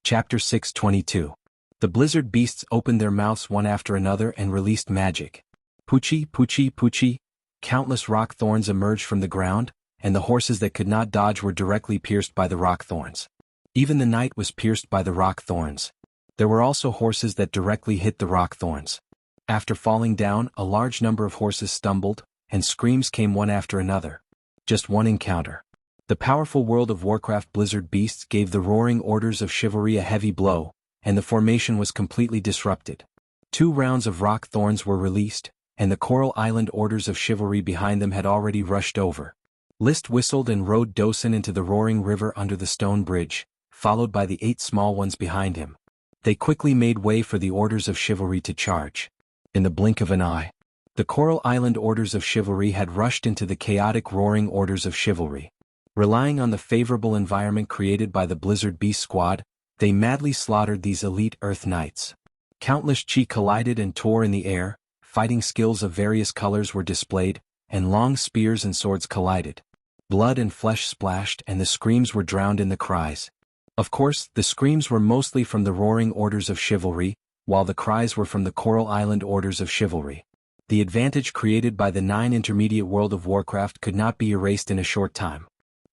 Chapter 622. The blizzard beasts opened their mouths one after another and released magic. Poochie, poochie, poochie. Countless rock thorns emerged from the ground, and the horses that could not dodge were directly pierced by the rock thorns. Even the knight was pierced by the rock thorns. There were also horses that directly hit the rock thorns. After falling down, a large number of horses stumbled, and screams came one after another. Just one encounter. The powerful World of Warcraft blizzard beasts gave the roaring orders of chivalry a heavy blow, and the formation was completely disrupted. 2 rounds of rock thorns were released, and the Coral Island orders of chivalry behind them had already rushed over. List whistled and rode Dosen into the roaring river under the stone bridge, followed by the 8 small ones behind him. They quickly made way for the orders of chivalry to charge. In the blink of an eye, the Coral Island orders of chivalry had rushed into the chaotic roaring orders of chivalry. Relying on the favorable environment created by the Blizzard Beast Squad, they madly slaughtered these elite Earth Knights. Countless chi collided and tore in the air, fighting skills of various colors were displayed, and long spears and swords collided. Blood and flesh splashed and the screams were drowned in the cries. Of course, the screams were mostly from the roaring orders of chivalry, while the cries were from the Coral Island orders of chivalry. The advantage created by the 9 intermediate World of Warcraft could not be erased in a short time.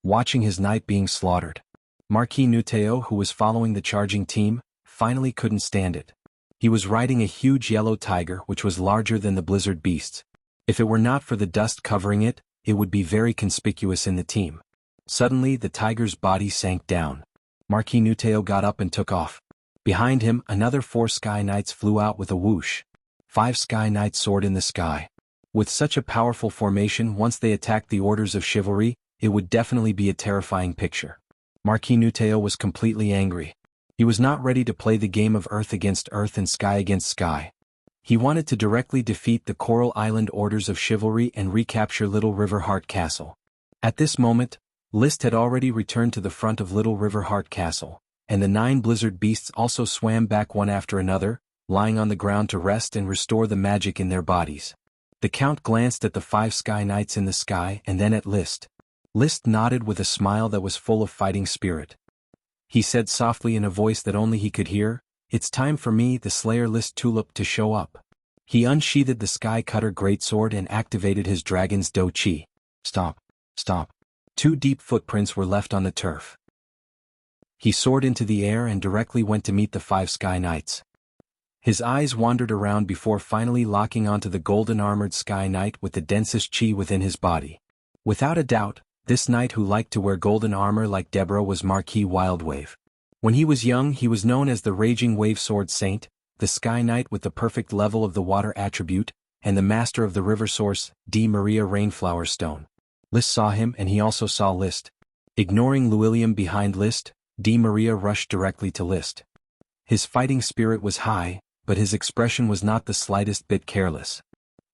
Watching his knight being slaughtered, Marquis Nuteo, who was following the charging team, finally couldn't stand it. He was riding a huge yellow tiger which was larger than the blizzard beasts. If it were not for the dust covering it, it would be very conspicuous in the team. Suddenly the tiger's body sank down. Marquis Nuteo got up and took off. Behind him, another 4 Sky Knights flew out with a whoosh. 5 Sky Knights soared in the sky. With such a powerful formation, once they attacked the orders of chivalry, it would definitely be a terrifying picture. Marquis Nuteo was completely angry. He was not ready to play the game of Earth against Earth and Sky against Sky. He wanted to directly defeat the Coral Island orders of chivalry and recapture Little River Heart Castle. At this moment, List had already returned to the front of Little River Heart Castle, and the 9 blizzard beasts also swam back one after another, lying on the ground to rest and restore the magic in their bodies. The Count glanced at the 5 Sky Knights in the sky and then at List. List nodded with a smile that was full of fighting spirit. He said softly in a voice that only he could hear, "It's time for me, the Slayer List Tulip, to show up." He unsheathed the Sky Cutter greatsword and activated his Dragon's Do Chi. Stop. Stop. 2 deep footprints were left on the turf. He soared into the air and directly went to meet the 5 Sky Knights. His eyes wandered around before finally locking onto the golden-armored Sky Knight with the densest chi within his body. Without a doubt, this knight who liked to wear golden armor like Deborah was Marquis Wildwave. When he was young, he was known as the Raging Wave Sword Saint, the Sky Knight with the perfect level of the water attribute, and the master of the river source, D. Maria Rainflower Stone. List saw him and he also saw List. Ignoring Llewellyn behind List, D. Maria rushed directly to List. His fighting spirit was high, but his expression was not the slightest bit careless.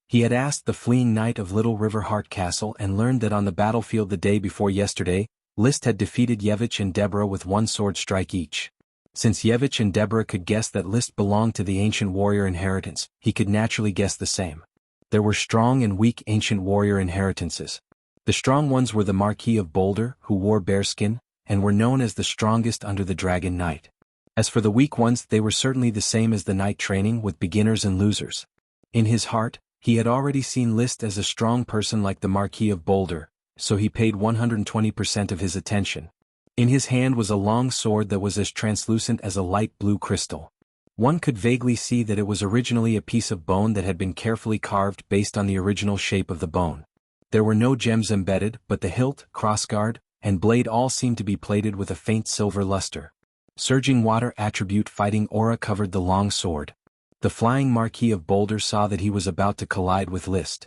He had asked the fleeing knight of Little River Heart Castle and learned that on the battlefield the day before yesterday, List had defeated Yevich and Deborah with 1 sword strike each. Since Yevich and Deborah could guess that List belonged to the ancient warrior inheritance, he could naturally guess the same. There were strong and weak ancient warrior inheritances. The strong ones were the Marquis of Boulder, who wore bearskin, and were known as the strongest under the Dragon Knight. As for the weak ones, they were certainly the same as the knight training with beginners and losers. In his heart, he had already seen List as a strong person like the Marquis of Boulder, so he paid 120% of his attention. In his hand was a long sword that was as translucent as a light blue crystal. One could vaguely see that it was originally a piece of bone that had been carefully carved based on the original shape of the bone. There were no gems embedded, but the hilt, crossguard, and blade all seemed to be plated with a faint silver luster. Surging water attribute fighting aura covered the long sword. The flying Marquis of Boulder saw that he was about to collide with List.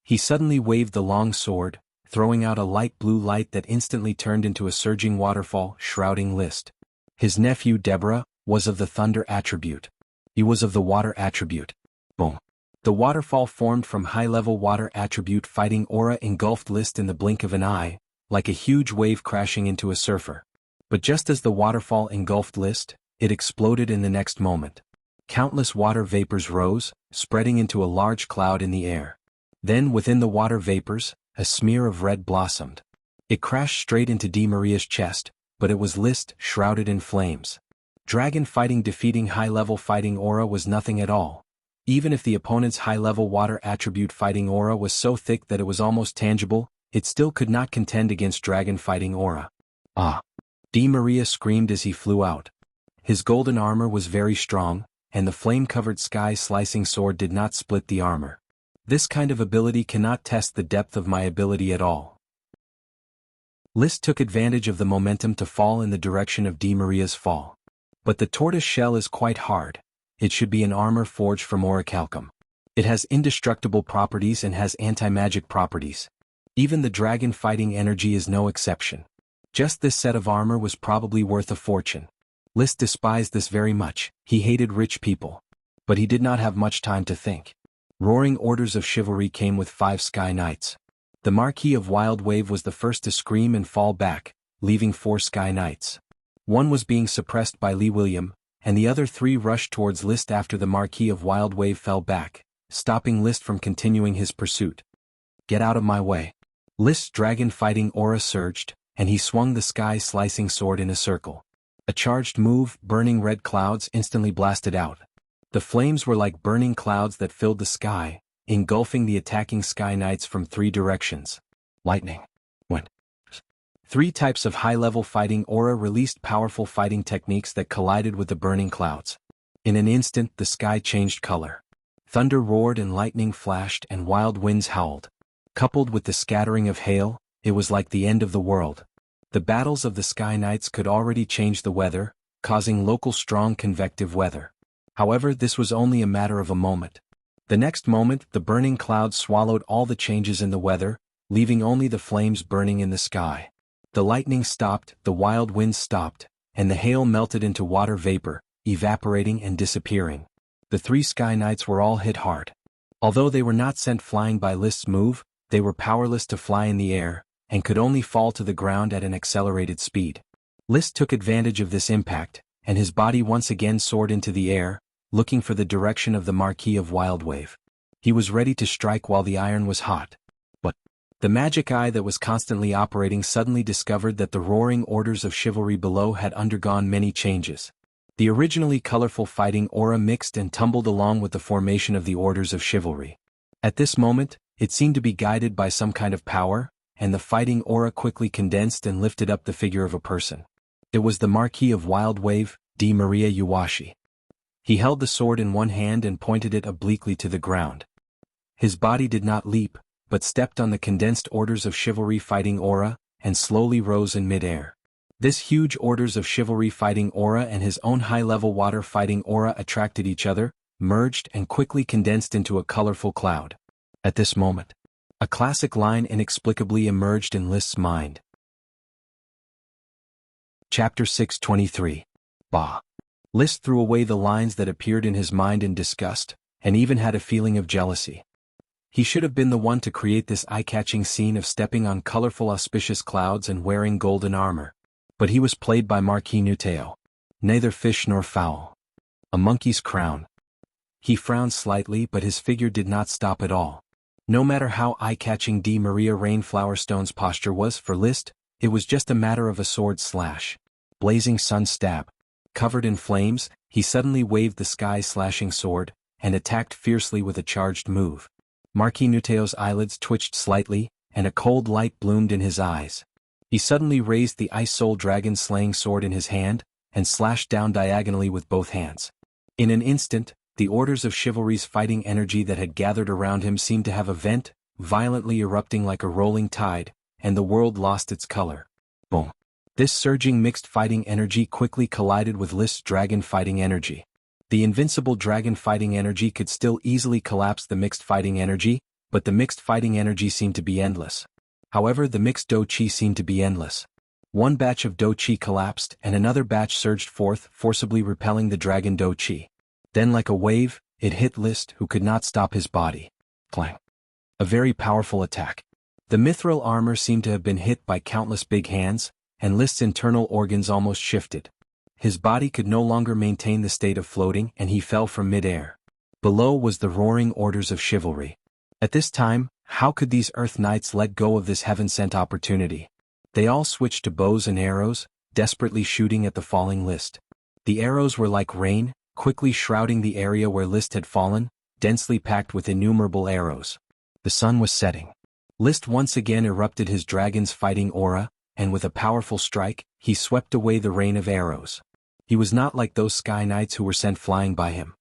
He suddenly waved the long sword, throwing out a light blue light that instantly turned into a surging waterfall, shrouding List. His nephew Deborah was of the thunder attribute. He was of the water attribute. Boom. The waterfall formed from high-level water attribute fighting aura engulfed List in the blink of an eye, like a huge wave crashing into a surfer. But just as the waterfall engulfed List, it exploded in the next moment. Countless water vapors rose, spreading into a large cloud in the air. Then within the water vapors, a smear of red blossomed. It crashed straight into D. Maria's chest, but it was List shrouded in flames. Dragon fighting defeating high-level fighting aura was nothing at all. Even if the opponent's high-level water attribute fighting aura was so thick that it was almost tangible, it still could not contend against dragon fighting aura. Ah! Di Maria screamed as he flew out. His golden armor was very strong, and the flame-covered sky-slicing sword did not split the armor. This kind of ability cannot test the depth of my ability at all. Liszt took advantage of the momentum to fall in the direction of Di Maria's fall. But the tortoise shell is quite hard. It should be an armor forged from orichalcum. It has indestructible properties and has anti-magic properties. Even the dragon fighting energy is no exception. Just this set of armor was probably worth a fortune. Liszt despised this very much. He hated rich people. But he did not have much time to think. Roaring orders of chivalry came with 5 sky knights. The Marquis of Wild Wave was the first to scream and fall back, leaving 4 sky knights. One was being suppressed by Lee William, and the other 3 rushed towards Liszt after the Marquis of Wild Wave fell back, stopping Liszt from continuing his pursuit. Get out of my way. Liszt's dragon fighting aura surged, and he swung the sky-slicing sword in a circle. A charged move, burning red clouds instantly blasted out. The flames were like burning clouds that filled the sky, engulfing the attacking sky knights from 3 directions. Lightning. Wind. 3 types of high-level fighting aura released powerful fighting techniques that collided with the burning clouds. In an instant the sky changed color. Thunder roared and lightning flashed and wild winds howled. Coupled with the scattering of hail, it was like the end of the world. The battles of the Sky Knights could already change the weather, causing local strong convective weather. However, this was only a matter of a moment. The next moment, the burning clouds swallowed all the changes in the weather, leaving only the flames burning in the sky. The lightning stopped, the wild winds stopped, and the hail melted into water vapor, evaporating and disappearing. The 3 Sky Knights were all hit hard. Although they were not sent flying by Liszt's move, they were powerless to fly in the air, and could only fall to the ground at an accelerated speed. Liszt took advantage of this impact, and his body once again soared into the air, looking for the direction of the Marquis of Wild Wave. He was ready to strike while the iron was hot. But the magic eye that was constantly operating suddenly discovered that the roaring orders of chivalry below had undergone many changes. The originally colorful fighting aura mixed and tumbled along with the formation of the orders of chivalry. At this moment, it seemed to be guided by some kind of power, and the fighting aura quickly condensed and lifted up the figure of a person. It was the Marquis of Wild Wave, Di Maria Yuwashi. He held the sword in one hand and pointed it obliquely to the ground. His body did not leap, but stepped on the condensed orders of chivalry fighting aura, and slowly rose in mid-air. This huge orders of chivalry fighting aura and his own high-level water fighting aura attracted each other, merged and quickly condensed into a colorful cloud. At this moment, a classic line inexplicably emerged in Liszt's mind. Chapter 623. Bah! Liszt threw away the lines that appeared in his mind in disgust, and even had a feeling of jealousy. He should have been the one to create this eye-catching scene of stepping on colorful auspicious clouds and wearing golden armor. But he was played by Marquis Nuteo. Neither fish nor fowl. A monkey's crown. He frowned slightly, but his figure did not stop at all. No matter how eye-catching Di Maria Rainflowerstone's posture was for Liszt, it was just a matter of a sword slash. Blazing sun stab. Covered in flames, he suddenly waved the sky-slashing sword, and attacked fiercely with a charged move. Marquis Nuteo's eyelids twitched slightly, and a cold light bloomed in his eyes. He suddenly raised the Ice Soul Dragon-slaying sword in his hand, and slashed down diagonally with both hands. In an instant, the orders of chivalry's fighting energy that had gathered around him seemed to have a vent, violently erupting like a rolling tide, and the world lost its color. Boom! This surging mixed fighting energy quickly collided with Liszt's dragon fighting energy. The invincible dragon fighting energy could still easily collapse the mixed fighting energy, but the mixed fighting energy seemed to be endless. However, the mixed Do-Chi seemed to be endless. One batch of Do-Chi collapsed and another batch surged forth, forcibly repelling the dragon Do-Chi. Then like a wave, it hit Liszt, who could not stop his body. Clang. A very powerful attack. The mithril armor seemed to have been hit by countless big hands, and Liszt's internal organs almost shifted. His body could no longer maintain the state of floating and he fell from mid-air. Below was the roaring orders of chivalry. At this time, how could these Earth Knights let go of this heaven-sent opportunity? They all switched to bows and arrows, desperately shooting at the falling Liszt. The arrows were like rain, quickly shrouding the area where List had fallen, densely packed with innumerable arrows. The sun was setting. List once again erupted his dragon's fighting aura, and with a powerful strike, he swept away the rain of arrows. He was not like those sky knights who were sent flying by him.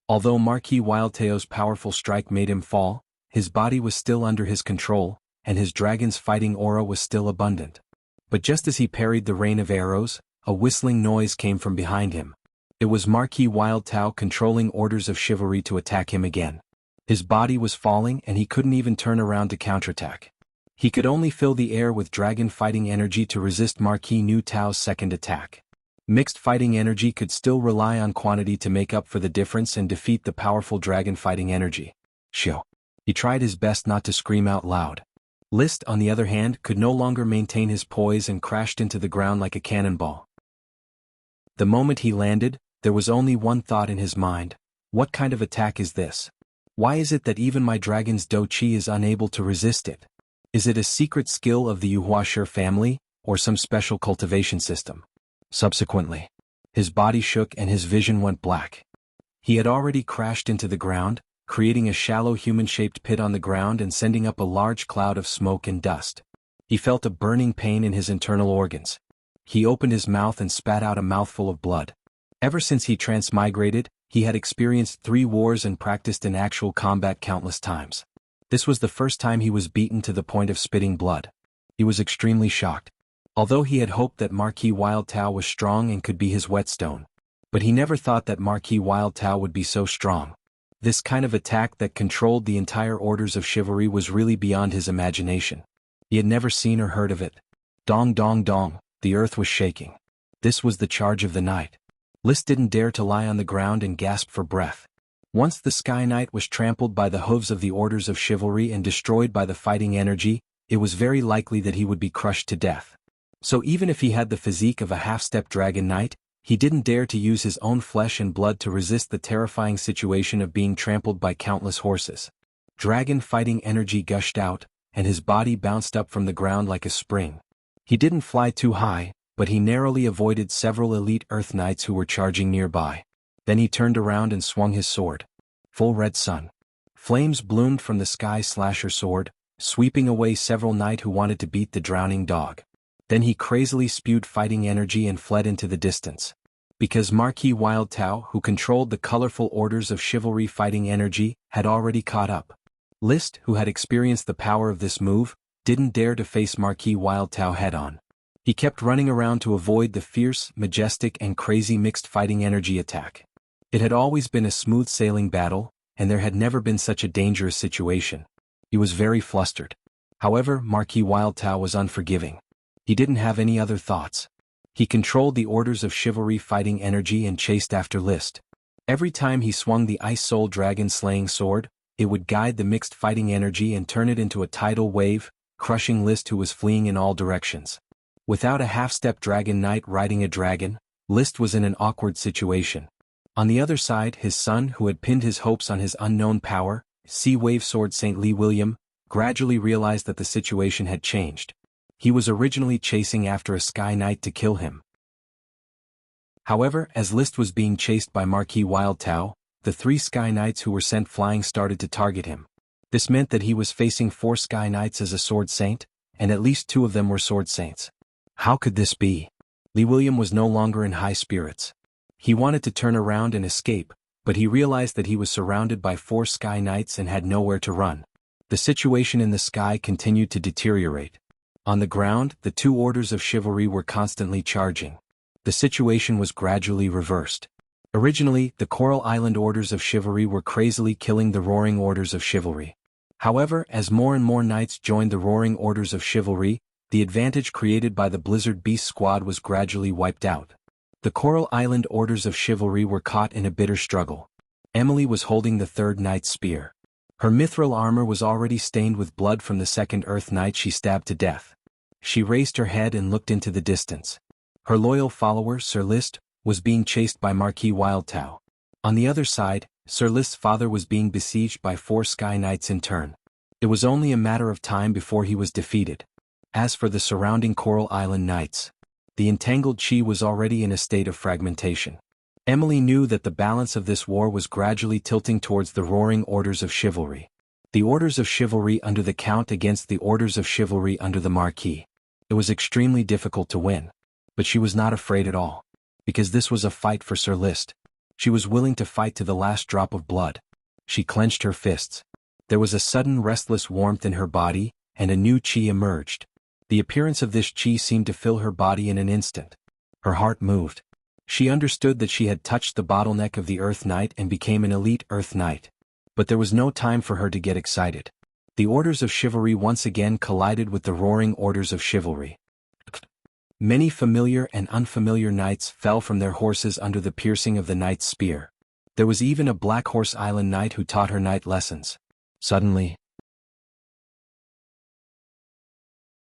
Although Marquis Wildtail's powerful strike made him fall, his body was still under his control, and his dragon's fighting aura was still abundant. But just as he parried the rain of arrows, a whistling noise came from behind him. It was Marquis Wildtail controlling orders of chivalry to attack him again. His body was falling and he couldn't even turn around to counterattack. He could only fill the air with dragon fighting energy to resist Marquis Nu Tao's second attack. Mixed fighting energy could still rely on quantity to make up for the difference and defeat the powerful dragon fighting energy. Shio. He tried his best not to scream out loud. List, on the other hand, could no longer maintain his poise and crashed into the ground like a cannonball. The moment he landed, there was only one thought in his mind: what kind of attack is this? Why is it that even my dragon's Do Chi is unable to resist it? Is it a secret skill of the Yuhuashir family, or some special cultivation system? Subsequently, his body shook and his vision went black. He had already crashed into the ground, creating a shallow human-shaped pit on the ground and sending up a large cloud of smoke and dust. He felt a burning pain in his internal organs. He opened his mouth and spat out a mouthful of blood. Ever since he transmigrated, he had experienced 3 wars and practiced in actual combat countless times. This was the first time he was beaten to the point of spitting blood. He was extremely shocked. Although he had hoped that Marquis Wildtail was strong and could be his whetstone. But he never thought that Marquis Wildtail would be so strong. This kind of attack that controlled the entire orders of chivalry was really beyond his imagination. He had never seen or heard of it. Dong dong dong, the earth was shaking. This was the charge of the night. List didn't dare to lie on the ground and gasp for breath. Once the Sky Knight was trampled by the hooves of the orders of chivalry and destroyed by the fighting energy, it was very likely that he would be crushed to death. So even if he had the physique of a half-step dragon knight, he didn't dare to use his own flesh and blood to resist the terrifying situation of being trampled by countless horses. Dragon fighting energy gushed out, and his body bounced up from the ground like a spring. He didn't fly too high, but he narrowly avoided several elite Earth Knights who were charging nearby. Then he turned around and swung his sword. Full red sun. Flames bloomed from the Sky Slasher sword, sweeping away several knights who wanted to beat the drowning dog. Then he crazily spewed fighting energy and fled into the distance. Because Marquis Wildtail, who controlled the colorful orders of chivalry fighting energy, had already caught up. List, who had experienced the power of this move, didn't dare to face Marquis Wildtail head-on. He kept running around to avoid the fierce, majestic and crazy mixed fighting energy attack. It had always been a smooth-sailing battle, and there had never been such a dangerous situation. He was very flustered. However, Marquis Wildtail was unforgiving. He didn't have any other thoughts. He controlled the orders of chivalry fighting energy and chased after List. Every time he swung the Ice Soul Dragon slaying sword, it would guide the mixed fighting energy and turn it into a tidal wave, crushing List, who was fleeing in all directions. Without a half-step dragon knight riding a dragon, List was in an awkward situation. On the other side, his son, who had pinned his hopes on his unknown power, Sea Wave Sword St. Lee William, gradually realized that the situation had changed. He was originally chasing after a Sky Knight to kill him. However, as List was being chased by Marquis Wildtail, the 3 Sky Knights who were sent flying started to target him. This meant that he was facing 4 Sky Knights as a Sword Saint, and at least 2 of them were Sword Saints. How could this be? Lee William was no longer in high spirits. He wanted to turn around and escape, but he realized that he was surrounded by 4 Sky Knights and had nowhere to run. The situation in the sky continued to deteriorate. On the ground, the 2 orders of chivalry were constantly charging. The situation was gradually reversed. Originally, the Coral Island orders of chivalry were crazily killing the Roaring orders of chivalry. However, as more and more knights joined the Roaring orders of chivalry, the advantage created by the Blizzard Beast squad was gradually wiped out. The Coral Island orders of chivalry were caught in a bitter struggle. Emily was holding the 3rd Knight's spear. Her mithril armor was already stained with blood from the 2nd Earth Knight she stabbed to death. She raised her head and looked into the distance. Her loyal follower, Sir List, was being chased by Marquis Wildtail. On the other side, Sir List's father was being besieged by 4 Sky Knights in turn. It was only a matter of time before he was defeated. As for the surrounding Coral Island Knights, the entangled chi was already in a state of fragmentation. Emily knew that the balance of this war was gradually tilting towards the roaring orders of chivalry. The orders of chivalry under the Count against the orders of chivalry under the Marquis. It was extremely difficult to win. But she was not afraid at all. Because this was a fight for Sir List. She was willing to fight to the last drop of blood. She clenched her fists. There was a sudden restless warmth in her body, and a new chi emerged. The appearance of this chi seemed to fill her body in an instant. Her heart moved. She understood that she had touched the bottleneck of the Earth Knight and became an elite Earth Knight. But there was no time for her to get excited. The orders of chivalry once again collided with the roaring orders of chivalry. Many familiar and unfamiliar knights fell from their horses under the piercing of the knight's spear. There was even a Black Horse Island knight who taught her knight lessons. Suddenly.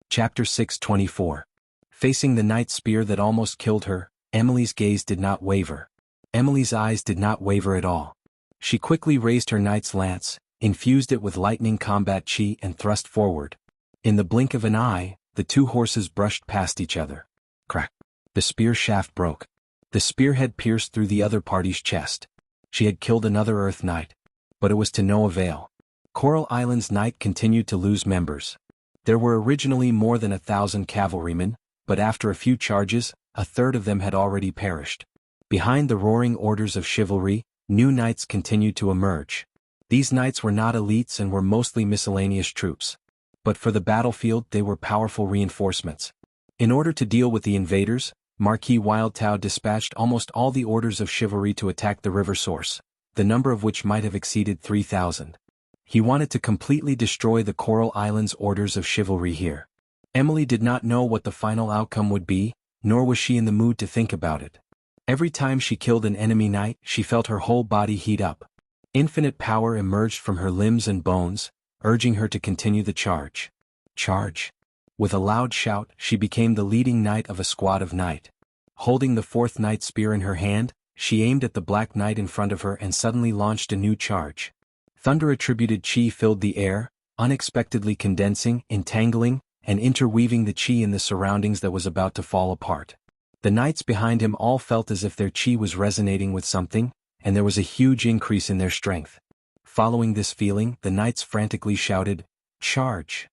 Chapter 624. Facing the knight's spear that almost killed her, Emily's gaze did not waver. Emily's eyes did not waver at all. She quickly raised her knight's lance, infused it with lightning combat chi and thrust forward. In the blink of an eye, the two horses brushed past each other. Crack. The spear shaft broke. The spearhead pierced through the other party's chest. She had killed another Earth Knight. But it was to no avail. Coral Island's knight continued to lose members. There were originally more than 1,000 cavalrymen, but after a few charges, a third of them had already perished. Behind the roaring orders of chivalry, new knights continued to emerge. These knights were not elites and were mostly miscellaneous troops. But for the battlefield they were powerful reinforcements. In order to deal with the invaders, Marquis Wildtao dispatched almost all the orders of chivalry to attack the river source, the number of which might have exceeded 3,000. He wanted to completely destroy the Coral Islands orders of chivalry here. Emily did not know what the final outcome would be, nor was she in the mood to think about it. Every time she killed an enemy knight, she felt her whole body heat up. Infinite power emerged from her limbs and bones, urging her to continue the charge. Charge. With a loud shout, she became the leading knight of a squad of knight. Holding the fourth knight's spear in her hand, she aimed at the Black Knight in front of her and suddenly launched a new charge. Thunder-attributed chi filled the air, unexpectedly condensing, entangling, and interweaving the chi in the surroundings that was about to fall apart. The knights behind him all felt as if their chi was resonating with something, and there was a huge increase in their strength. Following this feeling, the knights frantically shouted, "Charge!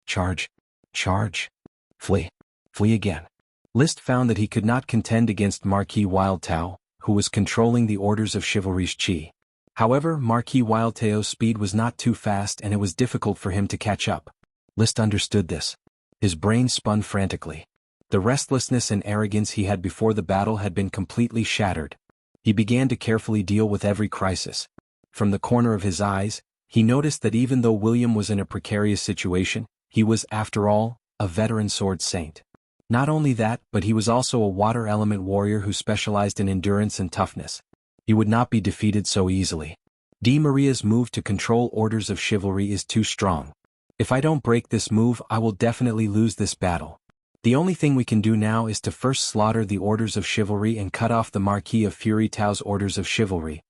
Charge! Charge! Flee! Flee again!" List found that he could not contend against Marquis Wildtao, who was controlling the orders of chivalry's chi. However, Marquis Wildtao's speed was not too fast and it was difficult for him to catch up. List understood this. His brain spun frantically. The restlessness and arrogance he had before the battle had been completely shattered. He began to carefully deal with every crisis. From the corner of his eyes, he noticed that even though William was in a precarious situation, he was, after all, a veteran sword saint. Not only that, but he was also a water element warrior who specialized in endurance and toughness. He would not be defeated so easily. Di Maria's move to control orders of chivalry is too strong. If I don't break this move, I will definitely lose this battle. The only thing we can do now is to first slaughter the orders of chivalry and cut off the Marquis of Fury Tao's orders of chivalry.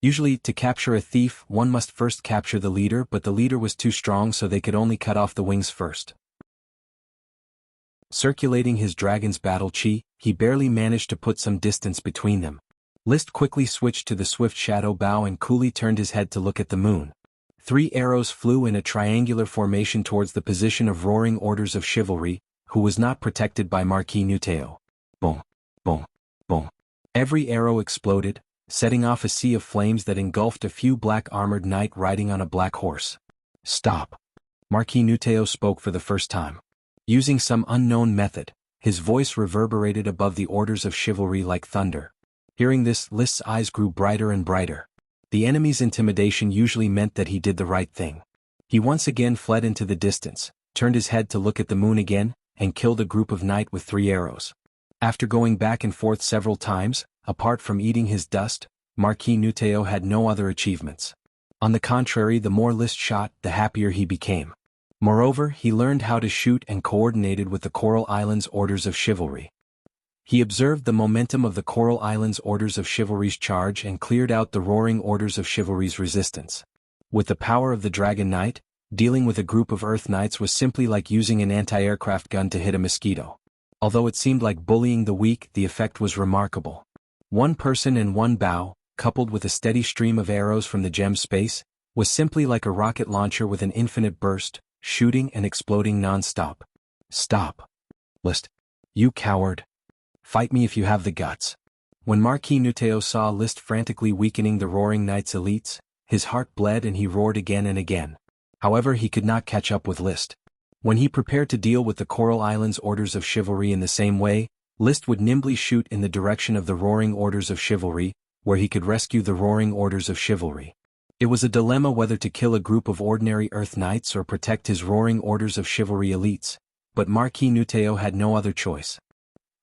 Usually, to capture a thief, one must first capture the leader, but the leader was too strong so they could only cut off the wings first. Circulating his dragon's battle chi, he barely managed to put some distance between them. List quickly switched to the swift shadow bow and coolly turned his head to look at the moon. 3 arrows flew in a triangular formation towards the position of roaring orders of chivalry, who was not protected by Marquis Nuteo. Boom, boom, boom. Every arrow exploded, setting off a sea of flames that engulfed a few black-armored knight riding on a black horse. "Stop." Marquis Nuteo spoke for the first time. Using some unknown method, his voice reverberated above the orders of chivalry like thunder. Hearing this, List's eyes grew brighter and brighter. The enemy's intimidation usually meant that he did the right thing. He once again fled into the distance, turned his head to look at the moon again, and killed a group of knight with 3 arrows. After going back and forth several times, apart from eating his dust, Marquis Nuteo had no other achievements. On the contrary, the more List shot, the happier he became. Moreover, he learned how to shoot and coordinated with the Coral Islands orders of chivalry. He observed the momentum of the Coral Islands orders of chivalry's charge and cleared out the roaring orders of chivalry's resistance. With the power of the Dragon Knight, dealing with a group of Earth Knights was simply like using an anti-aircraft gun to hit a mosquito. Although it seemed like bullying the weak, the effect was remarkable. One person and one bow, coupled with a steady stream of arrows from the gem space, was simply like a rocket launcher with an infinite burst, shooting and exploding non-stop. Stop. List. You coward. Fight me if you have the guts. When Marquis Nuteo saw List frantically weakening the Roaring Knight's elites, his heart bled and he roared again and again. However, he could not catch up with List. When he prepared to deal with the Coral Islands Orders of Chivalry in the same way, List would nimbly shoot in the direction of the Roaring Orders of Chivalry, where he could rescue the Roaring Orders of Chivalry. It was a dilemma whether to kill a group of ordinary Earth Knights or protect his Roaring Orders of Chivalry elites, but Marquis Nuteo had no other choice.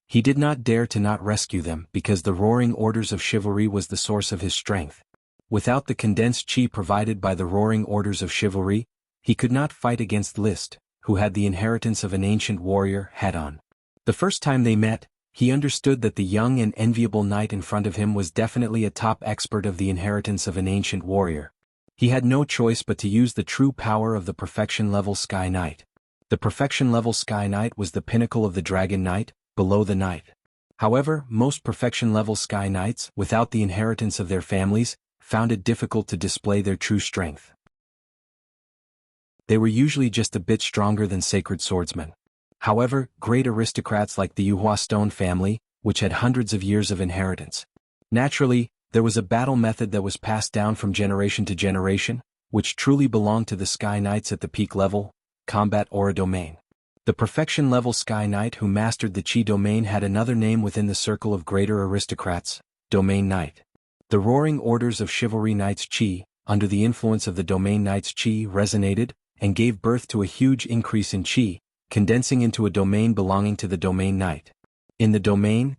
He did not dare to not rescue them because the Roaring Orders of Chivalry was the source of his strength. Without the condensed chi provided by the Roaring Orders of Chivalry, he could not fight against List, who had the inheritance of an ancient warrior, head-on. The first time they met, he understood that the young and enviable knight in front of him was definitely a top expert of the inheritance of an ancient warrior. He had no choice but to use the true power of the perfection-level Sky Knight. The perfection-level Sky Knight was the pinnacle of the Dragon Knight, below the Knight. However, most perfection-level Sky Knights, without the inheritance of their families, found it difficult to display their true strength. They were usually just a bit stronger than sacred swordsmen. However, great aristocrats like the Yuhua Stone family, which had hundreds of years of inheritance. Naturally, there was a battle method that was passed down from generation to generation, which truly belonged to the Sky Knights at the peak level, combat aura domain. The perfection-level Sky Knight who mastered the Chi domain had another name within the circle of greater aristocrats, Domain Knight. The Roaring Orders of Chivalry Knights Chi, under the influence of the Domain Knights Chi, resonated, and gave birth to a huge increase in Chi, condensing into a domain belonging to the Domain Knight. In the Domain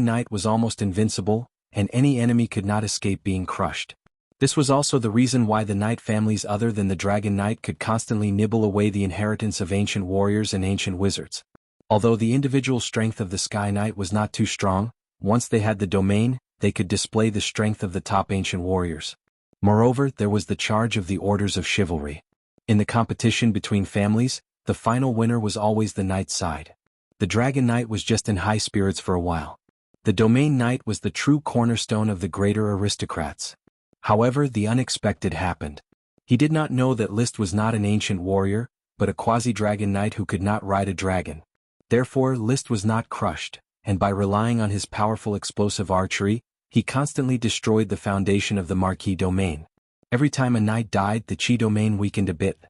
Knight was almost invincible, and any enemy could not escape being crushed. This was also the reason why the Knight families other than the Dragon Knight could constantly nibble away the inheritance of ancient warriors and ancient wizards. Although the individual strength of the Sky Knight was not too strong, once they had the domain, they could display the strength of the top ancient warriors. Moreover, there was the charge of the Orders of Chivalry. In the competition between families, the final winner was always the Knight's side. The Dragon Knight was just in high spirits for a while. The Domain Knight was the true cornerstone of the greater aristocrats. However, the unexpected happened. He did not know that List was not an ancient warrior, but a quasi-dragon knight who could not ride a dragon. Therefore, List was not crushed, and by relying on his powerful explosive archery, he constantly destroyed the foundation of the Marquis domain. Every time a knight died, the Chi domain weakened a bit.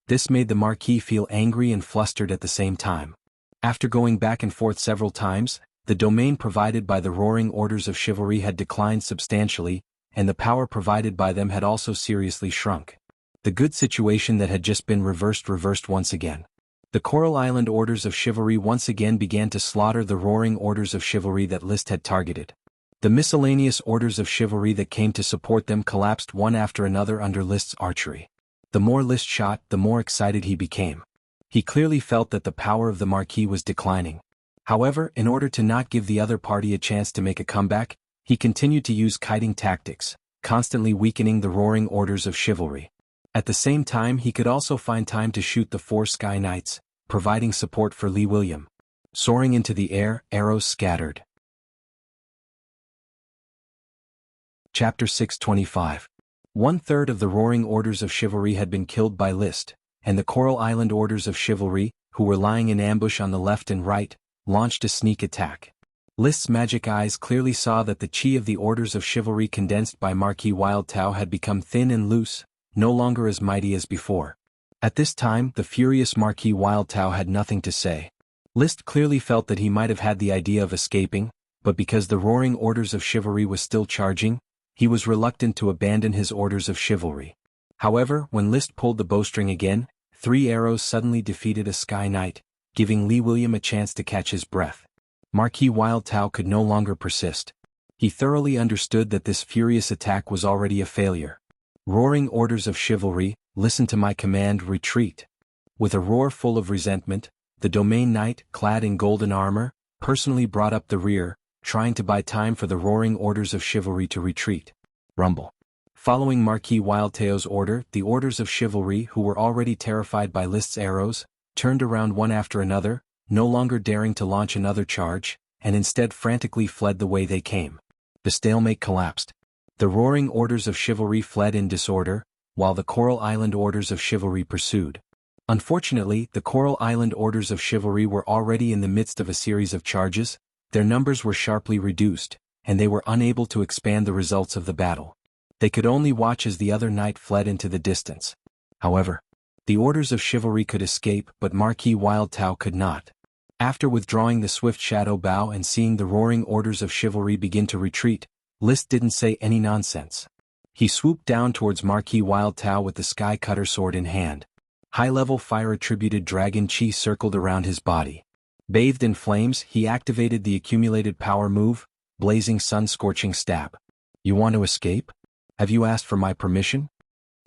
This made the Marquis feel angry and flustered at the same time. After going back and forth several times, the domain provided by the Roaring Orders of Chivalry had declined substantially, and the power provided by them had also seriously shrunk. The good situation that had just been reversed once again. The Coral Island Orders of Chivalry once again began to slaughter the Roaring Orders of Chivalry that List had targeted. The miscellaneous Orders of Chivalry that came to support them collapsed one after another under List's archery. The more List shot, the more excited he became. He clearly felt that the power of the Marquis was declining. However, in order to not give the other party a chance to make a comeback, he continued to use kiting tactics, constantly weakening the Roaring Orders of Chivalry. At the same time, he could also find time to shoot the 4 Sky Knights, providing support for Lee William. Soaring into the air, arrows scattered. Chapter 625. 1/3 of the Roaring Orders of Chivalry had been killed by List, and the Coral Island Orders of Chivalry, who were lying in ambush on the left and right, launched a sneak attack. List's magic eyes clearly saw that the chi of the Orders of Chivalry condensed by Marquis Wildtao had become thin and loose, no longer as mighty as before. At this time, the furious Marquis Wildtao had nothing to say. List clearly felt that he might have had the idea of escaping, but because the Roaring Orders of Chivalry was still charging, he was reluctant to abandon his Orders of Chivalry. However, when List pulled the bowstring again, 3 arrows suddenly defeated a Sky Knight, giving Lee William a chance to catch his breath. Marquis Wildtao could no longer persist. He thoroughly understood that this furious attack was already a failure. Roaring Orders of Chivalry, listen to my command, retreat. With a roar full of resentment, the Domain Knight, clad in golden armor, personally brought up the rear, trying to buy time for the Roaring Orders of Chivalry to retreat. Rumble. Following Marquis Wildtao's order, the Orders of Chivalry, who were already terrified by List's arrows, turned around one after another, no longer daring to launch another charge, and instead frantically fled the way they came. The stalemate collapsed. The roaring orders of chivalry fled in disorder, while the Coral Island orders of chivalry pursued. Unfortunately, the Coral Island orders of chivalry were already in the midst of a series of charges, their numbers were sharply reduced, and they were unable to expand the results of the battle. They could only watch as the other knight fled into the distance. However, the orders of chivalry could escape, but Marquis Wildtao could not. After withdrawing the swift shadow bow and seeing the roaring orders of chivalry begin to retreat, List didn't say any nonsense. He swooped down towards Marquis Wildtao with the Sky Cutter sword in hand. High-level fire-attributed dragon chi circled around his body. Bathed in flames, he activated the accumulated power move, Blazing Sun-Scorching Stab. You want to escape? Have you asked for my permission?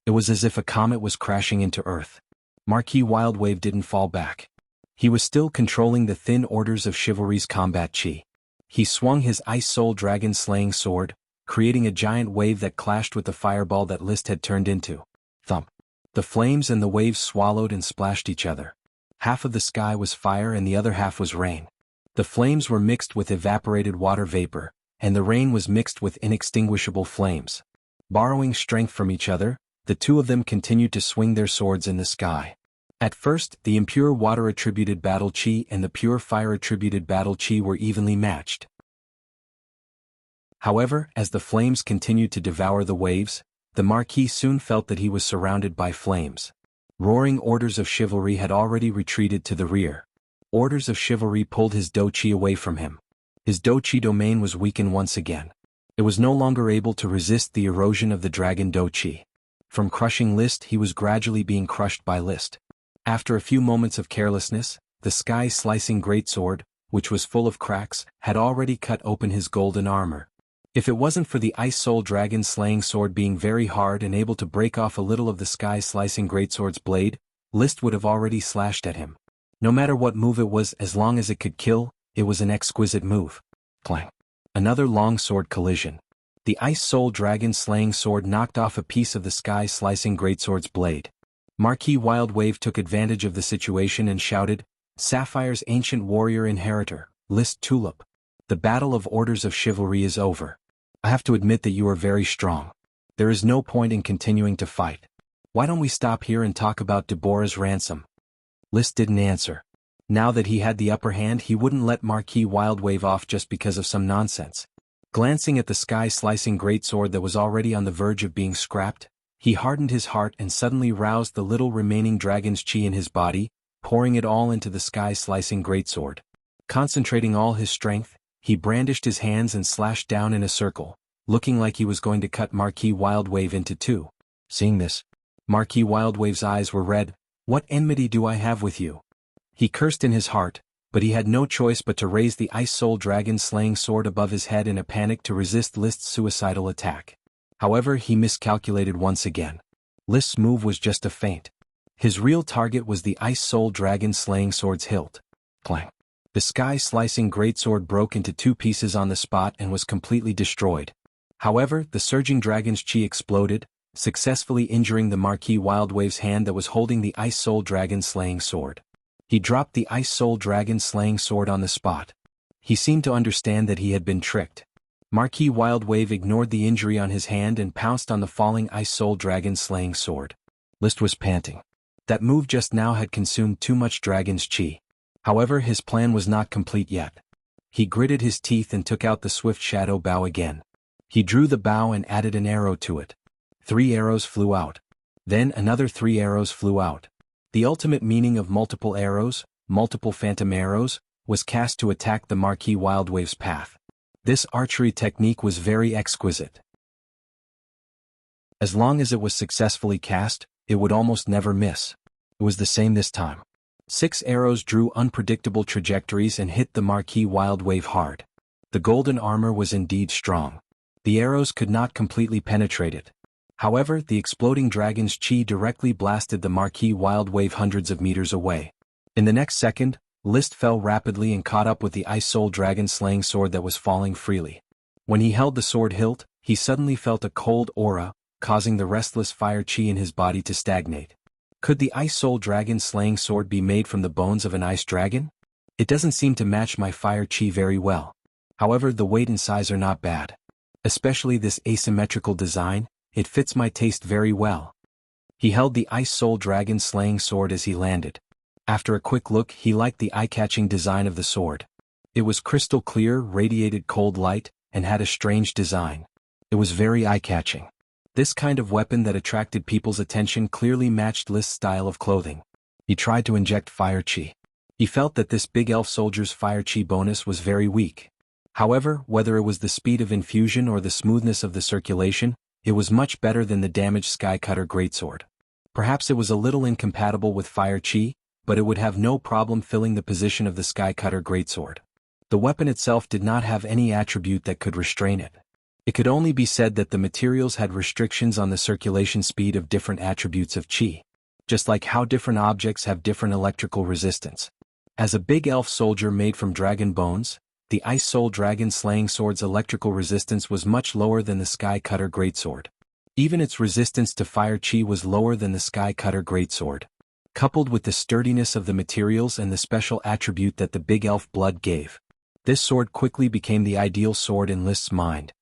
It was as if a comet was crashing into Earth. Marquis Wildwave didn't fall back. He was still controlling the thin orders of chivalry's combat chi. He swung his Ice Soul Dragon slaying sword, creating a giant wave that clashed with the fireball that List had turned into. Thump. The flames and the waves swallowed and splashed each other. Half of the sky was fire and the other half was rain. The flames were mixed with evaporated water vapor, and the rain was mixed with inextinguishable flames. Borrowing strength from each other, the two of them continued to swing their swords in the sky. At first, the impure water-attributed battle chi and the pure fire-attributed battle chi were evenly matched. However, as the flames continued to devour the waves, the Marquis soon felt that he was surrounded by flames. Roaring orders of chivalry had already retreated to the rear. Orders of chivalry pulled his Do Chi away from him. His Do Chi domain was weakened once again. It was no longer able to resist the erosion of the dragon Do Chi. From crushing List, he was gradually being crushed by List. After a few moments of carelessness, the sky-slicing greatsword, which was full of cracks, had already cut open his golden armor. If it wasn't for the Ice Soul Dragon slaying sword being very hard and able to break off a little of the sky-slicing greatsword's blade, List would have already slashed at him. No matter what move it was, as long as it could kill, it was an exquisite move. Clang. Another longsword collision. The Ice Soul Dragon slaying sword knocked off a piece of the sky-slicing greatsword's blade. Marquis Wildwave took advantage of the situation and shouted, "Sapphire's ancient warrior inheritor, List Tulip. The battle of orders of chivalry is over. I have to admit that you are very strong. There is no point in continuing to fight. Why don't we stop here and talk about Deborah's ransom?" List didn't answer. Now that he had the upper hand, he wouldn't let Marquis Wildwave off just because of some nonsense. Glancing at the sky-slicing greatsword that was already on the verge of being scrapped, he hardened his heart and suddenly roused the little remaining dragon's chi in his body, pouring it all into the sky-slicing greatsword. Concentrating all his strength, he brandished his hands and slashed down in a circle, looking like he was going to cut Marquis Wildwave into two. Seeing this, Marquis Wildwave's eyes were red. "What enmity do I have with you?" He cursed in his heart, but he had no choice but to raise the Ice Soul Dragon slaying sword above his head in a panic to resist List's suicidal attack. However, he miscalculated once again. List's move was just a feint. His real target was the Ice Soul Dragon slaying sword's hilt. Clang. The sky-slicing greatsword broke into two pieces on the spot and was completely destroyed. However, the surging dragon's chi exploded, successfully injuring the Marquis Wildwave's hand that was holding the Ice Soul Dragon slaying sword. He dropped the Ice Soul Dragon slaying sword on the spot. He seemed to understand that he had been tricked. Marquis Wildwave ignored the injury on his hand and pounced on the falling Ice Soul Dragon slaying sword. List was panting. That move just now had consumed too much dragon's chi. However, his plan was not complete yet. He gritted his teeth and took out the swift shadow bow again. He drew the bow and added an arrow to it. 3 arrows flew out. Then another 3 arrows flew out. The ultimate meaning of multiple arrows, multiple phantom arrows, was cast to attack the Marquis Wildwave's path. This archery technique was very exquisite. As long as it was successfully cast, it would almost never miss. It was the same this time. 6 arrows drew unpredictable trajectories and hit the Marquis Wildwave hard. The golden armor was indeed strong. The arrows could not completely penetrate it. However, the exploding dragon's chi directly blasted the Marquis Wildwave hundreds of meters away. In the next second, List fell rapidly and caught up with the Ice Soul Dragon slaying sword that was falling freely. When he held the sword hilt, he suddenly felt a cold aura, causing the restless fire chi in his body to stagnate. Could the Ice Soul Dragon slaying sword be made from the bones of an ice dragon? It doesn't seem to match my fire chi very well. However, the weight and size are not bad. Especially this asymmetrical design, it fits my taste very well. He held the Ice Soul Dragon slaying sword as he landed. After a quick look, he liked the eye-catching design of the sword. It was crystal clear, radiated cold light, and had a strange design. It was very eye-catching. This kind of weapon that attracted people's attention clearly matched List's style of clothing. He tried to inject fire chi. He felt that this big elf soldier's fire chi bonus was very weak. However, whether it was the speed of infusion or the smoothness of the circulation, it was much better than the damaged Skycutter greatsword. Perhaps it was a little incompatible with fire chi, but it would have no problem filling the position of the Skycutter greatsword. The weapon itself did not have any attribute that could restrain it. It could only be said that the materials had restrictions on the circulation speed of different attributes of chi, just like how different objects have different electrical resistance. As a big elf soldier made from dragon bones, the Ice Soul Dragon slaying sword's electrical resistance was much lower than the Skycutter greatsword. Even its resistance to fire chi was lower than the Skycutter greatsword. Coupled with the sturdiness of the materials and the special attribute that the big elf blood gave, this sword quickly became the ideal sword in List's mind.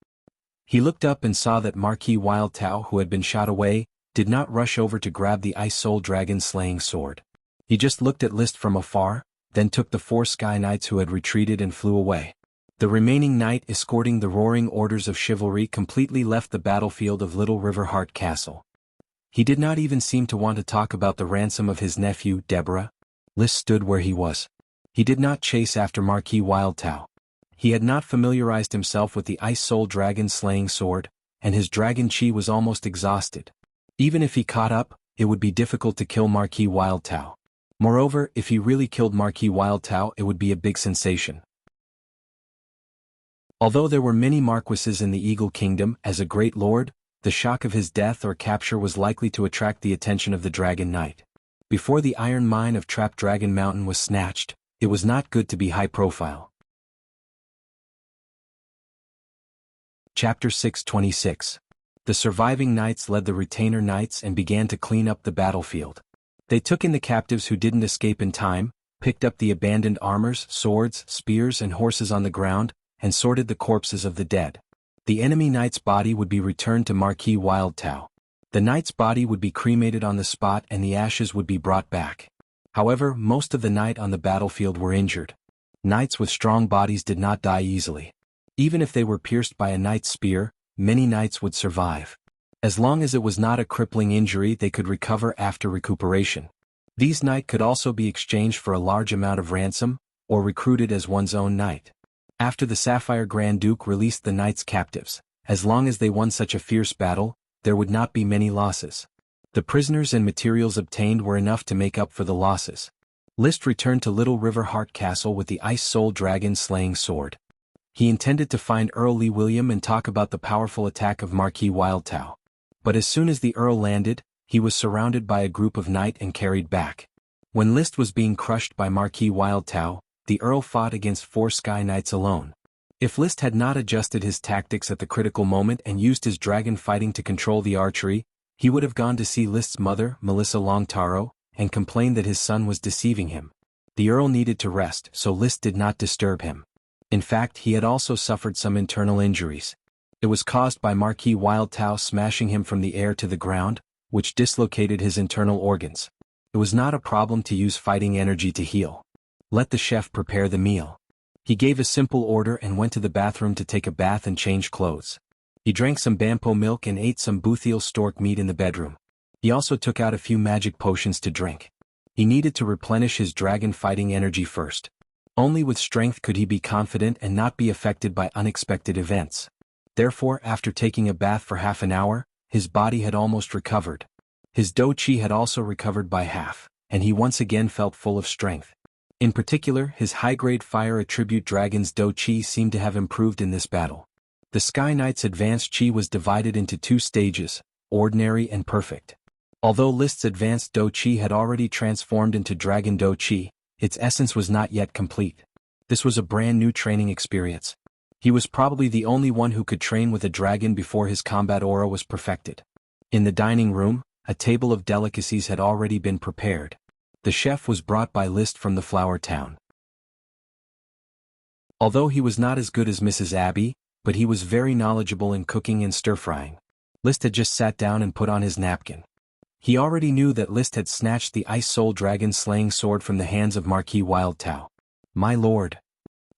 He looked up and saw that Marquis Wildtao, who had been shot away, did not rush over to grab the Ice Soul Dragon slaying sword. He just looked at List from afar, then took the 4 Sky Knights who had retreated and flew away. The remaining knight escorting the roaring orders of chivalry completely left the battlefield of Little River Heart Castle. He did not even seem to want to talk about the ransom of his nephew, Deborah. List stood where he was. He did not chase after Marquis Wildtao. He had not familiarized himself with the Ice Soul Dragon slaying sword, and his dragon chi was almost exhausted. Even if he caught up, it would be difficult to kill Marquis Wildtao. Moreover, if he really killed Marquis Wildtao, it would be a big sensation. Although there were many marquises in the Eagle Kingdom, as a great lord, the shock of his death or capture was likely to attract the attention of the Dragon Knight. Before the iron mine of Trap Dragon Mountain was snatched, it was not good to be high profile. Chapter 626. The surviving knights led the retainer knights and began to clean up the battlefield. They took in the captives who didn't escape in time, picked up the abandoned armors, swords, spears and horses on the ground, and sorted the corpses of the dead. The enemy knight's body would be returned to Marquis Wildtao. The knight's body would be cremated on the spot and the ashes would be brought back. However, most of the knight on the battlefield were injured. Knights with strong bodies did not die easily. Even if they were pierced by a knight's spear, many knights would survive. As long as it was not a crippling injury, they could recover after recuperation. These knights could also be exchanged for a large amount of ransom, or recruited as one's own knight. After the Sapphire Grand Duke released the knights' captives, as long as they won such a fierce battle, there would not be many losses. The prisoners and materials obtained were enough to make up for the losses. List returned to Little River Heart Castle with the Ice Soul Dragon slaying sword. He intended to find Earl Lee William and talk about the powerful attack of Marquis Wildtao. But as soon as the Earl landed, he was surrounded by a group of knights and carried back. When List was being crushed by Marquis Wildtao, the Earl fought against 4 Sky Knights alone. If List had not adjusted his tactics at the critical moment and used his dragon fighting to control the archery, he would have gone to see List's mother, Melissa Longtaro, and complained that his son was deceiving him. The Earl needed to rest, so List did not disturb him. In fact, he had also suffered some internal injuries. It was caused by Marquis Wildtao smashing him from the air to the ground, which dislocated his internal organs. It was not a problem to use fighting energy to heal. Let the chef prepare the meal. He gave a simple order and went to the bathroom to take a bath and change clothes. He drank some bampo milk and ate some buthial stork meat in the bedroom. He also took out a few magic potions to drink. He needed to replenish his dragon fighting energy first. Only with strength could he be confident and not be affected by unexpected events. Therefore, after taking a bath for half an hour, his body had almost recovered. His do chi had also recovered by half, and he once again felt full of strength. In particular, his high-grade fire attribute dragon's do chi seemed to have improved in this battle. The Sky Knight's advanced chi was divided into 2 stages, ordinary and perfect. Although List's advanced do chi had already transformed into dragon do chi, its essence was not yet complete. This was a brand new training experience. He was probably the only one who could train with a dragon before his combat aura was perfected. In the dining room, a table of delicacies had already been prepared. The chef was brought by List from the Flower Town. Although he was not as good as Mrs. Abby, but he was very knowledgeable in cooking and stir-frying. List had just sat down and put on his napkin. He already knew that List had snatched the Ice Soul Dragon slaying sword from the hands of Marquis Wildtao. "My lord,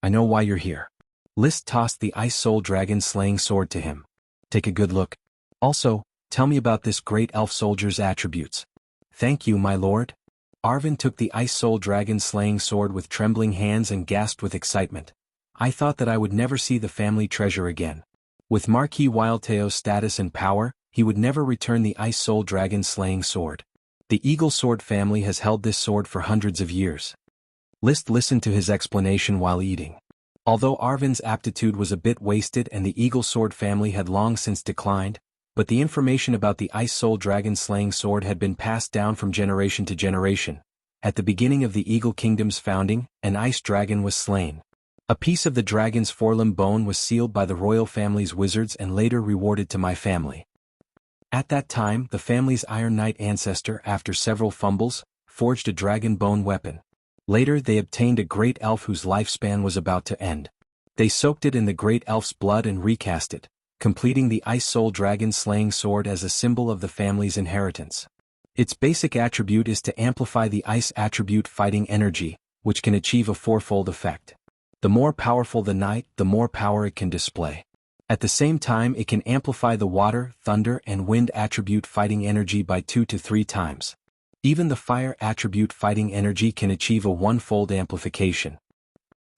I know why you're here." List tossed the Ice Soul Dragon slaying sword to him. "Take a good look. Also, tell me about this great elf soldier's attributes." "Thank you, my lord." Arvin took the Ice Soul Dragon slaying sword with trembling hands and gasped with excitement. "I thought that I would never see the family treasure again. With Marquis Wildtao's status and power, he would never return the Ice Soul Dragon slaying sword. The Eagle Sword family has held this sword for hundreds of years." List listened to his explanation while eating. Although Arvin's aptitude was a bit wasted and the Eagle Sword family had long since declined, but the information about the Ice Soul Dragon slaying sword had been passed down from generation to generation. At the beginning of the Eagle Kingdom's founding, an ice dragon was slain. A piece of the dragon's forelimb bone was sealed by the royal family's wizards and later rewarded to my family. At that time, the family's Iron Knight ancestor, after several fumbles, forged a dragon bone weapon. Later they obtained a great elf whose lifespan was about to end. They soaked it in the great elf's blood and recast it, completing the Ice Soul Dragon slaying sword as a symbol of the family's inheritance. Its basic attribute is to amplify the ice attribute fighting energy, which can achieve a fourfold effect. The more powerful the knight, the more power it can display. At the same time, it can amplify the water, thunder, and wind attribute fighting energy by 2 to 3 times. Even the fire attribute fighting energy can achieve a one-fold amplification.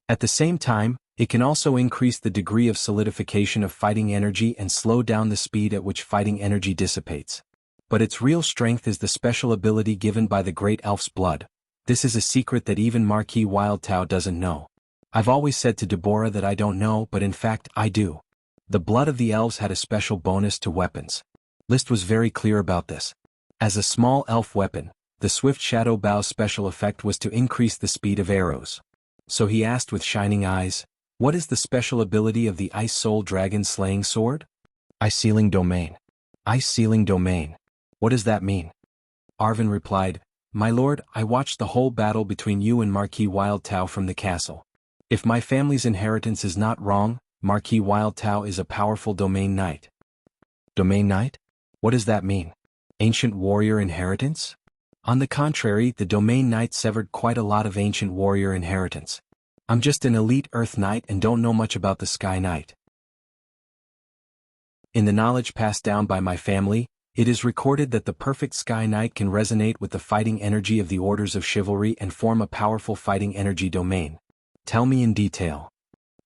At the same time, it can also increase the degree of solidification of fighting energy and slow down the speed at which fighting energy dissipates. But its real strength is the special ability given by the Great Elf's blood. This is a secret that even Marquis Wildtao doesn't know. I've always said to Deborah that I don't know, but in fact, I do. The blood of the elves had a special bonus to weapons. List was very clear about this. As a small elf weapon, the Swift Shadow Bow's special effect was to increase the speed of arrows. So he asked with shining eyes, "What is the special ability of the Ice Soul Dragon slaying sword?" "Ice Sealing Domain." "Ice Sealing Domain. What does that mean?" Arvin replied, "My lord, I watched the whole battle between you and Marquis Wildtao from the castle. If my family's inheritance is not wrong, Marquis Wildtao is a powerful domain knight." "Domain knight? What does that mean? Ancient warrior inheritance?" "On the contrary, the domain knight severed quite a lot of ancient warrior inheritance. I'm just an elite earth knight and don't know much about the sky knight. In the knowledge passed down by my family, it is recorded that the perfect sky knight can resonate with the fighting energy of the orders of chivalry and form a powerful fighting energy domain." "Tell me in detail."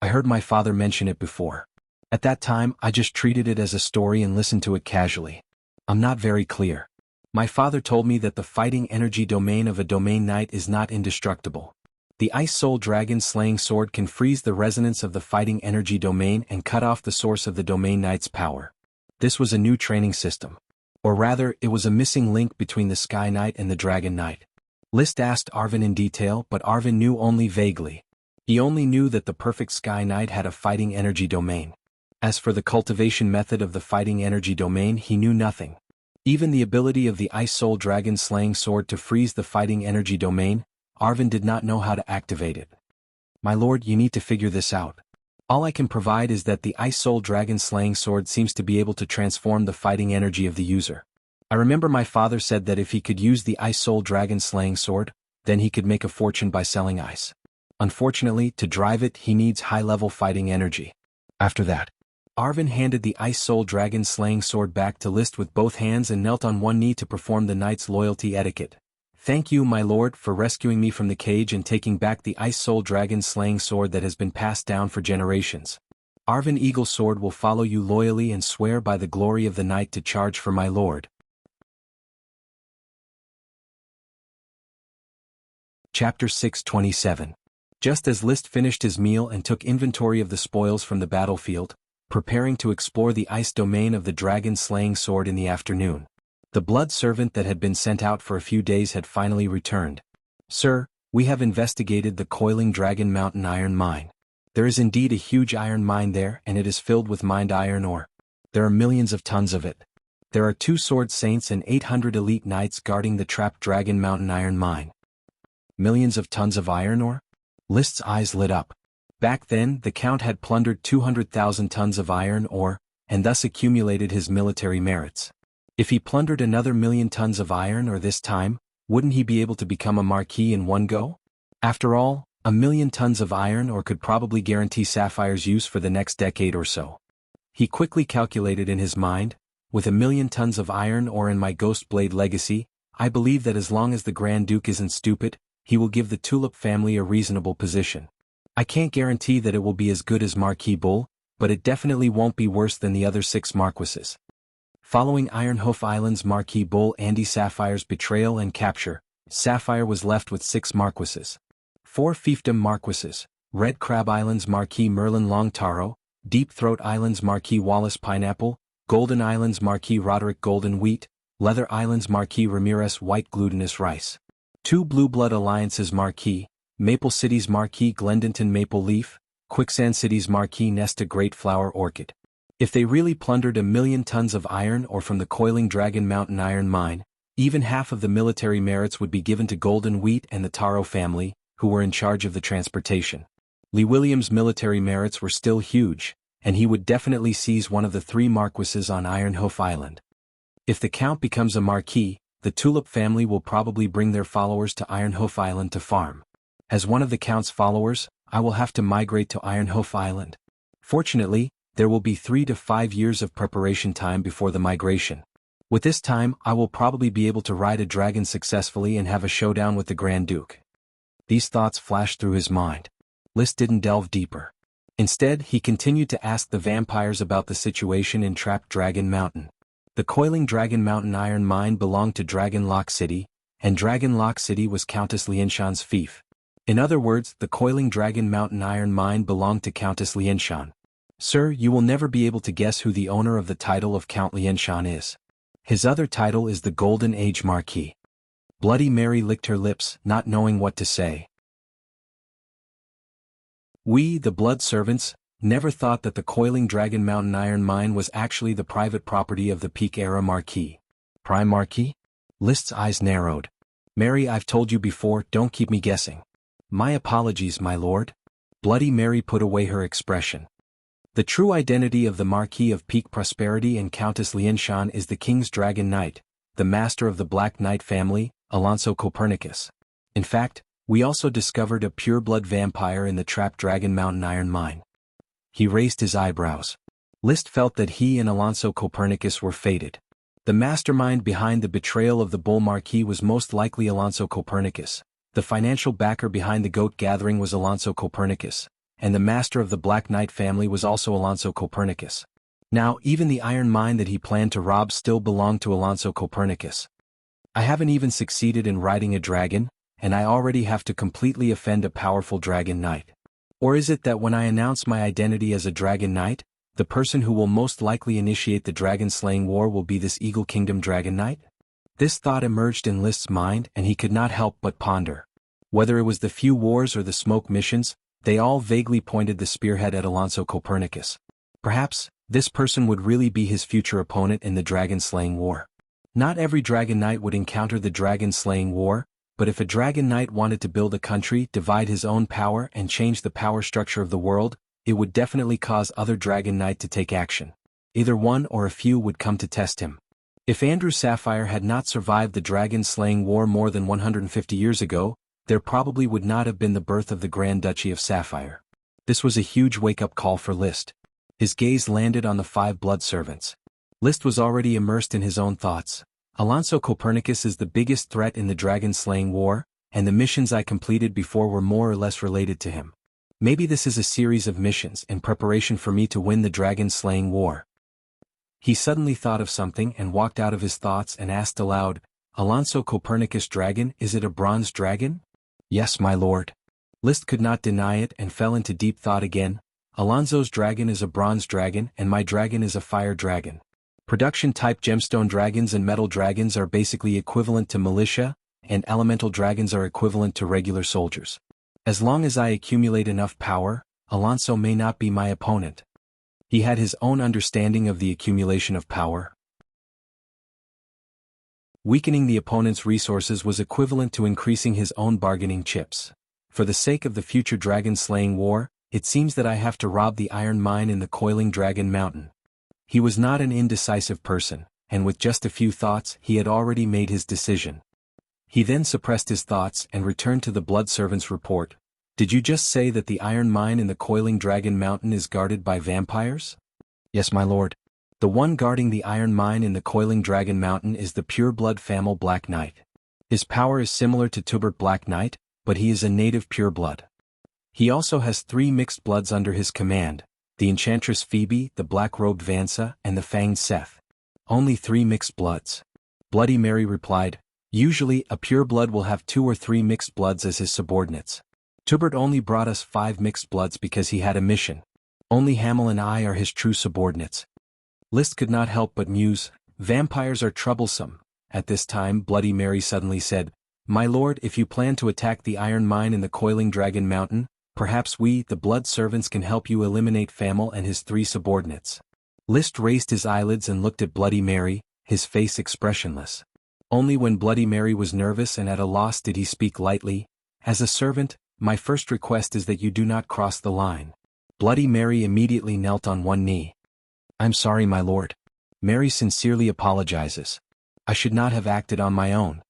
"I heard my father mention it before. At that time, I just treated it as a story and listened to it casually. I'm not very clear. My father told me that the fighting energy domain of a domain knight is not indestructible. The Ice Soul Dragon slaying sword can freeze the resonance of the fighting energy domain and cut off the source of the domain knight's power. This was a new training system. Or rather, it was a missing link between the Sky Knight and the Dragon Knight." List asked Arvin in detail, but Arvin knew only vaguely. He only knew that the perfect Sky Knight had a fighting energy domain. As for the cultivation method of the fighting energy domain, he knew nothing. Even the ability of the Ice Soul Dragon slaying sword to freeze the fighting energy domain, Arvin did not know how to activate it. "My lord, you need to figure this out. All I can provide is that the Ice Soul Dragon slaying sword seems to be able to transform the fighting energy of the user. I remember my father said that if he could use the Ice Soul Dragon slaying sword, then he could make a fortune by selling ice. Unfortunately, to drive it, he needs high-level fighting energy." After that, Arvin handed the Ice Soul Dragon slaying sword back to List with both hands and knelt on one knee to perform the knight's loyalty etiquette. "Thank you, my lord, for rescuing me from the cage and taking back the Ice Soul Dragon slaying sword that has been passed down for generations. Arvin Eagle Sword will follow you loyally and swear by the glory of the knight to charge for my lord." Chapter 627. Just as List finished his meal and took inventory of the spoils from the battlefield, preparing to explore the ice domain of the dragon slaying sword in the afternoon, the blood servant that had been sent out for a few days had finally returned. "Sir, we have investigated the Coiling Dragon Mountain iron mine. There is indeed a huge iron mine there, and it is filled with mined iron ore. There are millions of tons of it. There are 2 sword saints and 800 elite knights guarding the trapped Dragon Mountain iron mine." "Millions of tons of iron ore?" List's eyes lit up. Back then, the Count had plundered 200,000 tons of iron ore, and thus accumulated his military merits. If he plundered another 1,000,000 tons of iron ore this time, wouldn't he be able to become a marquis in one go? After all, 1,000,000 tons of iron ore could probably guarantee Sapphire's use for the next decade or so. He quickly calculated in his mind, with 1,000,000 tons of iron ore in my Ghost Blade legacy, I believe that as long as the Grand Duke isn't stupid, he will give the Tulip family a reasonable position. I can't guarantee that it will be as good as Marquis Bull, but it definitely won't be worse than the other 6 marquises. Following Iron Hoof Island's Marquis Bull Andy Sapphire's betrayal and capture, Sapphire was left with 6 marquises. 4 fiefdom marquises: Red Crab Island's Marquis Merlin Longtaro, Deep Throat Island's Marquis Wallace Pineapple, Golden Island's Marquis Roderick Golden Wheat, Leather Island's Marquis Ramirez White Glutinous Rice. 2 Blue Blood Alliance's Marquis, Maple City's Marquis Glendonton Maple Leaf, Quicksand City's Marquis Nesta Great Flower Orchid. If they really plundered 1,000,000 tons of iron ore from the Coiling Dragon Mountain iron mine, even half of the military merits would be given to Golden Wheat and the Taro family, who were in charge of the transportation. Lee Williams' military merits were still huge, and he would definitely seize one of the 3 marquises on Iron Hoof Island. If the Count becomes a marquis, the Tulip family will probably bring their followers to Iron Hoof Island to farm. As one of the Count's followers, I will have to migrate to Iron Hoof Island. Fortunately, there will be 3 to 5 years of preparation time before the migration. With this time, I will probably be able to ride a dragon successfully and have a showdown with the Grand Duke. These thoughts flashed through his mind. List didn't delve deeper. Instead, he continued to ask the vampires about the situation in Trapped Dragon Mountain. The Coiling Dragon Mountain iron mine belonged to Dragon Lock City, and Dragon Lock City was Countess Lianshan's fief. In other words, the Coiling Dragon Mountain iron mine belonged to Countess Lianshan. Sir, you will never be able to guess who the owner of the title of Count Lianshan is. His other title is the Golden Age Marquis. Bloody Mary licked her lips, not knowing what to say. We, the Blood Servants, never thought that the Coiling Dragon Mountain iron mine was actually the private property of the Peak-era Marquis. Prime Marquis? List's eyes narrowed. Mary, I've told you before, don't keep me guessing. My apologies, my lord. Bloody Mary put away her expression. The true identity of the Marquis of Peak Prosperity and Countess Lianshan is the King's Dragon Knight, the master of the Black Knight family, Alonso Copernicus. In fact, we also discovered a pure-blood vampire in the Trapped Dragon Mountain iron mine. He raised his eyebrows. List felt that he and Alonso Copernicus were fated. The mastermind behind the betrayal of the Bull Marquis was most likely Alonso Copernicus. The financial backer behind the Goat Gathering was Alonso Copernicus, and the master of the Black Knight family was also Alonso Copernicus. Now, even the iron mine that he planned to rob still belonged to Alonso Copernicus. I haven't even succeeded in riding a dragon, and I already have to completely offend a powerful dragon knight. Or is it that when I announce my identity as a dragon knight, the person who will most likely initiate the dragon-slaying war will be this Eagle Kingdom dragon knight? This thought emerged in List's mind and he could not help but ponder. Whether it was the few wars or the smoke missions, they all vaguely pointed the spearhead at Alonso Copernicus. Perhaps, this person would really be his future opponent in the dragon-slaying war. Not every dragon knight would encounter the dragon-slaying war, but if a dragon knight wanted to build a country, divide his own power and change the power structure of the world, it would definitely cause other dragon knight to take action. Either one or a few would come to test him. If Andrew Sapphire had not survived the dragon-slaying war more than 150 years ago, there probably would not have been the birth of the Grand Duchy of Sapphire. This was a huge wake-up call for List. His gaze landed on the 5 blood servants. List was already immersed in his own thoughts. Alonso Copernicus is the biggest threat in the dragon-slaying war, and the missions I completed before were more or less related to him. Maybe this is a series of missions in preparation for me to win the dragon-slaying war. He suddenly thought of something and walked out of his thoughts and asked aloud, Alonso Copernicus dragon, is it a bronze dragon? Yes, my lord. List could not deny it and fell into deep thought again. Alonso's dragon is a bronze dragon and my dragon is a fire dragon. Production-type gemstone dragons and metal dragons are basically equivalent to militia, and elemental dragons are equivalent to regular soldiers. As long as I accumulate enough power, Alonso may not be my opponent. He had his own understanding of the accumulation of power. Weakening the opponent's resources was equivalent to increasing his own bargaining chips. For the sake of the future dragon-slaying war, it seems that I have to rob the iron mine in the Coiling Dragon Mountain. He was not an indecisive person, and with just a few thoughts he had already made his decision. He then suppressed his thoughts and returned to the blood servant's report. Did you just say that the iron mine in the Coiling Dragon Mountain is guarded by vampires? Yes, my lord. The one guarding the iron mine in the Coiling Dragon Mountain is the pure-blood Famil Black Knight. His power is similar to Tubert Black Knight, but he is a native pure-blood. He also has 3 mixed bloods under his command, the Enchantress Phoebe, the Black-Robed Vansa, and the Fanged Seth. Only 3 mixed bloods. Bloody Mary replied, usually a pure-blood will have 2 or 3 mixed bloods as his subordinates. Tubert only brought us 5 mixed bloods because he had a mission. Only Hamel and I are his true subordinates. List could not help but muse, vampires are troublesome. At this time Bloody Mary suddenly said, my lord, if you plan to attack the iron mine in the Coiling Dragon Mountain, perhaps we, the blood servants, can help you eliminate Famil and his 3 subordinates. List raised his eyelids and looked at Bloody Mary, his face expressionless. Only when Bloody Mary was nervous and at a loss did he speak lightly, as a servant, my first request is that you do not cross the line. Bloody Mary immediately knelt on one knee. I'm sorry, my lord. Mary sincerely apologizes. I should not have acted on my own.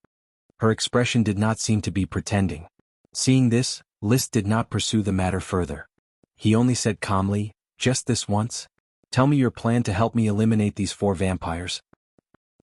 Her expression did not seem to be pretending. Seeing this, List did not pursue the matter further. He only said calmly, just this once? Tell me your plan to help me eliminate these 4 vampires.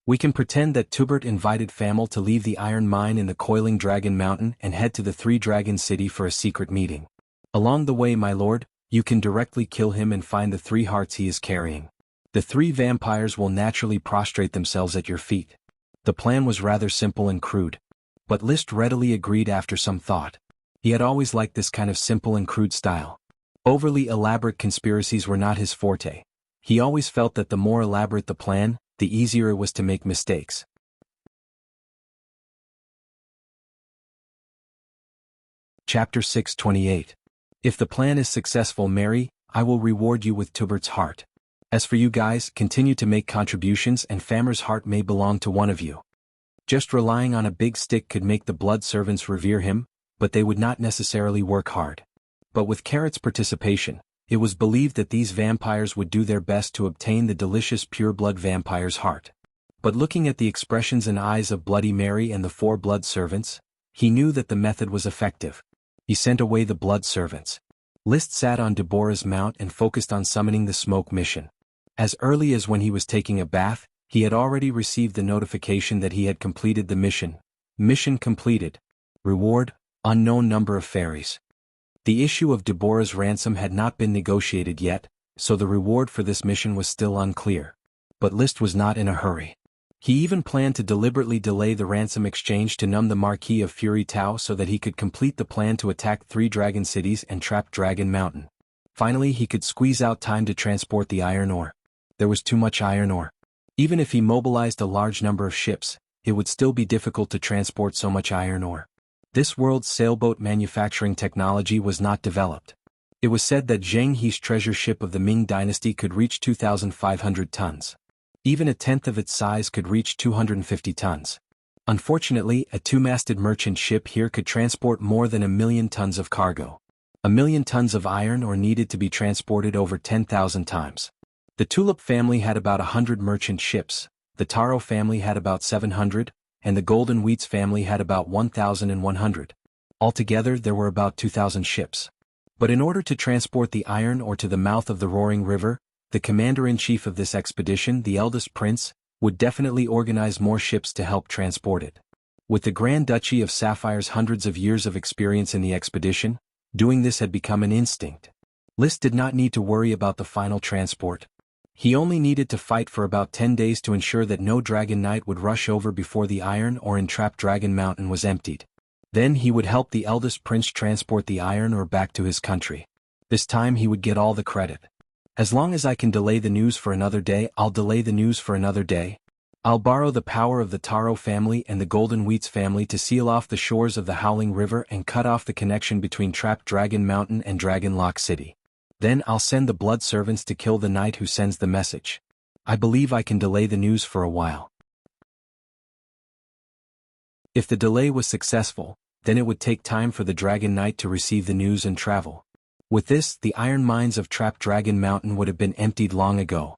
We can pretend that Tubert invited Famil to leave the iron mine in the Coiling Dragon Mountain and head to the 3 Dragon City for a secret meeting. Along the way, my lord, you can directly kill him and find the 3 hearts he is carrying. The 3 vampires will naturally prostrate themselves at your feet. The plan was rather simple and crude. But List readily agreed after some thought. He had always liked this kind of simple and crude style. Overly elaborate conspiracies were not his forte. He always felt that the more elaborate the plan, the easier it was to make mistakes. Chapter 628. If the plan is successful, Mary, I will reward you with Tubert's heart. As for you guys, continue to make contributions and Famer's heart may belong to one of you. Just relying on a big stick could make the blood servants revere him, but they would not necessarily work hard. But with Carrot's participation, it was believed that these vampires would do their best to obtain the delicious pure-blood vampire's heart. But looking at the expressions and eyes of Bloody Mary and the 4 blood servants, he knew that the method was effective. He sent away the blood servants. List sat on Deborah's mount and focused on summoning the smoke mission. As early as when he was taking a bath, he had already received the notification that he had completed the mission. Mission completed. Reward, unknown number of fairies. The issue of Deborah's ransom had not been negotiated yet, so the reward for this mission was still unclear. But List was not in a hurry. He even planned to deliberately delay the ransom exchange to numb the Marquis of Fury Tau so that he could complete the plan to attack 3 dragon cities and trap Dragon Mountain. Finally, he could squeeze out time to transport the iron ore. There was too much iron ore. Even if he mobilized a large number of ships, it would still be difficult to transport so much iron ore. This world's sailboat manufacturing technology was not developed. It was said that Jianghu's treasure ship of the Ming dynasty could reach 2,500 tons. Even a tenth of its size could reach 250 tons. Unfortunately, a 2-masted merchant ship here could transport more than 1,000,000 tons of cargo. 1,000,000 tons of iron ore needed to be transported over 10,000 times. The Tulip family had about 100 merchant ships, the Taro family had about 700, and the Golden Wheats family had about 1,100. Altogether there were about 2,000 ships. But in order to transport the iron ore to the mouth of the Roaring River, the commander-in-chief of this expedition, the eldest prince, would definitely organize more ships to help transport it. With the Grand Duchy of Sapphire's hundreds of years of experience in the expedition, doing this had become an instinct. List did not need to worry about the final transport. He only needed to fight for about 10 days to ensure that no Dragon Knight would rush over before the iron ore in trapped Dragon Mountain was emptied. Then he would help the eldest prince transport the iron ore back to his country. This time he would get all the credit. As long as I can delay the news for another day, I'll delay the news for another day. I'll borrow the power of the Taro family and the Golden Wheats family to seal off the shores of the Howling River and cut off the connection between trapped Dragon Mountain and Dragon Lock City. Then I'll send the blood servants to kill the knight who sends the message. I believe I can delay the news for a while. If the delay was successful, then it would take time for the Dragon Knight to receive the news and travel. With this, the iron mines of Trap Dragon Mountain would have been emptied long ago.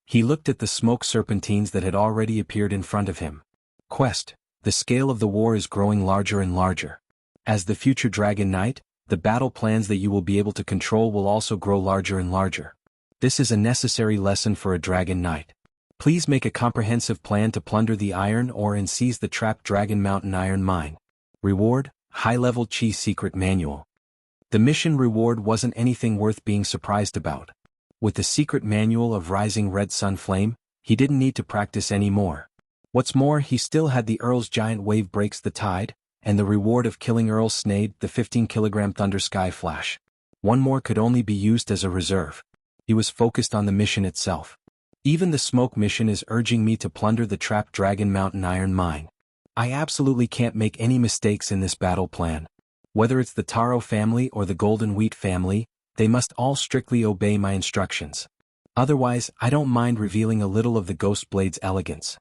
He looked at the smoke serpentines that had already appeared in front of him. Quest, the scale of the war is growing larger and larger. As the future Dragon Knight, the battle plans that you will be able to control will also grow larger and larger. This is a necessary lesson for a Dragon Knight. Please make a comprehensive plan to plunder the iron ore and seize the Trap Dragon Mountain iron mine. Reward, high-level Chi secret manual. The mission reward wasn't anything worth being surprised about. With the secret manual of Rising Red Sun Flame, he didn't need to practice anymore. What's more, he still had the Earl's Giant Wave Breaks the Tide, and the reward of killing Earl Snade, the 15-kilogram Thunder Sky Flash. One more could only be used as a reserve. He was focused on the mission itself. Even the smoke mission is urging me to plunder the Trap Dragon Mountain iron mine. I absolutely can't make any mistakes in this battle plan. Whether it's the Taro family or the Golden Wheat family, they must all strictly obey my instructions. Otherwise, I don't mind revealing a little of the Ghost Blade's elegance.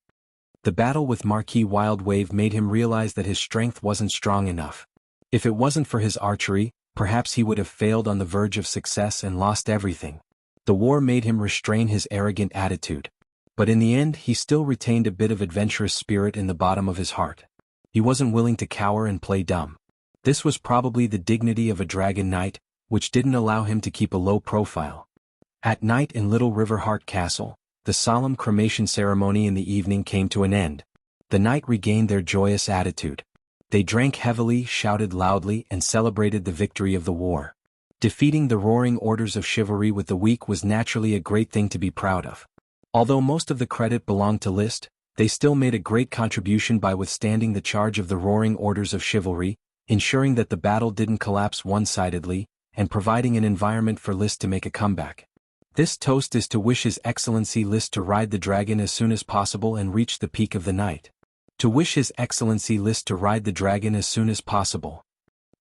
The battle with Marquis Wildwave made him realize that his strength wasn't strong enough. If it wasn't for his archery, perhaps he would have failed on the verge of success and lost everything. The war made him restrain his arrogant attitude. But in the end, he still retained a bit of adventurous spirit in the bottom of his heart. He wasn't willing to cower and play dumb. This was probably the dignity of a Dragon Knight, which didn't allow him to keep a low profile. At night in Little River Heart Castle, the solemn cremation ceremony in the evening came to an end. The knight regained their joyous attitude. They drank heavily, shouted loudly, and celebrated the victory of the war. Defeating the roaring orders of chivalry with the weak was naturally a great thing to be proud of. Although most of the credit belonged to List, they still made a great contribution by withstanding the charge of the roaring orders of chivalry, ensuring that the battle didn't collapse one-sidedly, and providing an environment for List to make a comeback. This toast is to wish His Excellency List to ride the dragon as soon as possible and reach the peak of the night. To wish His Excellency List to ride the dragon as soon as possible.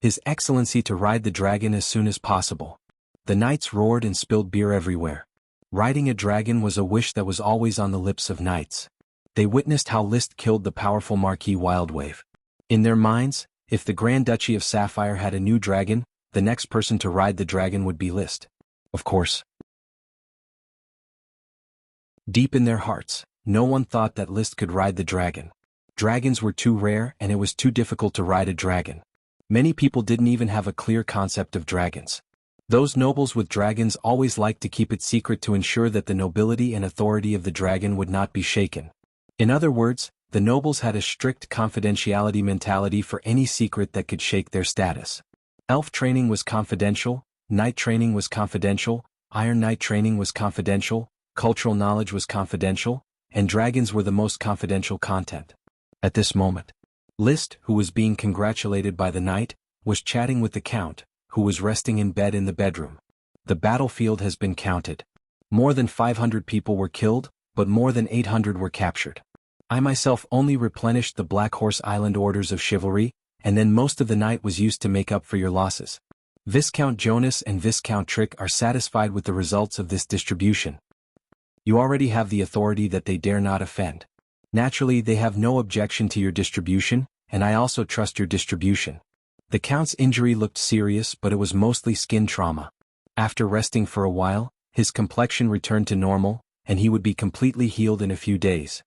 His Excellency to ride the dragon as soon as possible. The knights roared and spilled beer everywhere. Riding a dragon was a wish that was always on the lips of knights. They witnessed how List killed the powerful Marquis Wildwave. In their minds, if the Grand Duchy of Sapphire had a new dragon, the next person to ride the dragon would be List. Of course. Deep in their hearts, no one thought that List could ride the dragon. Dragons were too rare and it was too difficult to ride a dragon. Many people didn't even have a clear concept of dragons. Those nobles with dragons always liked to keep it secret to ensure that the nobility and authority of the dragon would not be shaken. In other words, the nobles had a strict confidentiality mentality for any secret that could shake their status. Elf training was confidential, knight training was confidential, Iron Knight training was confidential, cultural knowledge was confidential, and dragons were the most confidential content. At this moment, List, who was being congratulated by the knight, was chatting with the count, who was resting in bed in the bedroom. The battlefield has been counted. More than 500 people were killed, but more than 800 were captured. I myself only replenished the Black Horse Island orders of chivalry, and then most of the night was used to make up for your losses. Viscount Jonas and Viscount Trick are satisfied with the results of this distribution. You already have the authority that they dare not offend. Naturally, they have no objection to your distribution, and I also trust your distribution. The Count's injury looked serious, but it was mostly skin trauma. After resting for a while, his complexion returned to normal, and he would be completely healed in a few days.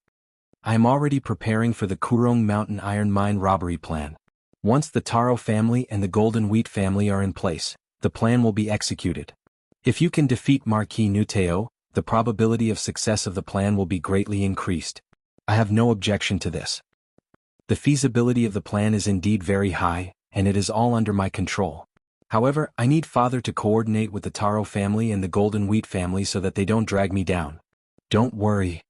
I am already preparing for the Kurong Mountain Iron Mine robbery plan. Once the Taro family and the Golden Wheat family are in place, the plan will be executed. If you can defeat Marquis Nuteo, the probability of success of the plan will be greatly increased. I have no objection to this. The feasibility of the plan is indeed very high, and it is all under my control. However, I need Father to coordinate with the Taro family and the Golden Wheat family so that they don't drag me down. Don't worry.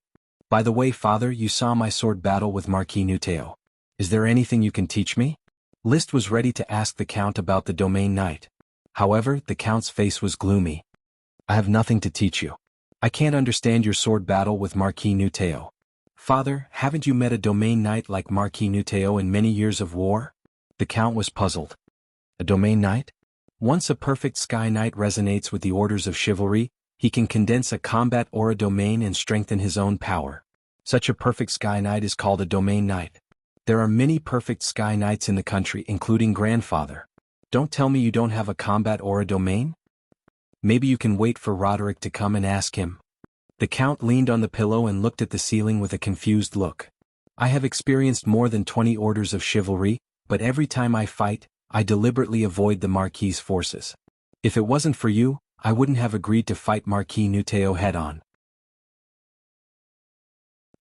By the way, Father, you saw my sword battle with Marquis Nuteo. Is there anything you can teach me? List was ready to ask the Count about the Domain Knight. However, the Count's face was gloomy. I have nothing to teach you. I can't understand your sword battle with Marquis Nuteo. Father, haven't you met a Domain Knight like Marquis Nuteo in many years of war? The Count was puzzled. A Domain Knight? Once a perfect Sky Knight resonates with the orders of chivalry, he can condense a combat aura domain and strengthen his own power. Such a perfect Sky Knight is called a Domain Knight. There are many perfect Sky Knights in the country, including Grandfather. Don't tell me you don't have a combat or a domain? Maybe you can wait for Roderick to come and ask him. The Count leaned on the pillow and looked at the ceiling with a confused look. I have experienced more than 20 orders of chivalry, but every time I fight, I deliberately avoid the Marquis's forces. If it wasn't for you, I wouldn't have agreed to fight Marquis Nuteo head-on.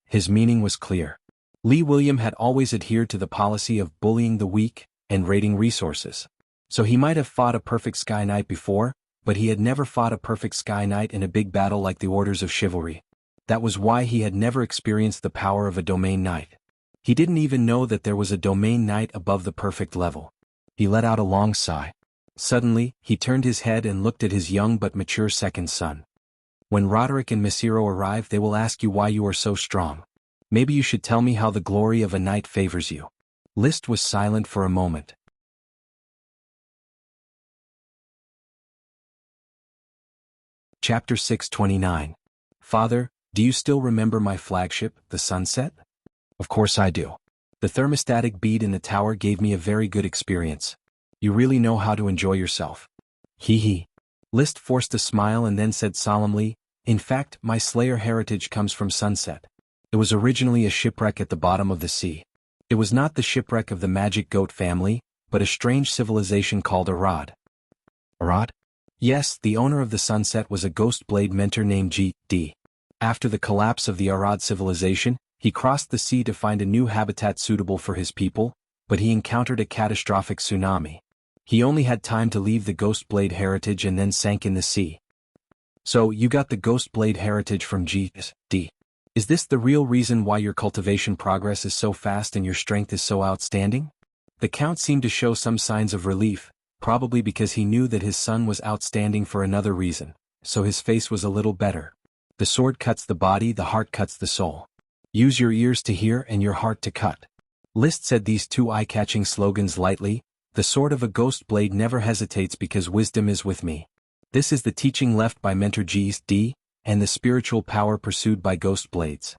His meaning was clear. Lee William had always adhered to the policy of bullying the weak and raiding resources. So he might have fought a perfect Sky Knight before, but he had never fought a perfect Sky Knight in a big battle like the Orders of Chivalry. That was why he had never experienced the power of a Domain Knight. He didn't even know that there was a Domain Knight above the perfect level. He let out a long sigh. Suddenly, he turned his head and looked at his young but mature second son. When Roderick and Mesiro arrive, they will ask you why you are so strong. Maybe you should tell me how the glory of a knight favors you. Liszt was silent for a moment. Chapter 629. Father, do you still remember my flagship, the Sunset? Of course I do. The thermostatic bead in the tower gave me a very good experience. You really know how to enjoy yourself. Hee hee. Liszt forced a smile and then said solemnly, in fact, my Slayer heritage comes from Sunset. It was originally a shipwreck at the bottom of the sea. It was not the shipwreck of the magic goat family, but a strange civilization called Arad. Arad? Yes, the owner of the Sunset was a ghost blade mentor named G.D. After the collapse of the Arad civilization, he crossed the sea to find a new habitat suitable for his people, but he encountered a catastrophic tsunami. He only had time to leave the ghost blade heritage and then sank in the sea. So, you got the ghost blade heritage from G.D. Is this the real reason why your cultivation progress is so fast and your strength is so outstanding? The Count seemed to show some signs of relief, probably because he knew that his son was outstanding for another reason, so his face was a little better. The sword cuts the body, the heart cuts the soul. Use your ears to hear and your heart to cut. Liszt said these two eye-catching slogans lightly. The sword of a ghost blade never hesitates because wisdom is with me. This is the teaching left by Mentor G.D., and the spiritual power pursued by ghost blades.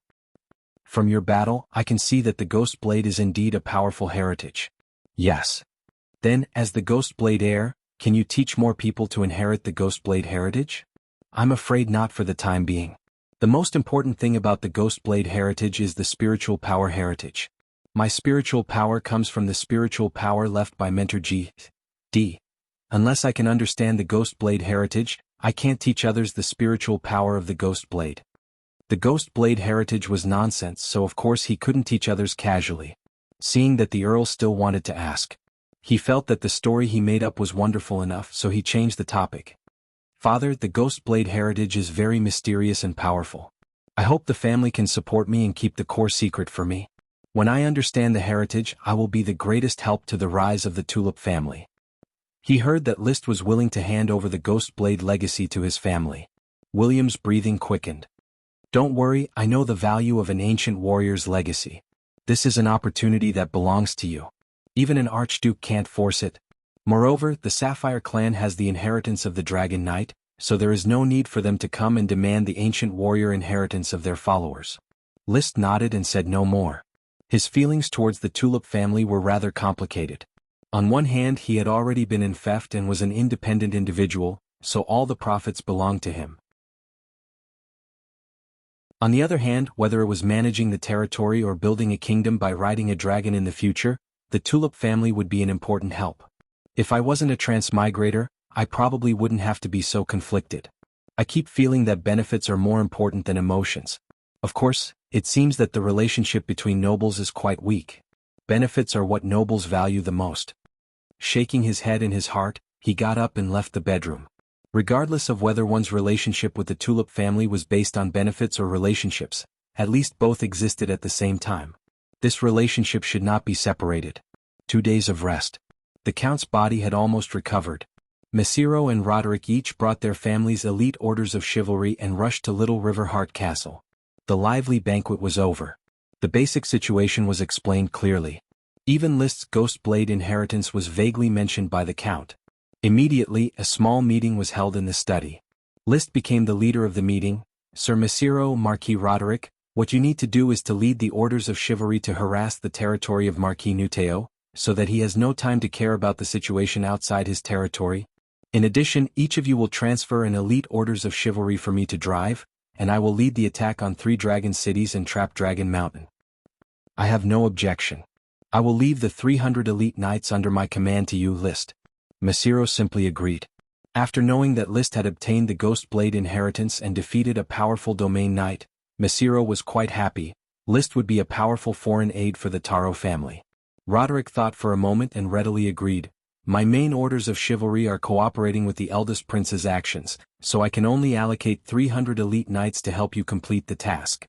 From your battle, I can see that the ghost blade is indeed a powerful heritage. Yes. Then, as the ghost blade heir, can you teach more people to inherit the ghost blade heritage? I'm afraid not for the time being. The most important thing about the ghost blade heritage is the spiritual power heritage. My spiritual power comes from the spiritual power left by Mentor G.D. Unless I can understand the ghost blade heritage, I can't teach others the spiritual power of the ghost blade. The ghost blade heritage was nonsense, so of course he couldn't teach others casually. Seeing that the Earl still wanted to ask. He felt that the story he made up was wonderful enough, so he changed the topic. Father, the ghost blade heritage is very mysterious and powerful. I hope the family can support me and keep the core secret for me. When I understand the heritage, I will be the greatest help to the rise of the Tulip family. He heard that Liszt was willing to hand over the ghost blade legacy to his family. William's breathing quickened. Don't worry, I know the value of an ancient warrior's legacy. This is an opportunity that belongs to you. Even an archduke can't force it. Moreover, the Sapphire clan has the inheritance of the Dragon Knight, so there is no need for them to come and demand the ancient warrior inheritance of their followers. Liszt nodded and said no more. His feelings towards the Tulip family were rather complicated. On one hand, he had already been in theft and was an independent individual, so all the profits belonged to him. On the other hand, whether it was managing the territory or building a kingdom by riding a dragon in the future, the Tulip family would be an important help. If I wasn't a transmigrator, I probably wouldn't have to be so conflicted. I keep feeling that benefits are more important than emotions. Of course, it seems that the relationship between nobles is quite weak. Benefits are what nobles value the most. Shaking his head in his heart, he got up and left the bedroom. Regardless of whether one's relationship with the Tulip family was based on benefits or relationships, at least both existed at the same time. This relationship should not be separated. 2 days of rest. The Count's body had almost recovered. Mesiro and Roderick each brought their families' elite orders of chivalry and rushed to Little River Heart Castle. The lively banquet was over. The basic situation was explained clearly. Even Liszt's ghost blade inheritance was vaguely mentioned by the Count. Immediately, a small meeting was held in the study. Liszt became the leader of the meeting. Sir Mesiro, Marquis Roderick, what you need to do is to lead the orders of chivalry to harass the territory of Marquis Nuteo, so that he has no time to care about the situation outside his territory. In addition, each of you will transfer an elite orders of chivalry for me to drive, and I will lead the attack on 3 dragon cities and Trap Dragon Mountain. I have no objection. I will leave the 300 elite knights under my command to you, List. Masiro simply agreed. After knowing that List had obtained the Ghost Blade inheritance and defeated a powerful domain knight, Masiro was quite happy. List would be a powerful foreign aid for the Taro family. Roderick thought for a moment and readily agreed. My main orders of chivalry are cooperating with the eldest prince's actions, so I can only allocate 300 elite knights to help you complete the task.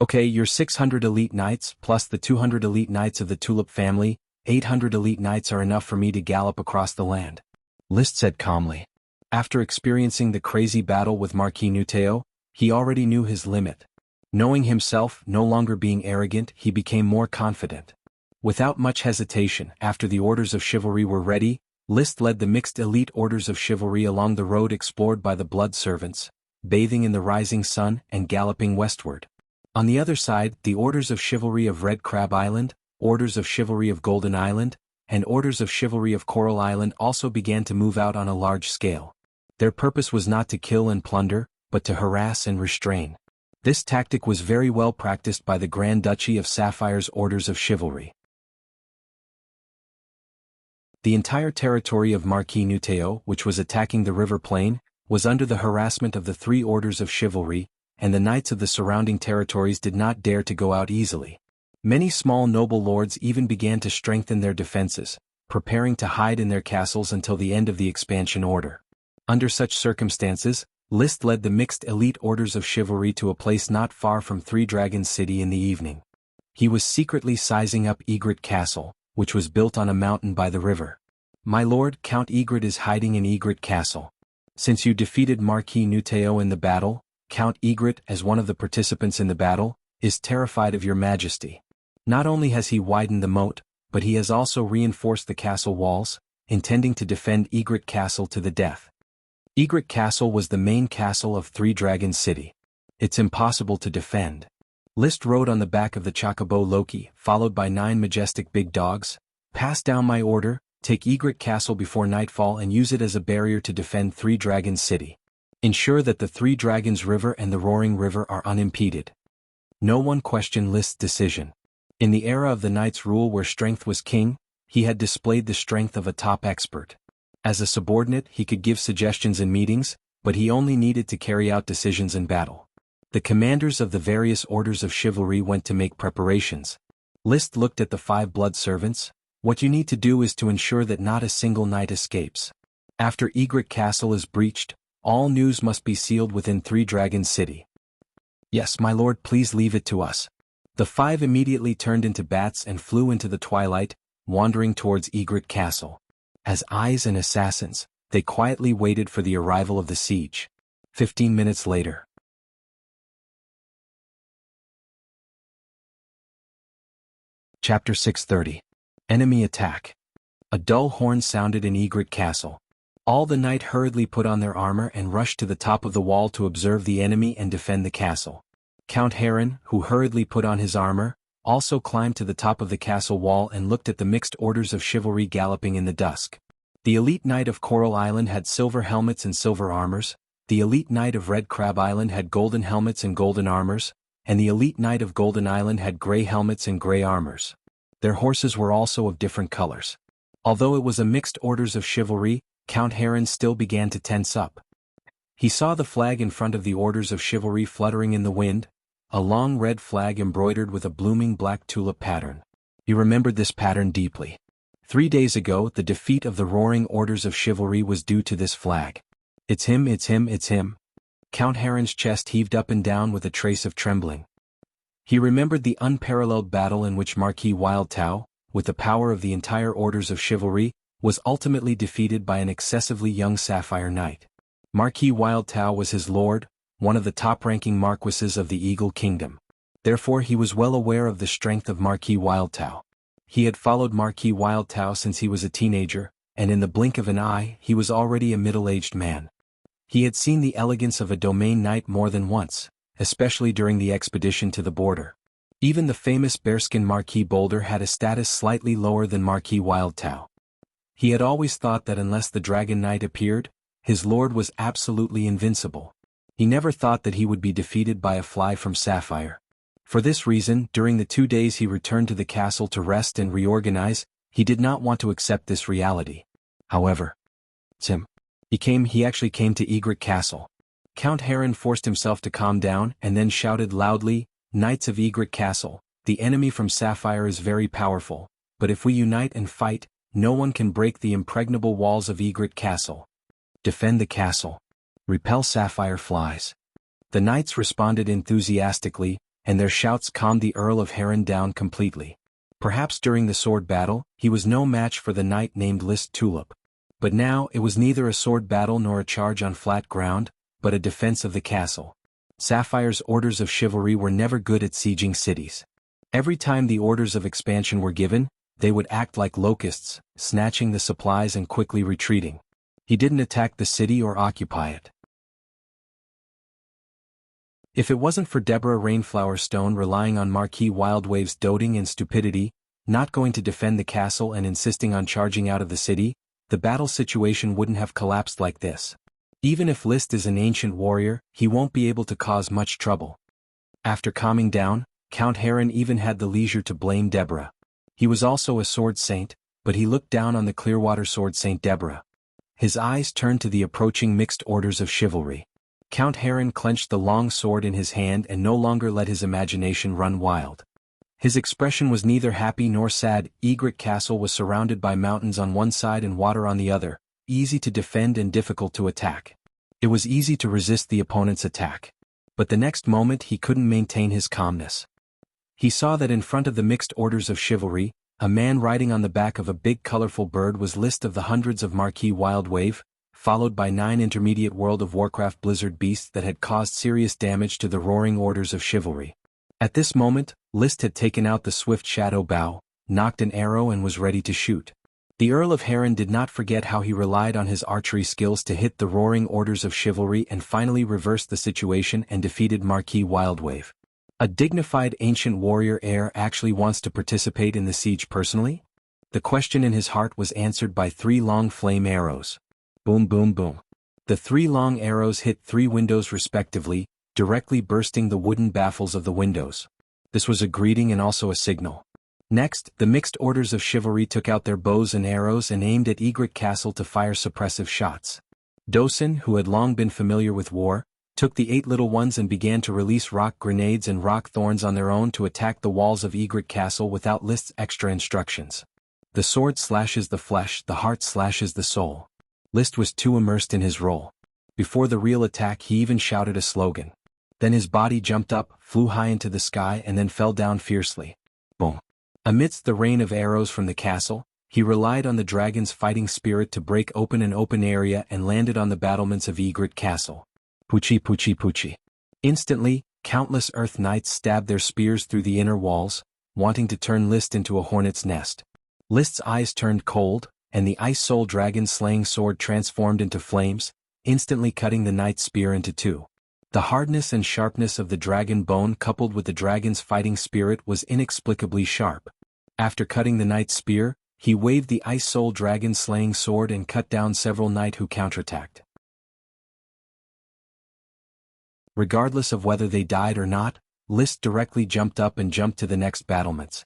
Okay, your 600 elite knights, plus the 200 elite knights of the Tulip family, 800 elite knights are enough for me to gallop across the land. List said calmly. After experiencing the crazy battle with Marquis Nuteo, he already knew his limit. Knowing himself, no longer being arrogant, he became more confident. Without much hesitation, after the orders of chivalry were ready, List led the mixed elite orders of chivalry along the road explored by the blood servants, bathing in the rising sun and galloping westward. On the other side, the orders of chivalry of Red Crab Island, orders of chivalry of Golden Island, and orders of chivalry of Coral Island also began to move out on a large scale. Their purpose was not to kill and plunder, but to harass and restrain. This tactic was very well practiced by the Grand Duchy of Sapphire's orders of chivalry. The entire territory of Marquis Nuteo, which was attacking the river plain, was under the harassment of the 3 orders of chivalry, and the knights of the surrounding territories did not dare to go out easily. Many small noble lords even began to strengthen their defenses, preparing to hide in their castles until the end of the expansion order. Under such circumstances, List led the mixed elite orders of chivalry to a place not far from 3 Dragons City in the evening. He was secretly sizing up Egret Castle, which was built on a mountain by the river. My lord, Count Egret is hiding in Egret Castle. Since you defeated Marquis Nuteo in the battle, Count Egret, as one of the participants in the battle, is terrified of your majesty. Not only has he widened the moat, but he has also reinforced the castle walls, intending to defend Egret Castle to the death. Egret Castle was the main castle of 3 Dragons City. It's impossible to defend. List rode on the back of the Chocobo Loki, followed by 9 majestic big dogs. Pass down my order, take Egret Castle before nightfall and use it as a barrier to defend 3 Dragons City. Ensure that the 3 Dragons River and the Roaring River are unimpeded. No one questioned List's decision. In the era of the knight's rule where strength was king, he had displayed the strength of a top expert. As a subordinate, he could give suggestions in meetings, but he only needed to carry out decisions in battle. The commanders of the various orders of chivalry went to make preparations. List looked at the 5 blood servants. What you need to do is to ensure that not a single knight escapes. After Egret Castle is breached, all news must be sealed within 3 Dragons City. Yes, my lord, please leave it to us. The 5 immediately turned into bats and flew into the twilight, wandering towards Egret Castle. As eyes and assassins, they quietly waited for the arrival of the siege. 15 minutes later. Chapter 630. Enemy Attack. A dull horn sounded in Egret Castle. All the knights hurriedly put on their armor and rushed to the top of the wall to observe the enemy and defend the castle. Count Heron, who hurriedly put on his armor, also climbed to the top of the castle wall and looked at the mixed orders of chivalry galloping in the dusk. The elite knight of Coral Island had silver helmets and silver armors, the elite knight of Red Crab Island had golden helmets and golden armors, and the elite knight of Golden Island had gray helmets and gray armors. Their horses were also of different colors. Although it was a mixed orders of chivalry, Count Heron still began to tense up. He saw the flag in front of the orders of chivalry fluttering in the wind, a long red flag embroidered with a blooming black tulip pattern. He remembered this pattern deeply. 3 days ago, the defeat of the roaring orders of chivalry was due to this flag. It's him, it's him, it's him. Count Heron's chest heaved up and down with a trace of trembling. He remembered the unparalleled battle in which Marquis Wildtao, with the power of the entire orders of chivalry, was ultimately defeated by an excessively young Sapphire Knight. Marquis Wildtao was his lord, one of the top-ranking marquises of the Eagle Kingdom. Therefore he was well aware of the strength of Marquis Wildtao. He had followed Marquis Wildtao since he was a teenager, and in the blink of an eye he was already a middle-aged man. He had seen the elegance of a domain knight more than once, especially during the expedition to the border. Even the famous bearskin Marquis Boulder had a status slightly lower than Marquis Wildtao. He had always thought that unless the Dragon Knight appeared, his lord was absolutely invincible. He never thought that he would be defeated by a fly from Sapphire. For this reason, during the 2 days he returned to the castle to rest and reorganize, he did not want to accept this reality. However, he actually came to Egret Castle. Count Heron forced himself to calm down and then shouted loudly, "Knights of Egret Castle, the enemy from Sapphire is very powerful, but if we unite and fight, no one can break the impregnable walls of Egret Castle. Defend the castle. Repel Sapphire flies." The knights responded enthusiastically, and their shouts calmed the Earl of Heron down completely. Perhaps during the sword battle, he was no match for the knight named List Tulip. But now it was neither a sword battle nor a charge on flat ground, but a defense of the castle. Sapphire's orders of chivalry were never good at sieging cities. Every time the orders of expansion were given, they would act like locusts, snatching the supplies and quickly retreating. He didn't attack the city or occupy it. If it wasn't for Deborah Rainflower Stone relying on Marquis Wildwave's doting and stupidity, not going to defend the castle and insisting on charging out of the city, the battle situation wouldn't have collapsed like this. Even if List is an ancient warrior, he won't be able to cause much trouble. After calming down, Count Heron even had the leisure to blame Deborah. He was also a sword saint, but he looked down on the Clearwater sword saint Deborah. His eyes turned to the approaching mixed orders of chivalry. Count Heron clenched the long sword in his hand and no longer let his imagination run wild. His expression was neither happy nor sad. Egret Castle was surrounded by mountains on one side and water on the other, easy to defend and difficult to attack. It was easy to resist the opponent's attack. But the next moment he couldn't maintain his calmness. He saw that in front of the mixed orders of chivalry, a man riding on the back of a big colorful bird was List of the hundreds of Marquis Wildwave, followed by 9 intermediate World of Warcraft blizzard beasts that had caused serious damage to the roaring orders of chivalry. At this moment, List had taken out the swift shadow bow, knocked an arrow and was ready to shoot. The Earl of Heron did not forget how he relied on his archery skills to hit the roaring orders of chivalry and finally reversed the situation and defeated Marquis Wildwave. A dignified ancient warrior heir actually wants to participate in the siege personally? The question in his heart was answered by 3 long flame arrows. Boom boom boom. The 3 long arrows hit 3 windows respectively, directly bursting the wooden baffles of the windows. This was a greeting and also a signal. Next, the mixed orders of chivalry took out their bows and arrows and aimed at Egret Castle to fire suppressive shots. Dosen, who had long been familiar with war, took the 8 little ones and began to release rock grenades and rock thorns on their own to attack the walls of Egret Castle without List's extra instructions. The sword slashes the flesh, the heart slashes the soul. List was too immersed in his role. Before the real attack he even shouted a slogan. Then his body jumped up, flew high into the sky and then fell down fiercely. Boom. Amidst the rain of arrows from the castle, he relied on the dragon's fighting spirit to break open an open area and landed on the battlements of Egret Castle. Poochie poochie poochie. Instantly, countless earth knights stabbed their spears through the inner walls, wanting to turn List into a hornet's nest. List's eyes turned cold, and the Ice Soul Dragon's slaying sword transformed into flames, instantly cutting the knight's spear into 2. The hardness and sharpness of the dragon bone coupled with the dragon's fighting spirit was inexplicably sharp. After cutting the knight's spear, he waved the Ice Soul Dragon's slaying sword and cut down several knights who counterattacked. Regardless of whether they died or not, List directly jumped up and jumped to the next battlements.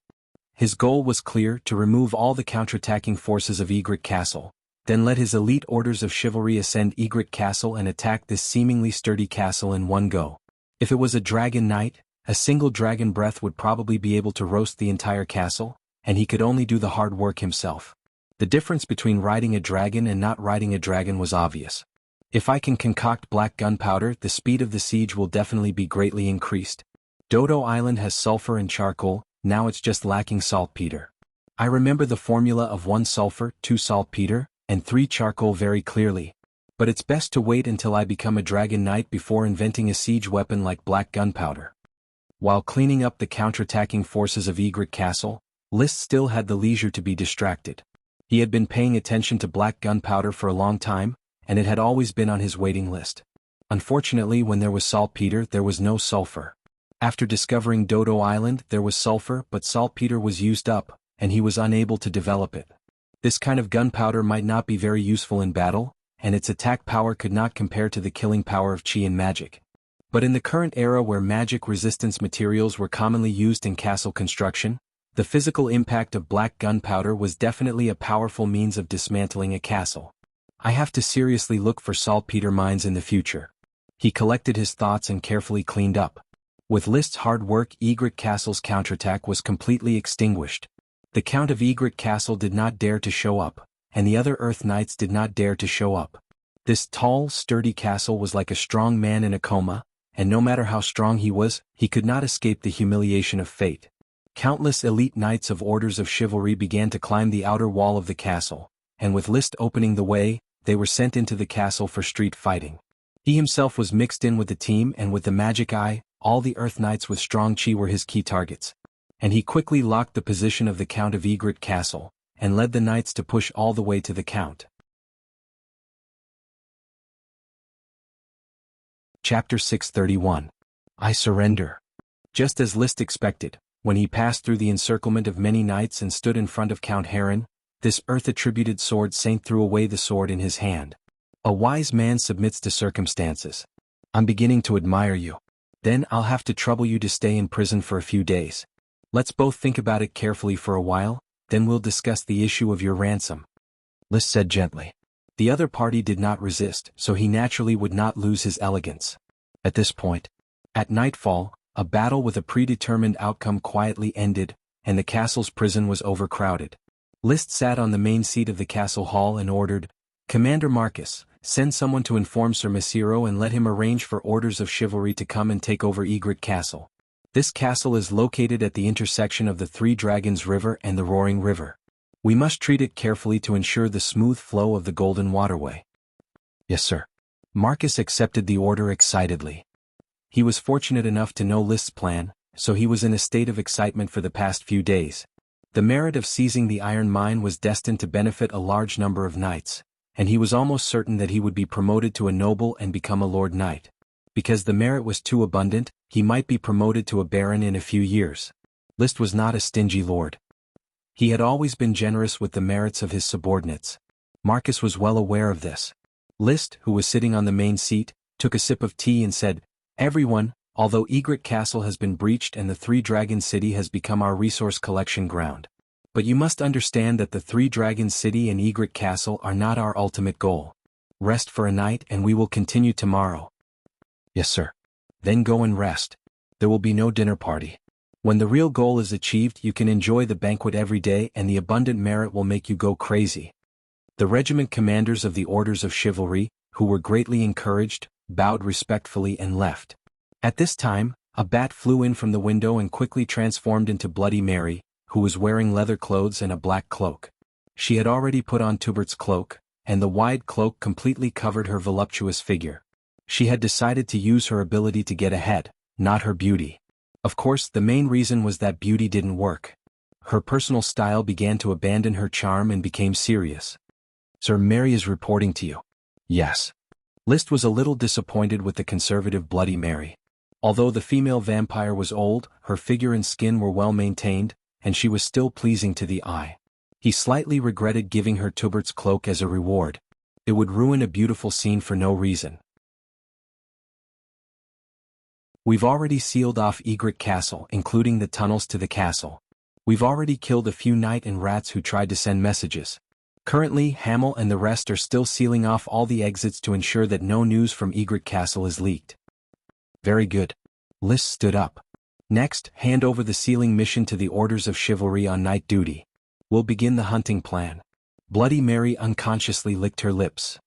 His goal was clear: to remove all the counterattacking forces of Egret Castle, then let his elite orders of chivalry ascend Egret Castle and attack this seemingly sturdy castle in one go. If it was a dragon knight, a single dragon breath would probably be able to roast the entire castle, and he could only do the hard work himself. The difference between riding a dragon and not riding a dragon was obvious. If I can concoct black gunpowder, the speed of the siege will definitely be greatly increased. Dodo Island has sulfur and charcoal, now it's just lacking saltpeter. I remember the formula of 1 sulfur, 2 saltpeter, and 3 charcoal very clearly. But it's best to wait until I become a dragon knight before inventing a siege weapon like black gunpowder. While cleaning up the counterattacking forces of Egret Castle, List still had the leisure to be distracted. He had been paying attention to black gunpowder for a long time, and it had always been on his waiting list. Unfortunately, when there was saltpeter, there was no sulfur. After discovering Dodo Island, there was sulfur, but saltpeter was used up, and he was unable to develop it. This kind of gunpowder might not be very useful in battle, and its attack power could not compare to the killing power of qi and magic. But in the current era where magic resistance materials were commonly used in castle construction, the physical impact of black gunpowder was definitely a powerful means of dismantling a castle. I have to seriously look for saltpeter mines in the future. He collected his thoughts and carefully cleaned up. With List's hard work, Egret Castle's counterattack was completely extinguished. The Count of Egret Castle did not dare to show up, and the other Earth Knights did not dare to show up. This tall, sturdy castle was like a strong man in a coma, and no matter how strong he was, he could not escape the humiliation of fate. Countless elite knights of orders of chivalry began to climb the outer wall of the castle, and with List opening the way, they were sent into the castle for street fighting. He himself was mixed in with the team, and with the magic eye, all the Earth Knights with strong chi were his key targets. And he quickly locked the position of the Count of Egret Castle, and led the knights to push all the way to the Count. Chapter 631. I Surrender. Just as List expected, when he passed through the encirclement of many knights and stood in front of Count Heron, this earth-attributed sword saint threw away the sword in his hand. A wise man submits to circumstances. I'm beginning to admire you. Then I'll have to trouble you to stay in prison for a few days. Let's both think about it carefully for a while, then we'll discuss the issue of your ransom. List said gently. The other party did not resist, so he naturally would not lose his elegance. At this point, at nightfall, a battle with a predetermined outcome quietly ended, and the castle's prison was overcrowded. List sat on the main seat of the castle hall and ordered, Commander Marcus, send someone to inform Sir Masiro and let him arrange for orders of chivalry to come and take over Egret Castle. This castle is located at the intersection of the Three Dragons River and the Roaring River. We must treat it carefully to ensure the smooth flow of the Golden Waterway. Yes, sir. Marcus accepted the order excitedly. He was fortunate enough to know List's plan, so he was in a state of excitement for the past few days. The merit of seizing the iron mine was destined to benefit a large number of knights, and he was almost certain that he would be promoted to a noble and become a lord knight. Because the merit was too abundant, he might be promoted to a baron in a few years. List was not a stingy lord. He had always been generous with the merits of his subordinates. Marcus was well aware of this. List, who was sitting on the main seat, took a sip of tea and said, Everyone, although Egret Castle has been breached and the Three Dragons City has become our resource collection ground. But you must understand that the Three Dragons City and Egret Castle are not our ultimate goal. Rest for a night and we will continue tomorrow. Yes, sir. Then go and rest. There will be no dinner party. When the real goal is achieved, you can enjoy the banquet every day and the abundant merit will make you go crazy. The regiment commanders of the Orders of Chivalry, who were greatly encouraged, bowed respectfully and left. At this time, a bat flew in from the window and quickly transformed into Bloody Mary, who was wearing leather clothes and a black cloak. She had already put on Tubert's cloak, and the wide cloak completely covered her voluptuous figure. She had decided to use her ability to get ahead, not her beauty. Of course, the main reason was that beauty didn't work. Her personal style began to abandon her charm and became serious. Sir Mary is reporting to you. Yes. List was a little disappointed with the conservative Bloody Mary. Although the female vampire was old, her figure and skin were well maintained, and she was still pleasing to the eye. He slightly regretted giving her Tubert's cloak as a reward. It would ruin a beautiful scene for no reason. We've already sealed off Egret Castle, including the tunnels to the castle. We've already killed a few knight and rats who tried to send messages. Currently, Hamel and the rest are still sealing off all the exits to ensure that no news from Egret Castle is leaked. Very good. List stood up. Next, hand over the sealing mission to the Orders of Chivalry on night duty. We'll begin the hunting plan. Bloody Mary unconsciously licked her lips.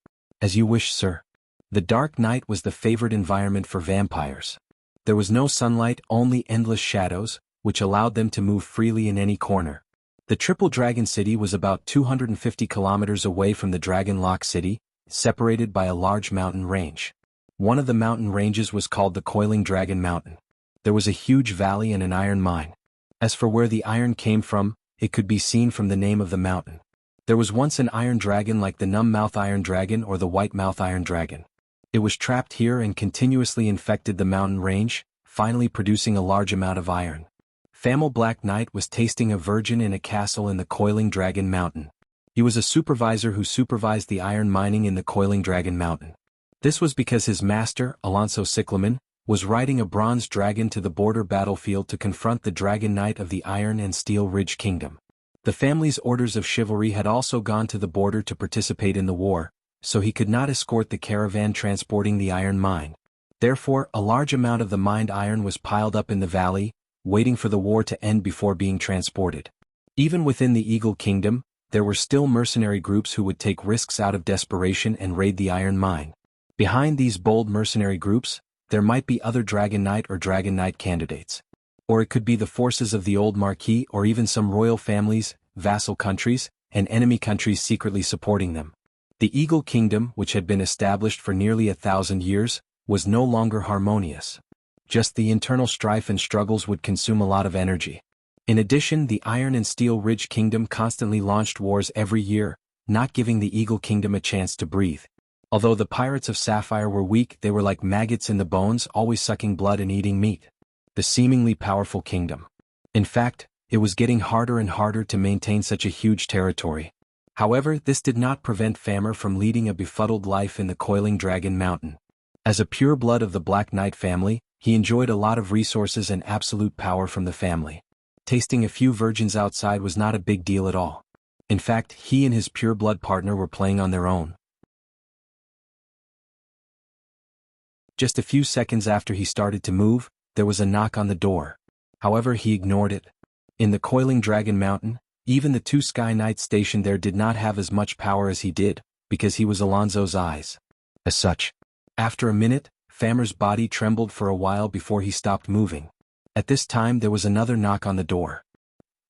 As you wish, sir. The dark night was the favorite environment for vampires. There was no sunlight, only endless shadows, which allowed them to move freely in any corner. The Triple Dragon City was about 250 kilometers away from the Dragon Lock City, separated by a large mountain range. One of the mountain ranges was called the Coiling Dragon Mountain. There was a huge valley and an iron mine. As for where the iron came from, it could be seen from the name of the mountain. There was once an iron dragon like the Numb-Mouth Iron Dragon or the White-Mouth Iron Dragon. It was trapped here and continuously infected the mountain range, finally producing a large amount of iron. Famil Black Knight was tasting a virgin in a castle in the Coiling Dragon Mountain. He was a supervisor who supervised the iron mining in the Coiling Dragon Mountain. This was because his master, Alonso Cyclamen, was riding a bronze dragon to the border battlefield to confront the Dragon Knight of the Iron and Steel Ridge Kingdom. The family's orders of chivalry had also gone to the border to participate in the war, so he could not escort the caravan transporting the iron mine. Therefore, a large amount of the mined iron was piled up in the valley, waiting for the war to end before being transported. Even within the Eagle Kingdom, there were still mercenary groups who would take risks out of desperation and raid the iron mine. Behind these bold mercenary groups, there might be other Dragon Knight or Dragon Knight candidates. Or it could be the forces of the old Marquis or even some royal families, vassal countries, and enemy countries secretly supporting them. The Eagle Kingdom, which had been established for nearly 1,000 years, was no longer harmonious. Just the internal strife and struggles would consume a lot of energy. In addition, the Iron and Steel Ridge Kingdom constantly launched wars every year, not giving the Eagle Kingdom a chance to breathe. Although the pirates of Sapphire were weak, they were like maggots in the bones, always sucking blood and eating meat. The seemingly powerful kingdom. In fact, it was getting harder and harder to maintain such a huge territory. However, this did not prevent Famer from leading a befuddled life in the Coiling Dragon Mountain. As a pure blood of the Black Knight family, he enjoyed a lot of resources and absolute power from the family. Tasting a few virgins outside was not a big deal at all. In fact, he and his pure blood partner were playing on their own. Just a few seconds after he started to move, there was a knock on the door. However, he ignored it. In the Coiling Dragon Mountain, even the 2 Sky Knights stationed there did not have as much power as he did, because he was Alonso's eyes. As such, after a minute, Famer's body trembled for a while before he stopped moving. At this time there was another knock on the door.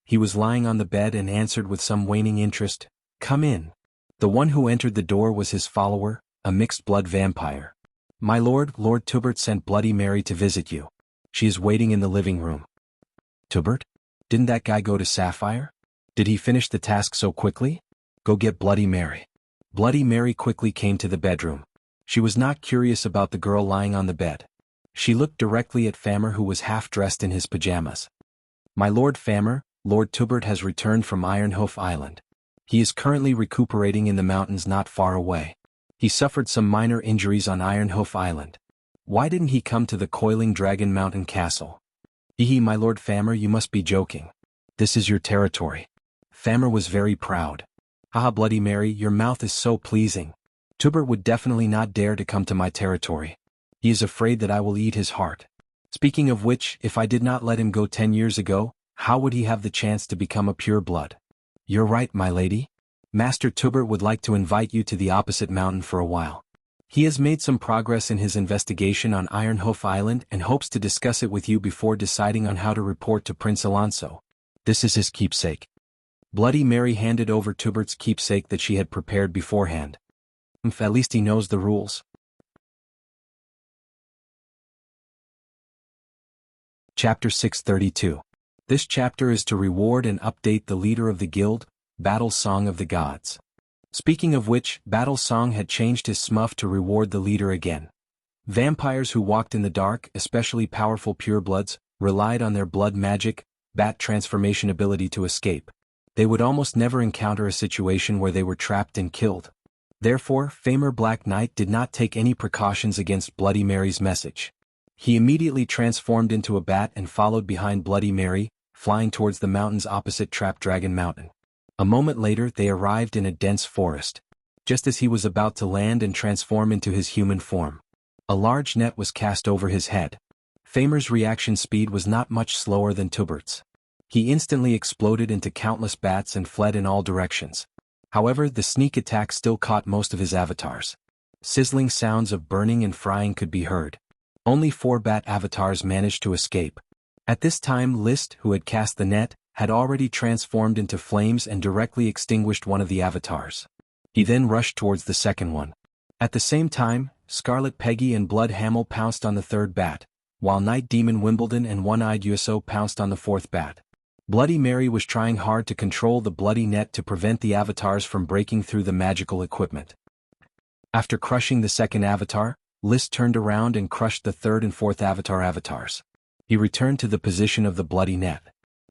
He was lying on the bed and answered with some waning interest, "Come in." The one who entered the door was his follower, a mixed-blood vampire. "My lord, Lord Tubert sent Bloody Mary to visit you. She is waiting in the living room." "Tubert? Didn't that guy go to Sapphire? Did he finish the task so quickly? Go get Bloody Mary." Bloody Mary quickly came to the bedroom. She was not curious about the girl lying on the bed. She looked directly at Famer, who was half-dressed in his pajamas. "My Lord Famer, Lord Tubert has returned from Ironhoof Island. He is currently recuperating in the mountains not far away. He suffered some minor injuries on Ironhoof Island. Why didn't he come to the Coiling Dragon Mountain Castle?" "Ehe, my Lord Famer, you must be joking. This is your territory." Famer was very proud. "Haha, Bloody Mary, your mouth is so pleasing. Tubert would definitely not dare to come to my territory. He is afraid that I will eat his heart. Speaking of which, if I did not let him go 10 years ago, how would he have the chance to become a pure blood?" "You're right, my lady. Master Tubert would like to invite you to the opposite mountain for a while. He has made some progress in his investigation on Ironhoof Island and hopes to discuss it with you before deciding on how to report to Prince Alonso. This is his keepsake." Bloody Mary handed over Tubert's keepsake that she had prepared beforehand. At least he knows the rules." Chapter 632. This chapter is to reward and update the leader of the guild, Battle Song of the Gods. Speaking of which, Battle Song had changed his smuff to reward the leader again. Vampires who walked in the dark, especially powerful purebloods, relied on their blood magic, bat transformation ability to escape. They would almost never encounter a situation where they were trapped and killed. Therefore, Famer Black Knight did not take any precautions against Bloody Mary's message. He immediately transformed into a bat and followed behind Bloody Mary, flying towards the mountains opposite Trap Dragon Mountain. A moment later they arrived in a dense forest. Just as he was about to land and transform into his human form, a large net was cast over his head. Famer's reaction speed was not much slower than Tubert's. He instantly exploded into countless bats and fled in all directions. However, the sneak attack still caught most of his avatars. Sizzling sounds of burning and frying could be heard. Only 4 bat avatars managed to escape. At this time List, who had cast the net, had already transformed into flames and directly extinguished one of the avatars. He then rushed towards the second one. At the same time, Scarlet Peggy and Blood Hamill pounced on the 3rd bat, while Night Demon Wimbledon and One-Eyed Yuso pounced on the 4th bat. Bloody Mary was trying hard to control the bloody net to prevent the avatars from breaking through the magical equipment. After crushing the 2nd avatar, List turned around and crushed the 3rd and 4th avatars. He returned to the position of the bloody net.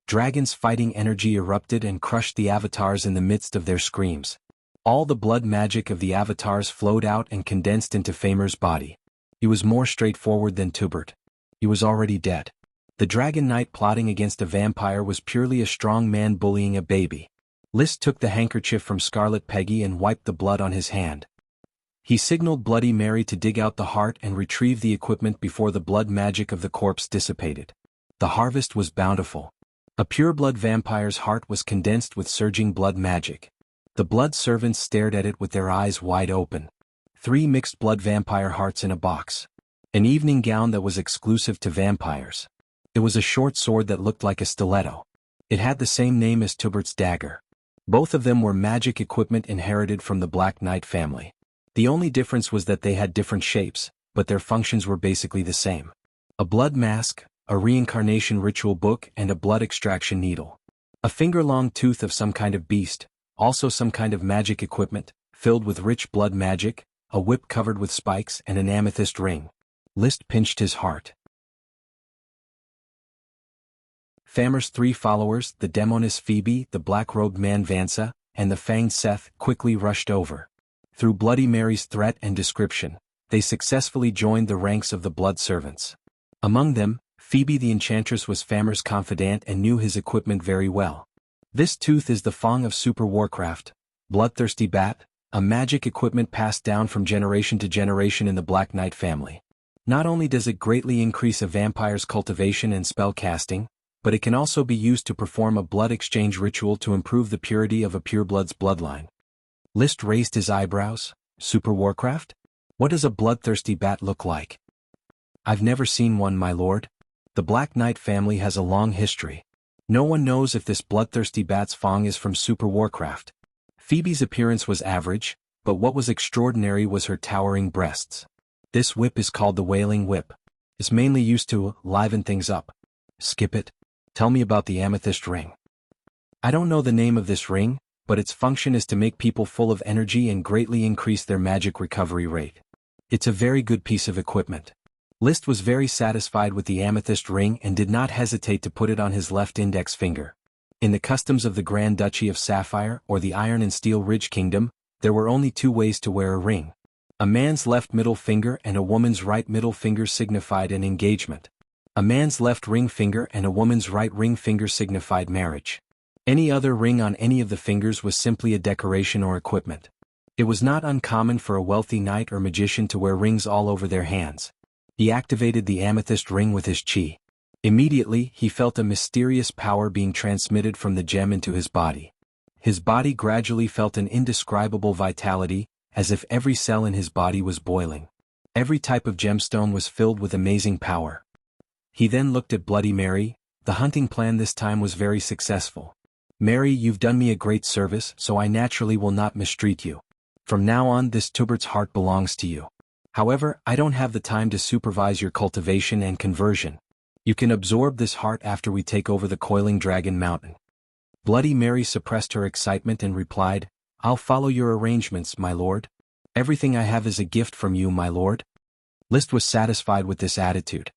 Dragon's fighting energy erupted and crushed the avatars in the midst of their screams. All the blood magic of the avatars flowed out and condensed into Famer's body. He was more straightforward than Tubert. He was already dead. The Dragon Knight plotting against a vampire was purely a strong man bullying a baby. List took the handkerchief from Scarlet Peggy and wiped the blood on his hand. He signaled Bloody Mary to dig out the heart and retrieve the equipment before the blood magic of the corpse dissipated. The harvest was bountiful. A pure-blood vampire's heart was condensed with surging blood magic. The blood servants stared at it with their eyes wide open. 3 mixed blood vampire hearts in a box. An evening gown that was exclusive to vampires. It was a short sword that looked like a stiletto. It had the same name as Tubert's dagger. Both of them were magic equipment inherited from the Black Knight family. The only difference was that they had different shapes, but their functions were basically the same. A blood mask, a reincarnation ritual book, and a blood extraction needle. A finger-long tooth of some kind of beast, also some kind of magic equipment, filled with rich blood magic, a whip covered with spikes, and an amethyst ring. List pinched his heart. Famer's 3 followers, the Demoness Phoebe, the black-robed man Vansa, and the fanged Seth, quickly rushed over. Through Bloody Mary's threat and description, they successfully joined the ranks of the blood servants. Among them, Phoebe the Enchantress was Famer's confidant and knew his equipment very well. This tooth is the Fong of Super Warcraft, Bloodthirsty Bat, a magic equipment passed down from generation to generation in the Black Knight family. Not only does it greatly increase a vampire's cultivation and spell casting, but it can also be used to perform a blood exchange ritual to improve the purity of a pureblood's bloodline. List raised his eyebrows. Super Warcraft? What does a bloodthirsty bat look like? I've never seen one, my lord. The Black Knight family has a long history. No one knows if this bloodthirsty bat's Fong is from Super Warcraft. Phoebe's appearance was average, but what was extraordinary was her towering breasts. This whip is called the Wailing Whip. It's mainly used to liven things up. Skip it. Tell me about the amethyst ring. I don't know the name of this ring, but its function is to make people full of energy and greatly increase their magic recovery rate. It's a very good piece of equipment. List was very satisfied with the amethyst ring and did not hesitate to put it on his left index finger. In the customs of the Grand Duchy of Sapphire or the Iron and Steel Ridge Kingdom, there were only 2 ways to wear a ring. A man's left middle finger and a woman's right middle finger signified an engagement. A man's left ring finger and a woman's right ring finger signified marriage. Any other ring on any of the fingers was simply a decoration or equipment. It was not uncommon for a wealthy knight or magician to wear rings all over their hands. He activated the amethyst ring with his chi. Immediately, he felt a mysterious power being transmitted from the gem into his body. His body gradually felt an indescribable vitality, as if every cell in his body was boiling. Every type of gemstone was filled with amazing power. He then looked at Bloody Mary. The hunting plan this time was very successful. Mary, you've done me a great service, so I naturally will not mistreat you. From now on, this Tubert's heart belongs to you. However, I don't have the time to supervise your cultivation and conversion. You can absorb this heart after we take over the Coiling Dragon Mountain. Bloody Mary suppressed her excitement and replied, I'll follow your arrangements, my lord. Everything I have is a gift from you, my lord. List was satisfied with this attitude.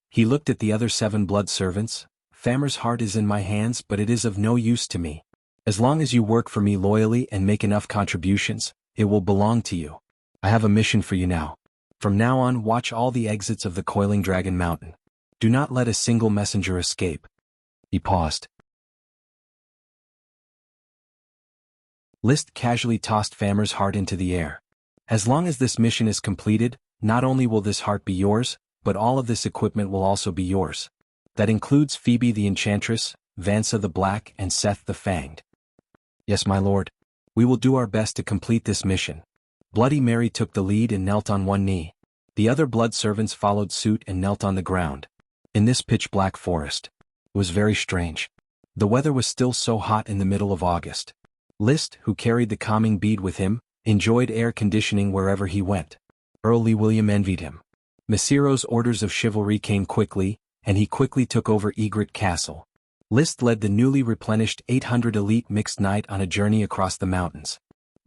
He looked at the other 7 blood servants. Famer's heart is in my hands, but it is of no use to me. As long as you work for me loyally and make enough contributions, it will belong to you. I have a mission for you now. From now on, watch all the exits of the Coiling Dragon Mountain. Do not let a single messenger escape. He paused. List casually tossed Famer's heart into the air. As long as this mission is completed, not only will this heart be yours, but all of this equipment will also be yours. That includes Phoebe the Enchantress, Vansa the Black, and Seth the Fanged. Yes, my lord. We will do our best to complete this mission. Bloody Mary took the lead and knelt on one knee. The other blood servants followed suit and knelt on the ground. In this pitch-black forest. It was very strange. The weather was still so hot in the middle of August. List, who carried the calming bead with him, enjoyed air conditioning wherever he went. Earl Lee William envied him. Masiro's orders of chivalry came quickly, and he quickly took over Egret Castle. List led the newly replenished 800 elite mixed knight on a journey across the mountains.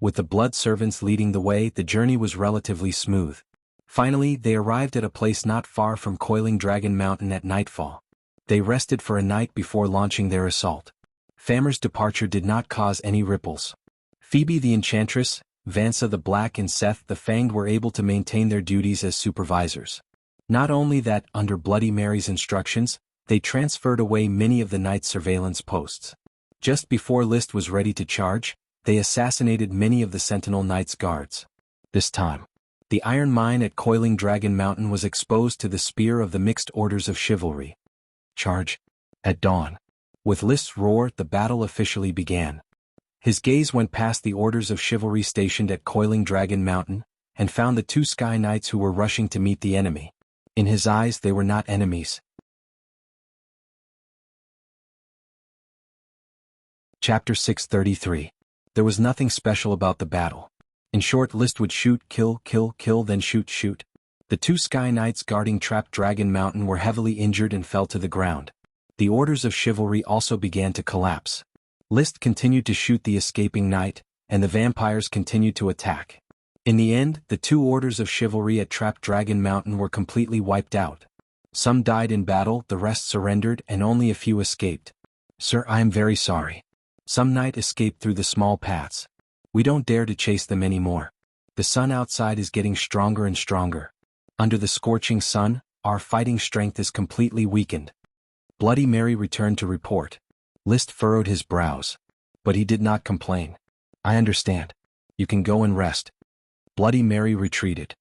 With the blood servants leading the way, the journey was relatively smooth. Finally, they arrived at a place not far from Coiling Dragon Mountain at nightfall. They rested for a night before launching their assault. Famer's departure did not cause any ripples. Phoebe the Enchantress, Vansa the Black and Seth the Fanged were able to maintain their duties as supervisors. Not only that, under Bloody Mary's instructions, they transferred away many of the Knight's surveillance posts. Just before List was ready to charge, they assassinated many of the Sentinel Knight's guards. This time, the iron mine at Coiling Dragon Mountain was exposed to the spear of the mixed orders of chivalry. Charge! At dawn. With List's roar, the battle officially began. His gaze went past the orders of chivalry stationed at Coiling Dragon Mountain, and found the 2 Sky Knights who were rushing to meet the enemy. In his eyes they were not enemies. Chapter 633. There was nothing special about the battle. In short, List would shoot, kill, kill, kill, then shoot, shoot. The 2 Sky Knights guarding Trapped Dragon Mountain were heavily injured and fell to the ground. The orders of chivalry also began to collapse. List continued to shoot the escaping knight, and the vampires continued to attack. In the end, the 2 orders of chivalry at Trapped Dragon Mountain were completely wiped out. Some died in battle, the rest surrendered, and only a few escaped. Sir, I am very sorry. Some knight escaped through the small paths. We don't dare to chase them anymore. The sun outside is getting stronger and stronger. Under the scorching sun, our fighting strength is completely weakened. Bloody Mary returned to report. List furrowed his brows. But he did not complain. I understand. You can go and rest. Bloody Mary retreated.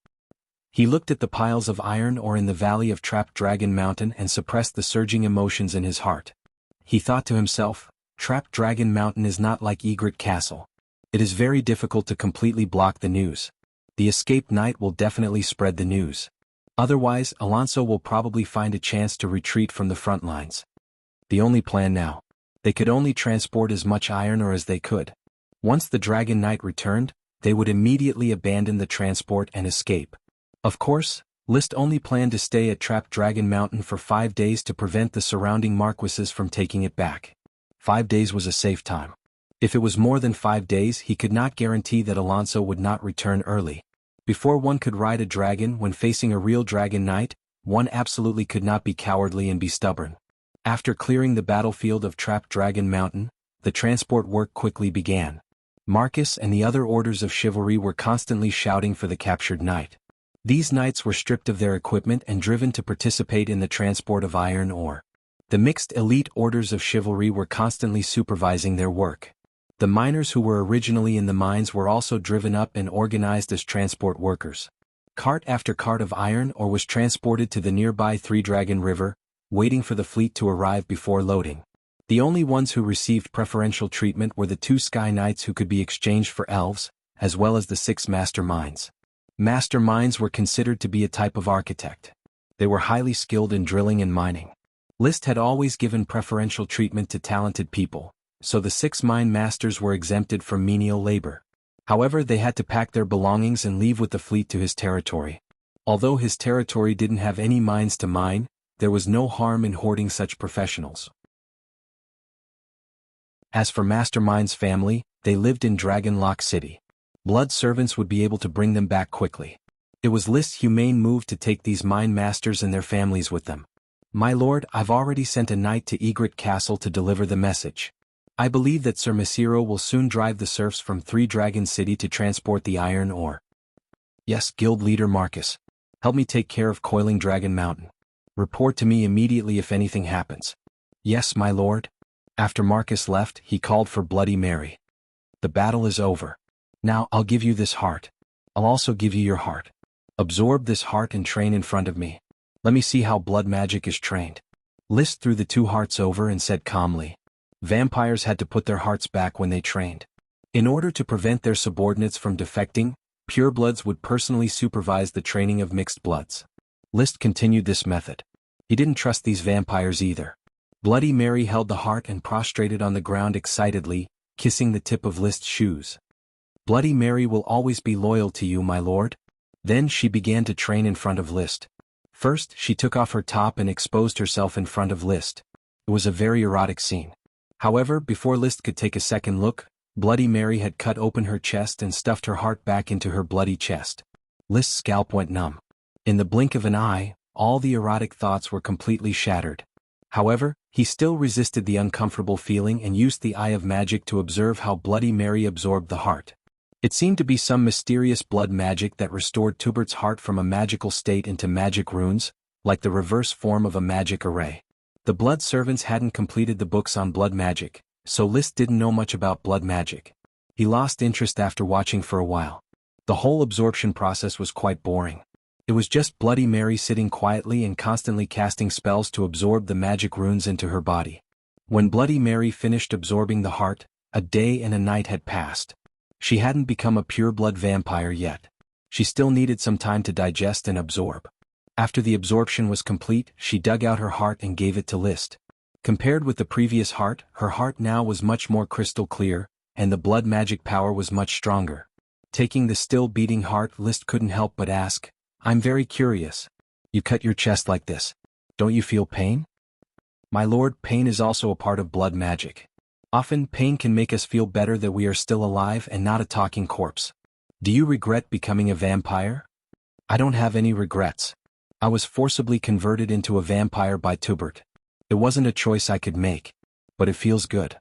He looked at the piles of iron ore in the valley of Trapped Dragon Mountain and suppressed the surging emotions in his heart. He thought to himself, Trapped Dragon Mountain is not like Egret Castle. It is very difficult to completely block the news. The escaped knight will definitely spread the news. Otherwise, Alonso will probably find a chance to retreat from the front lines. The only plan now. They could only transport as much iron ore as they could. Once the Dragon Knight returned, they would immediately abandon the transport and escape. Of course, List only planned to stay at Trapped Dragon Mountain for 5 days to prevent the surrounding marquises from taking it back. 5 days was a safe time. If it was more than 5 days, he could not guarantee that Alonso would not return early. Before one could ride a dragon when facing a real Dragon Knight, one absolutely could not be cowardly and be stubborn. After clearing the battlefield of Trapped Dragon Mountain, the transport work quickly began. Marcus and the other orders of chivalry were constantly shouting for the captured knight. These knights were stripped of their equipment and driven to participate in the transport of iron ore. The mixed elite orders of chivalry were constantly supervising their work. The miners who were originally in the mines were also driven up and organized as transport workers. Cart after cart of iron ore was transported to the nearby Three Dragon River, waiting for the fleet to arrive before loading. The only ones who received preferential treatment were the 2 Sky Knights who could be exchanged for elves, as well as the 6 Master Minds. Master Minds were considered to be a type of architect. They were highly skilled in drilling and mining. List had always given preferential treatment to talented people, so the 6 mine masters were exempted from menial labor. However, they had to pack their belongings and leave with the fleet to his territory. Although his territory didn't have any mines to mine, there was no harm in hoarding such professionals. As for Mastermind's family, they lived in Dragon Lock City. Blood servants would be able to bring them back quickly. It was List's humane move to take these mine masters and their families with them. My lord, I've already sent a knight to Egret Castle to deliver the message. I believe that Sir Masiro will soon drive the serfs from Three Dragon City to transport the iron ore. Yes, guild leader Marcus. Help me take care of Coiling Dragon Mountain. Report to me immediately if anything happens. Yes, my lord. After Marcus left, he called for Bloody Mary. The battle is over. Now I'll give you this heart. I'll also give you your heart. Absorb this heart and train in front of me. Let me see how blood magic is trained. List threw the 2 hearts over and said calmly. Vampires had to put their hearts back when they trained. In order to prevent their subordinates from defecting, purebloods would personally supervise the training of mixed bloods. List continued this method. He didn't trust these vampires either. Bloody Mary held the heart and prostrated on the ground excitedly, kissing the tip of List's shoes. Bloody Mary will always be loyal to you, my lord. Then she began to train in front of List. First, she took off her top and exposed herself in front of List. It was a very erotic scene. However, before List could take a second look, Bloody Mary had cut open her chest and stuffed her heart back into her bloody chest. List's scalp went numb. In the blink of an eye, all the erotic thoughts were completely shattered. However, he still resisted the uncomfortable feeling and used the eye of magic to observe how Bloody Mary absorbed the heart. It seemed to be some mysterious blood magic that restored Tubert's heart from a magical state into magic runes, like the reverse form of a magic array. The blood servants hadn't completed the books on blood magic, so Liszt didn't know much about blood magic. He lost interest after watching for a while. The whole absorption process was quite boring. It was just Bloody Mary sitting quietly and constantly casting spells to absorb the magic runes into her body. When Bloody Mary finished absorbing the heart, a day and a night had passed. She hadn't become a pure-blood vampire yet. She still needed some time to digest and absorb. After the absorption was complete, she dug out her heart and gave it to Liszt. Compared with the previous heart, her heart now was much more crystal clear, and the blood magic power was much stronger. Taking the still beating heart, Liszt couldn't help but ask, "I'm very curious. You cut your chest like this. Don't you feel pain?" "My lord, pain is also a part of blood magic. Often pain can make us feel better that we are still alive and not a talking corpse. Do you regret becoming a vampire?" "I don't have any regrets. I was forcibly converted into a vampire by Tubert. It wasn't a choice I could make. But it feels good.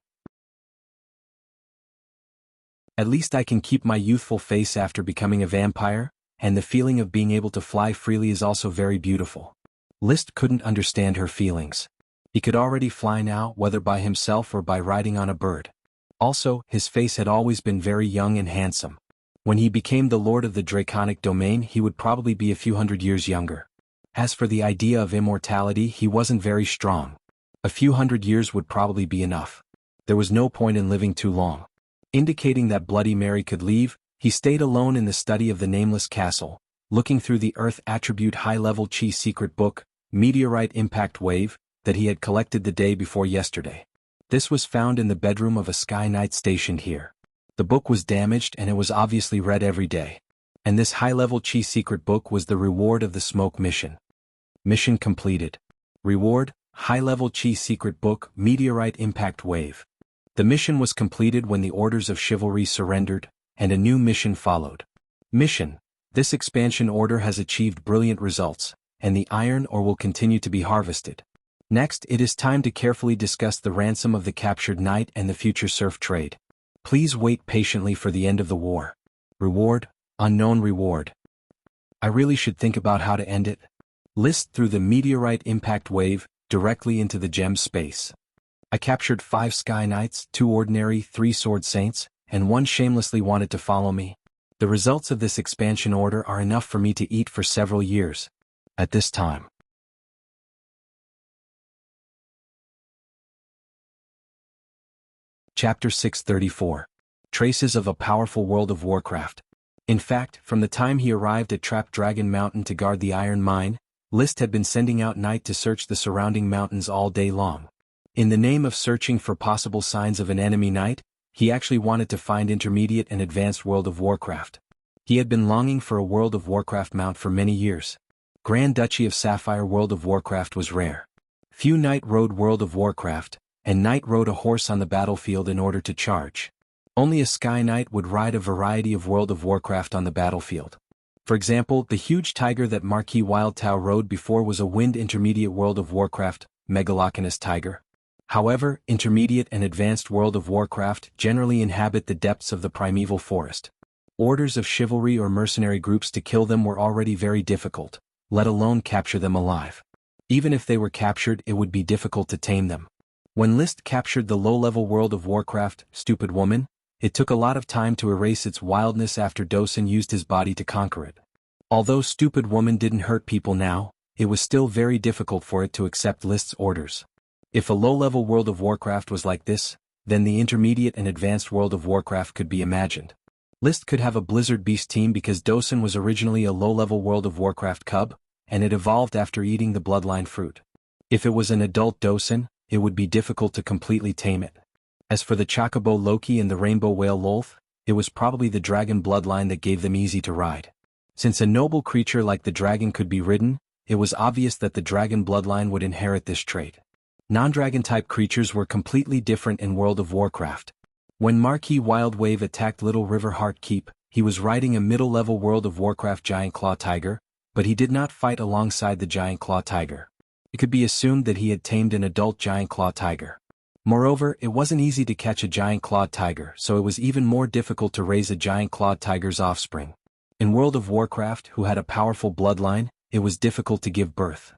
At least I can keep my youthful face after becoming a vampire, and the feeling of being able to fly freely is also very beautiful." Liszt couldn't understand her feelings. He could already fly now, whether by himself or by riding on a bird. Also, his face had always been very young and handsome. When he became the lord of the Draconic domain, he would probably be a few hundred years younger. As for the idea of immortality, he wasn't very strong. A few hundred years would probably be enough. There was no point in living too long. Indicating that Bloody Mary could leave, he stayed alone in the study of the nameless castle, looking through the Earth Attribute High-Level Chi secret book, Meteorite Impact Wave, that he had collected the day before yesterday. This was found in the bedroom of a Sky Knight stationed here. The book was damaged and it was obviously read every day. And this high-level Chi secret book was the reward of the smoke mission. Mission completed. Reward, high-level Chi secret book, Meteorite Impact Wave. The mission was completed when the Orders of Chivalry surrendered, and a new mission followed. Mission: this expansion order has achieved brilliant results, and the iron ore will continue to be harvested. Next, it is time to carefully discuss the ransom of the captured knight and the future serf trade. Please wait patiently for the end of the war. Reward: unknown reward. I really should think about how to end it. Liszt threw the meteorite impact wave directly into the gem space. I captured 5 Sky Knights, 2 ordinary, 3 Sword Saints, and 1 shamelessly wanted to follow me. The results of this expansion order are enough for me to eat for several years. At this time. Chapter 634. Traces of a Powerful World of Warcraft. In fact, from the time he arrived at Trap Dragon Mountain to guard the iron mine, Liszt had been sending out Knight to search the surrounding mountains all day long. In the name of searching for possible signs of an enemy knight, he actually wanted to find intermediate and advanced World of Warcraft. He had been longing for a World of Warcraft mount for many years. Grand Duchy of Sapphire World of Warcraft was rare. Few knight rode World of Warcraft, and knight rode a horse on the battlefield in order to charge. Only a Sky Knight would ride a variety of World of Warcraft on the battlefield. For example, the huge tiger that Marquis Wildtao rode before was a Wind Intermediate World of Warcraft, Megaloconus Tiger. However, intermediate and advanced World of Warcraft generally inhabit the depths of the primeval forest. Orders of chivalry or mercenary groups to kill them were already very difficult, let alone capture them alive. Even if they were captured, it would be difficult to tame them. When Liszt captured the low-level World of Warcraft, Stupid Woman, it took a lot of time to erase its wildness after Dosen used his body to conquer it. Although Stupid Woman didn't hurt people now, it was still very difficult for it to accept Liszt's orders. If a low-level World of Warcraft was like this, then the intermediate and advanced World of Warcraft could be imagined. Liszt could have a Blizzard Beast team because Dosen was originally a low-level World of Warcraft cub, and it evolved after eating the Bloodline fruit. If it was an adult Dosen, it would be difficult to completely tame it. As for the Chocobo Loki and the Rainbow Whale Lolth, it was probably the dragon bloodline that gave them easy to ride. Since a noble creature like the dragon could be ridden, it was obvious that the dragon bloodline would inherit this trait. Non-dragon-type creatures were completely different in World of Warcraft. When Marquis Wildwave attacked Little River Heart Keep, he was riding a middle-level World of Warcraft Giant Claw Tiger, but he did not fight alongside the giant claw tiger. It could be assumed that he had tamed an adult giant claw tiger. Moreover, it wasn't easy to catch a giant clawed tiger, so it was even more difficult to raise a giant clawed tiger's offspring. In World of Warcraft, who had a powerful bloodline, it was difficult to give birth.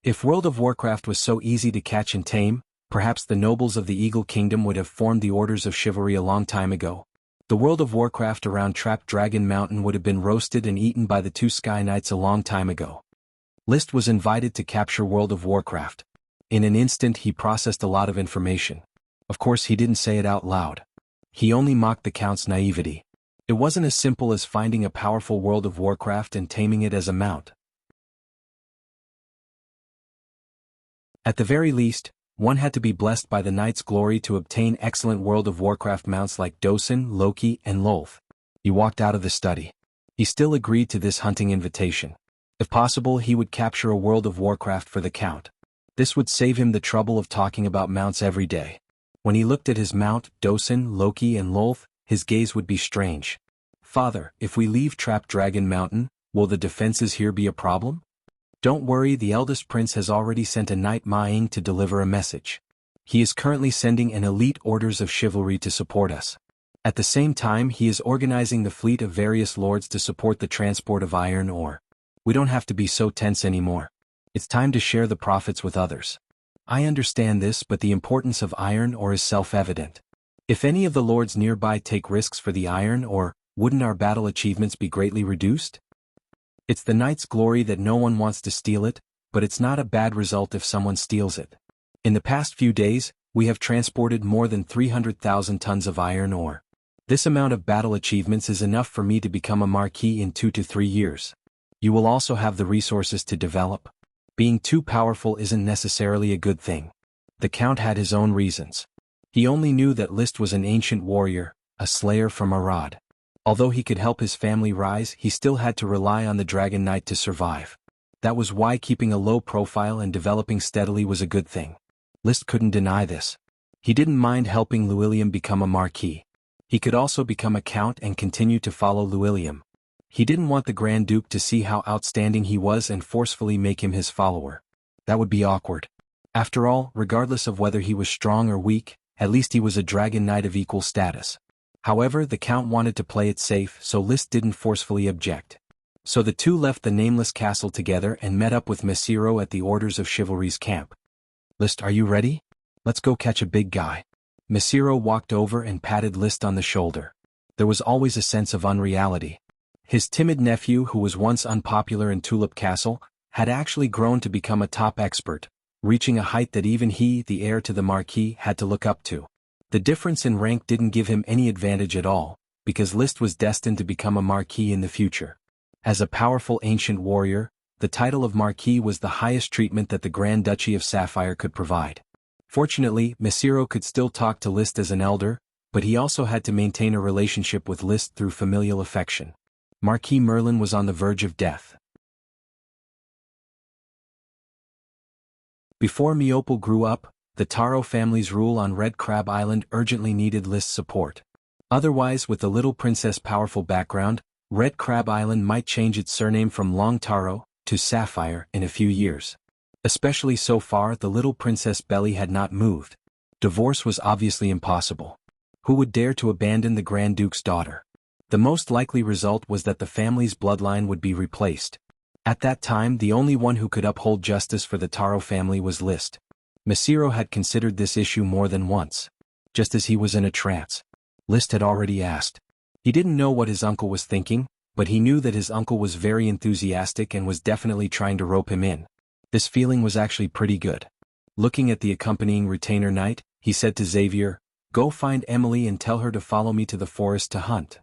If World of Warcraft was so easy to catch and tame, perhaps the nobles of the Eagle Kingdom would have formed the Orders of Chivalry a long time ago. The World of Warcraft around Trapped Dragon Mountain would have been roasted and eaten by the two Sky Knights a long time ago. List was invited to capture World of Warcraft. In an instant he processed a lot of information. Of course he didn't say it out loud. He only mocked the Count's naivety. It wasn't as simple as finding a powerful World of Warcraft and taming it as a mount. At the very least, one had to be blessed by the Knight's glory to obtain excellent World of Warcraft mounts like Dosen, Loki, and Lolth. He walked out of the study. He still agreed to this hunting invitation. If possible, he would capture a World of Warcraft for the Count. This would save him the trouble of talking about mounts every day. When he looked at his mount, Dosen, Loki, and Lolth, his gaze would be strange. Father, if we leave Trapped Dragon Mountain, will the defenses here be a problem? Don't worry, the eldest prince has already sent a knight Ma-Ing to deliver a message. He is currently sending an elite Orders of Chivalry to support us. At the same time, he is organizing the fleet of various lords to support the transport of iron ore. We don't have to be so tense anymore. It's time to share the profits with others. I understand this, but the importance of iron ore is self-evident. If any of the lords nearby take risks for the iron ore, wouldn't our battle achievements be greatly reduced? It's the knight's glory that no one wants to steal it, but it's not a bad result if someone steals it. In the past few days, we have transported more than 300,000 tons of iron ore. This amount of battle achievements is enough for me to become a marquis in 2 to 3 years. You will also have the resources to develop. Being too powerful isn't necessarily a good thing. The Count had his own reasons. He only knew that List was an ancient warrior, a slayer from Arad. Although he could help his family rise, he still had to rely on the Dragon Knight to survive. That was why keeping a low profile and developing steadily was a good thing. List couldn't deny this. He didn't mind helping Llewellyn become a marquis. He could also become a count and continue to follow Llewellyn. He didn't want the Grand Duke to see how outstanding he was and forcefully make him his follower. That would be awkward. After all, regardless of whether he was strong or weak, at least he was a Dragon Knight of equal status. However, the Count wanted to play it safe, so List didn't forcefully object. So the two left the nameless castle together and met up with Messiro at the Orders of Chivalry's camp. List, are you ready? Let's go catch a big guy. Messiro walked over and patted List on the shoulder. There was always a sense of unreality. His timid nephew, who was once unpopular in Tulip Castle, had actually grown to become a top expert, reaching a height that even he, the heir to the Marquis, had to look up to. The difference in rank didn't give him any advantage at all, because List was destined to become a Marquis in the future. As a powerful ancient warrior, the title of Marquis was the highest treatment that the Grand Duchy of Sapphire could provide. Fortunately, Messiro could still talk to List as an elder, but he also had to maintain a relationship with List through familial affection. Marquis Merlin was on the verge of death. Before Meopel grew up, the Taro family's rule on Red Crab Island urgently needed List's support. Otherwise, with the little princess' powerful background, Red Crab Island might change its surname from Long Taro to Sapphire in a few years. Especially so far, the little princess Belly had not moved. Divorce was obviously impossible. Who would dare to abandon the Grand Duke's daughter? The most likely result was that the family's bloodline would be replaced. At that time, the only one who could uphold justice for the Taro family was List. Messiro had considered this issue more than once. Just as he was in a trance, List had already asked. He didn't know what his uncle was thinking, but he knew that his uncle was very enthusiastic and was definitely trying to rope him in. This feeling was actually pretty good. Looking at the accompanying retainer knight, he said to Xavier, "Go find Emily and tell her to follow me to the forest to hunt."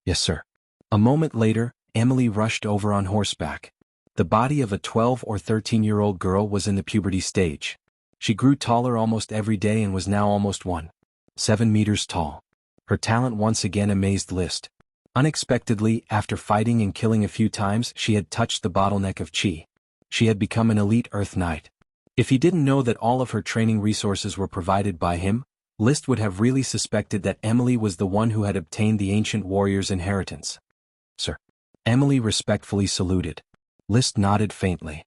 "Yes, sir." A moment later, Emily rushed over on horseback. The body of a 12 or 13-year-old girl was in the puberty stage. She grew taller almost every day and was now almost 1.7 meters tall. Her talent once again amazed List. Unexpectedly, after fighting and killing a few times, she had touched the bottleneck of Chi. She had become an elite Earth Knight. If he didn't know that all of her training resources were provided by him, List would have really suspected that Emily was the one who had obtained the ancient warrior's inheritance. "Sir." Emily respectfully saluted. List nodded faintly.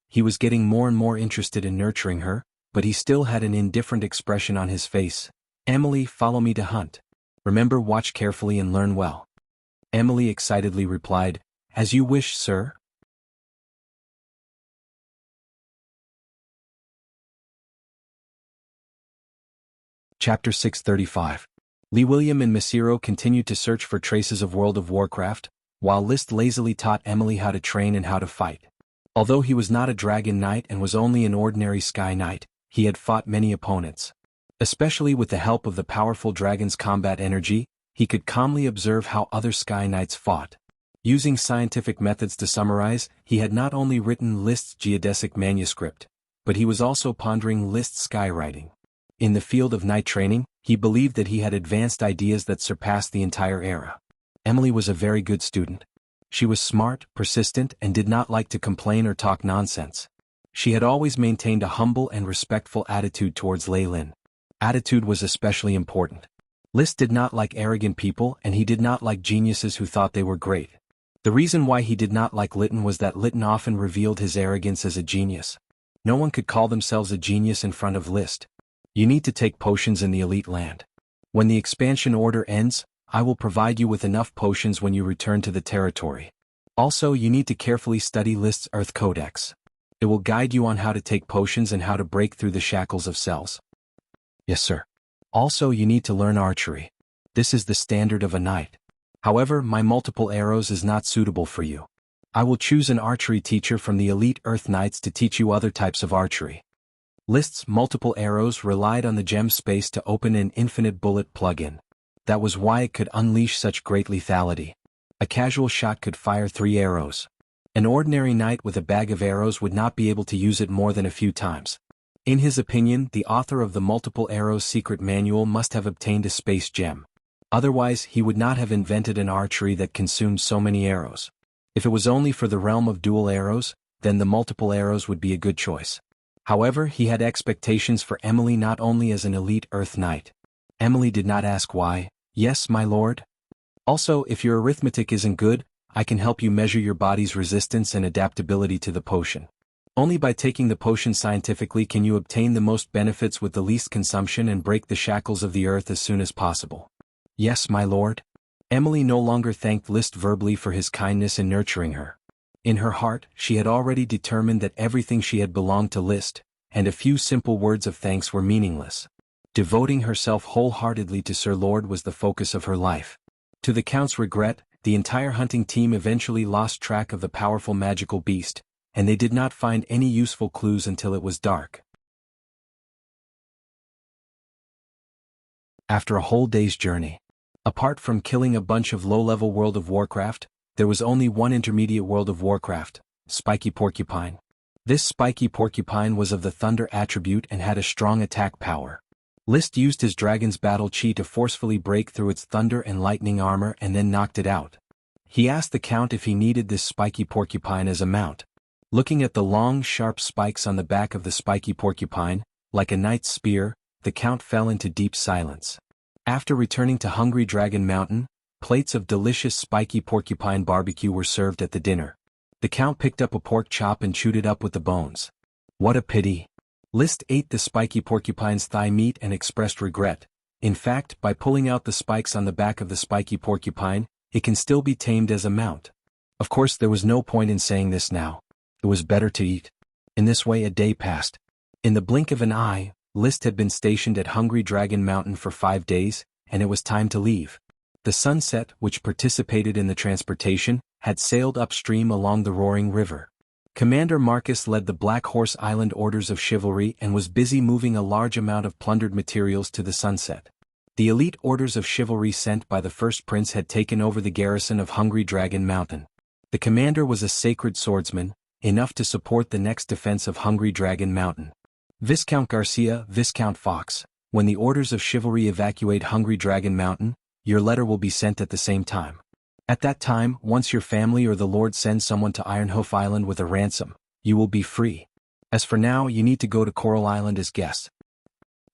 He was getting more and more interested in nurturing her, but he still had an indifferent expression on his face. Emily, follow me to hunt. Remember, watch carefully and learn well. Emily excitedly replied, as you wish, sir. Chapter 635. Lee William and Masiro continued to search for traces of World of Warcraft, while List lazily taught Emily how to train and how to fight. Although he was not a dragon knight and was only an ordinary sky knight, he had fought many opponents. Especially with the help of the powerful dragon's combat energy, he could calmly observe how other sky knights fought. Using scientific methods to summarize, he had not only written List's geodesic manuscript, but he was also pondering List's skywriting. In the field of knight training, he believed that he had advanced ideas that surpassed the entire era. Emily was a very good student. She was smart, persistent, and did not like to complain or talk nonsense. She had always maintained a humble and respectful attitude towards Lei Lin. Attitude was especially important. List did not like arrogant people, and he did not like geniuses who thought they were great. The reason why he did not like Lytton was that Lytton often revealed his arrogance as a genius. No one could call themselves a genius in front of List. You need to take potions in the elite land. When the expansion order ends, I will provide you with enough potions when you return to the territory. Also, you need to carefully study List's Earth Codex. It will guide you on how to take potions and how to break through the shackles of cells. Yes, sir. Also, you need to learn archery. This is the standard of a knight. However, my multiple arrows is not suitable for you. I will choose an archery teacher from the elite Earth Knights to teach you other types of archery. List's multiple arrows relied on the gem space to open an infinite bullet plug-in. That was why it could unleash such great lethality. A casual shot could fire 3 arrows. An ordinary knight with a bag of arrows would not be able to use it more than a few times. In his opinion, the author of the Multiple Arrows Secret Manual must have obtained a space gem. Otherwise, he would not have invented an archery that consumed so many arrows. If it was only for the realm of dual arrows, then the multiple arrows would be a good choice. However, he had expectations for Emily not only as an elite Earth Knight. Emily did not ask why. Yes, my lord. Also, if your arithmetic isn't good, I can help you measure your body's resistance and adaptability to the potion. Only by taking the potion scientifically can you obtain the most benefits with the least consumption and break the shackles of the earth as soon as possible. Yes, my lord. Emily no longer thanked List verbally for his kindness in nurturing her. In her heart, she had already determined that everything she had belonged to List, and a few simple words of thanks were meaningless. Devoting herself wholeheartedly to Sir Lord was the focus of her life. To the Count's regret, the entire hunting team eventually lost track of the powerful magical beast, and they did not find any useful clues until it was dark. After a whole day's journey, apart from killing a bunch of low-level World of Warcraft, there was only one intermediate World of Warcraft, Spiky Porcupine. This spiky porcupine was of the Thunder attribute and had a strong attack power. List used his Dragon's Battle Chi to forcefully break through its thunder and lightning armor and then knocked it out. He asked the Count if he needed this spiky porcupine as a mount. Looking at the long, sharp spikes on the back of the spiky porcupine, like a knight's spear, the Count fell into deep silence. After returning to Hungry Dragon Mountain, plates of delicious spiky porcupine barbecue were served at the dinner. The Count picked up a pork chop and chewed it up with the bones. What a pity. List ate the spiky porcupine's thigh meat and expressed regret. In fact, by pulling out the spikes on the back of the spiky porcupine, it can still be tamed as a mount. Of course, there was no point in saying this now. It was better to eat. In this way a day passed. In the blink of an eye, List had been stationed at Hungry Dragon Mountain for 5 days, and it was time to leave. The Sunset, which participated in the transportation, had sailed upstream along the roaring river. Commander Marcus led the Black Horse Island Orders of Chivalry and was busy moving a large amount of plundered materials to the Sunset. The elite Orders of Chivalry sent by the First Prince had taken over the garrison of Hungry Dragon Mountain. The commander was a sacred swordsman, enough to support the next defense of Hungry Dragon Mountain. Viscount Garcia, Viscount Fox, when the Orders of Chivalry evacuate Hungry Dragon Mountain, your letter will be sent at the same time. At that time, once your family or the Lord sends someone to Ironhoof Island with a ransom, you will be free. As for now, you need to go to Coral Island as guests.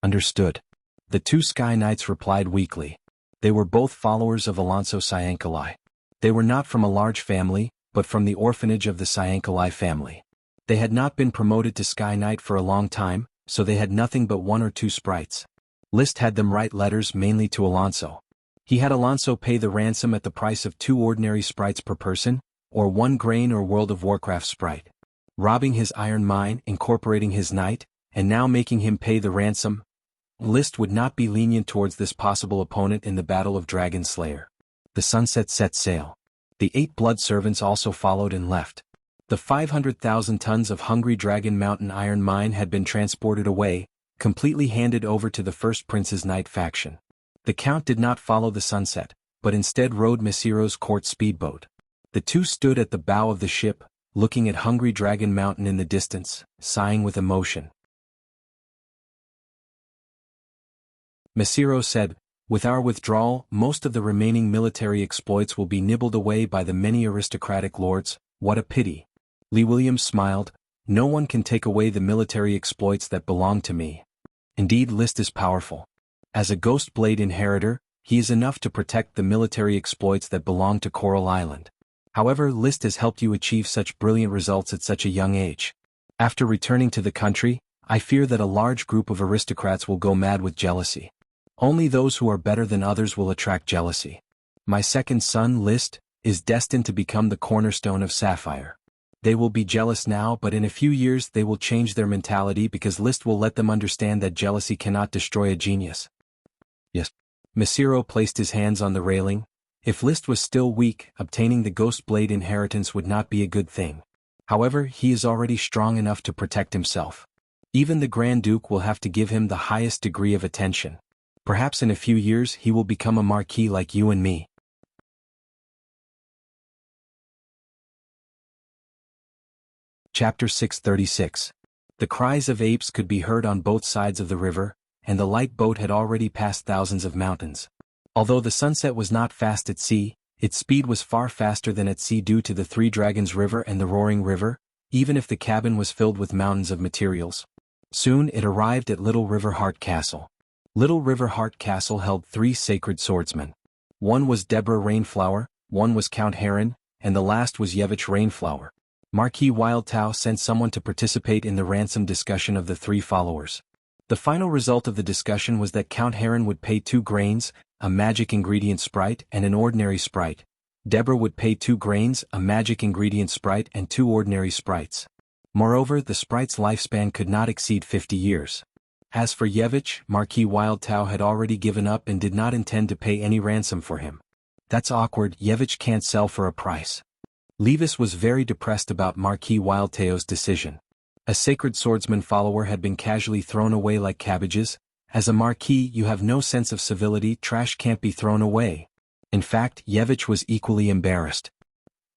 Understood. The 2 Sky Knights replied weakly. They were both followers of Alonso Ciancoli. They were not from a large family, but from the orphanage of the Syankali family. They had not been promoted to Sky Knight for a long time, so they had nothing but 1 or 2 sprites. List had them write letters mainly to Alonso. He had Alonso pay the ransom at the price of 2 ordinary sprites per person, or 1 grain or World of Warcraft sprite. Robbing his iron mine, incorporating his knight, and now making him pay the ransom. List would not be lenient towards this possible opponent in the Battle of Dragon Slayer. The sunset set sail. The 8 blood servants also followed and left. The 500,000 tons of Hungry Dragon Mountain iron mine had been transported away, completely handed over to the First Prince's Knight faction. The Count did not follow the sunset, but instead rode Mesiro's court speedboat. The two stood at the bow of the ship, looking at Hungry Dragon Mountain in the distance, sighing with emotion. Mesiro said, "With our withdrawal, most of the remaining military exploits will be nibbled away by the many aristocratic lords. What a pity." Lee Williams smiled, "No one can take away the military exploits that belong to me." Indeed, List is powerful. As a Ghost Blade inheritor, he is enough to protect the military exploits that belong to Coral Island. However, List has helped you achieve such brilliant results at such a young age. After returning to the country, I fear that a large group of aristocrats will go mad with jealousy. Only those who are better than others will attract jealousy. My second son, List, is destined to become the cornerstone of Sapphire. They will be jealous now, but in a few years they will change their mentality because List will let them understand that jealousy cannot destroy a genius. Yes. Mesiro placed his hands on the railing. If List was still weak, obtaining the Ghost Blade inheritance would not be a good thing. However, he is already strong enough to protect himself. Even the Grand Duke will have to give him the highest degree of attention. Perhaps in a few years he will become a marquis like you and me. Chapter 636. The cries of apes could be heard on both sides of the river, and the light boat had already passed thousands of mountains. Although the sunset was not fast at sea, its speed was far faster than at sea due to the Three Dragons River and the Roaring River, even if the cabin was filled with mountains of materials. Soon it arrived at Little River Heart Castle. Little River Heart Castle held 3 sacred swordsmen. One was Deborah Rainflower, one was Count Heron, and the last was Yevich Rainflower. Marquis Wildtao sent someone to participate in the ransom discussion of the 3 followers. The final result of the discussion was that Count Heron would pay 2 grains, a magic ingredient sprite and an ordinary sprite. Deborah would pay 2 grains, a magic ingredient sprite and 2 ordinary sprites. Moreover, the sprite's lifespan could not exceed 50 years. As for Yevich, Marquis Wildtao had already given up and did not intend to pay any ransom for him. That's awkward, Yevich can't sell for a price. Levis was very depressed about Marquis Wildtao's decision. A sacred swordsman follower had been casually thrown away like cabbages. As a marquis you have no sense of civility, trash can't be thrown away. In fact, Yevich was equally embarrassed.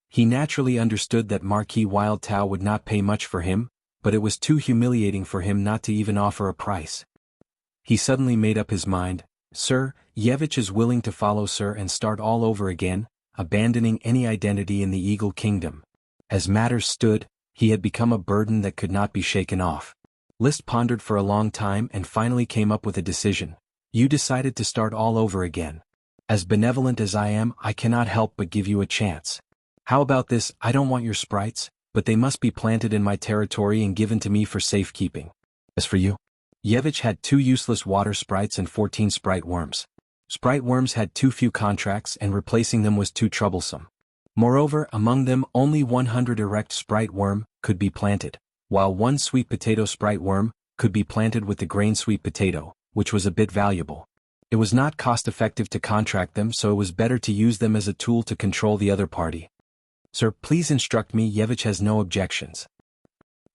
He naturally understood that Marquis Wildtao would not pay much for him, but it was too humiliating for him not to even offer a price. He suddenly made up his mind. "Sir, Yevich is willing to follow sir and start all over again, abandoning any identity in the Eagle Kingdom." As matters stood, he had become a burden that could not be shaken off. List pondered for a long time and finally came up with a decision. "You decided to start all over again. As benevolent as I am, I cannot help but give you a chance. How about this? I don't want your sprites, but they must be planted in my territory and given to me for safekeeping. As for you." Yevich had 2 useless water sprites and 14 sprite worms. Sprite worms had too few contracts and replacing them was too troublesome. Moreover, among them only 100 erect sprite worm could be planted, while 1 sweet potato sprite worm could be planted with the grain sweet potato, which was a bit valuable. It was not cost-effective to contract them, so it was better to use them as a tool to control the other party. "Sir, please instruct me." Yevich has no objections.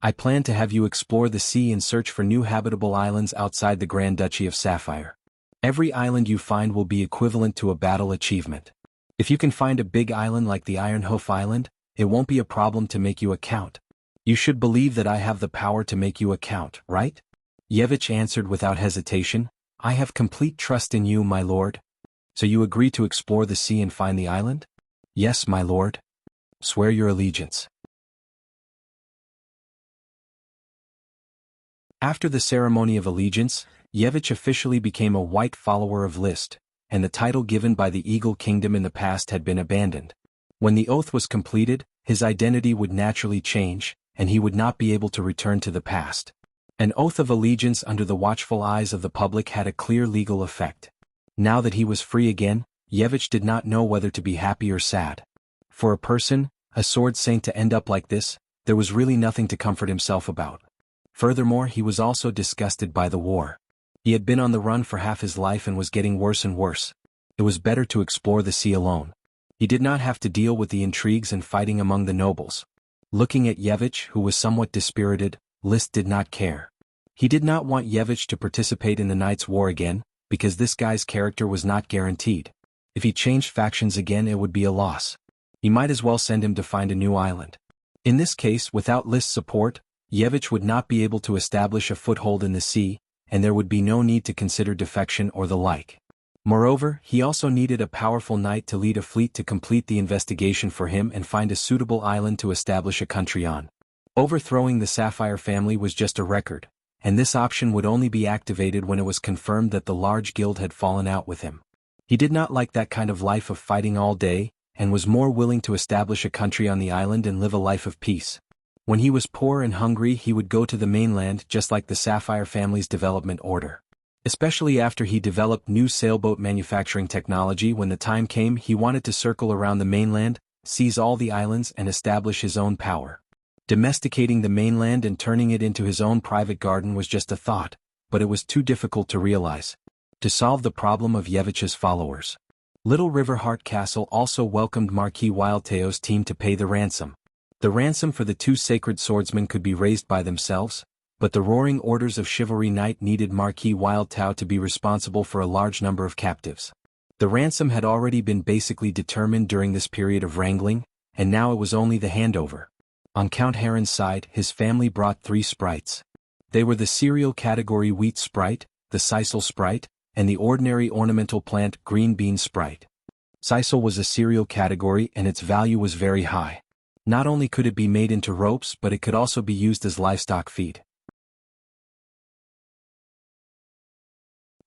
"I plan to have you explore the sea and search for new habitable islands outside the Grand Duchy of Sapphire. Every island you find will be equivalent to a battle achievement. If you can find a big island like the Iron Hoof Island, it won't be a problem to make you a count. You should believe that I have the power to make you a count, right?" Yevich answered without hesitation, "I have complete trust in you, my lord." "So you agree to explore the sea and find the island?" "Yes, my lord." "Swear your allegiance." After the ceremony of allegiance, Yevich officially became a white follower of List, and the title given by the Eagle Kingdom in the past had been abandoned. When the oath was completed, his identity would naturally change, and he would not be able to return to the past. An oath of allegiance under the watchful eyes of the public had a clear legal effect. Now that he was free again, Yevich did not know whether to be happy or sad. For a person, a sword saint, to end up like this, there was really nothing to comfort himself about. Furthermore, he was also disgusted by the war. He had been on the run for half his life and was getting worse and worse. It was better to explore the sea alone. He did not have to deal with the intrigues and fighting among the nobles. Looking at Yevich, who was somewhat dispirited, Liszt did not care. He did not want Yevich to participate in the Knights' War again, because this guy's character was not guaranteed. If he changed factions again, it would be a loss. He might as well send him to find a new island. In this case, without Liszt's support, Yevich would not be able to establish a foothold in the sea, and there would be no need to consider defection or the like. Moreover, he also needed a powerful knight to lead a fleet to complete the investigation for him and find a suitable island to establish a country on. Overthrowing the Sapphire family was just a record, and this option would only be activated when it was confirmed that the large guild had fallen out with him. He did not like that kind of life of fighting all day, and was more willing to establish a country on the island and live a life of peace. When he was poor and hungry, he would go to the mainland, just like the Sapphire family's development order. Especially after he developed new sailboat manufacturing technology, when the time came, he wanted to circle around the mainland, seize all the islands, and establish his own power. Domesticating the mainland and turning it into his own private garden was just a thought, but it was too difficult to realize. To solve the problem of Yevich's followers, Little Riverheart Castle also welcomed Marquis Wildtail's team to pay the ransom. The ransom for the two sacred swordsmen could be raised by themselves, but the Roaring Orders of Chivalry Knight needed Marquis Wildtao to be responsible for a large number of captives. The ransom had already been basically determined during this period of wrangling, and now it was only the handover. On Count Heron's side, his family brought 3 sprites. They were the cereal category wheat sprite, the sisal sprite, and the ordinary ornamental plant green bean sprite. Sisal was a cereal category and its value was very high. Not only could it be made into ropes, but it could also be used as livestock feed.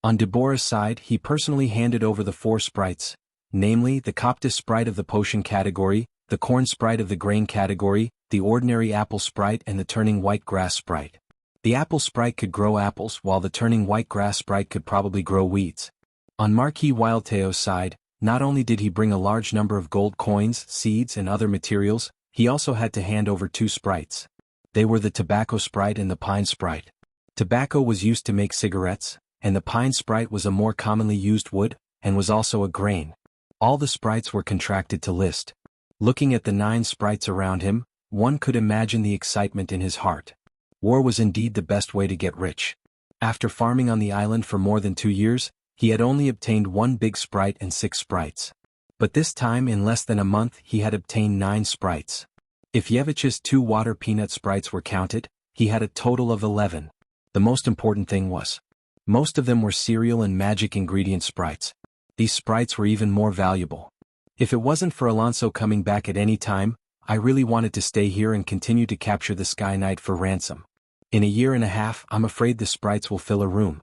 On Deborah's side, he personally handed over the 4 sprites, namely the Coptis sprite of the potion category, the corn sprite of the grain category, the ordinary apple sprite, and the turning white grass sprite. The apple sprite could grow apples, while the turning white grass sprite could probably grow weeds. On Marquis Wildtail's side, not only did he bring a large number of gold coins, seeds, and other materials, he also had to hand over 2 sprites. They were the tobacco sprite and the pine sprite. Tobacco was used to make cigarettes, and the pine sprite was a more commonly used wood, and was also a grain. All the sprites were contracted to Liszt. Looking at the 9 sprites around him, one could imagine the excitement in his heart. War was indeed the best way to get rich. After farming on the island for more than 2 years, he had only obtained 1 big sprite and 6 sprites. But this time, in less than a month, he had obtained 9 sprites. If Yevich's 2 water peanut sprites were counted, he had a total of 11. The most important thing was, most of them were cereal and magic ingredient sprites. These sprites were even more valuable. If it wasn't for Alonso coming back at any time, I really wanted to stay here and continue to capture the Sky Knight for ransom. In a year and a half, I'm afraid the sprites will fill a room.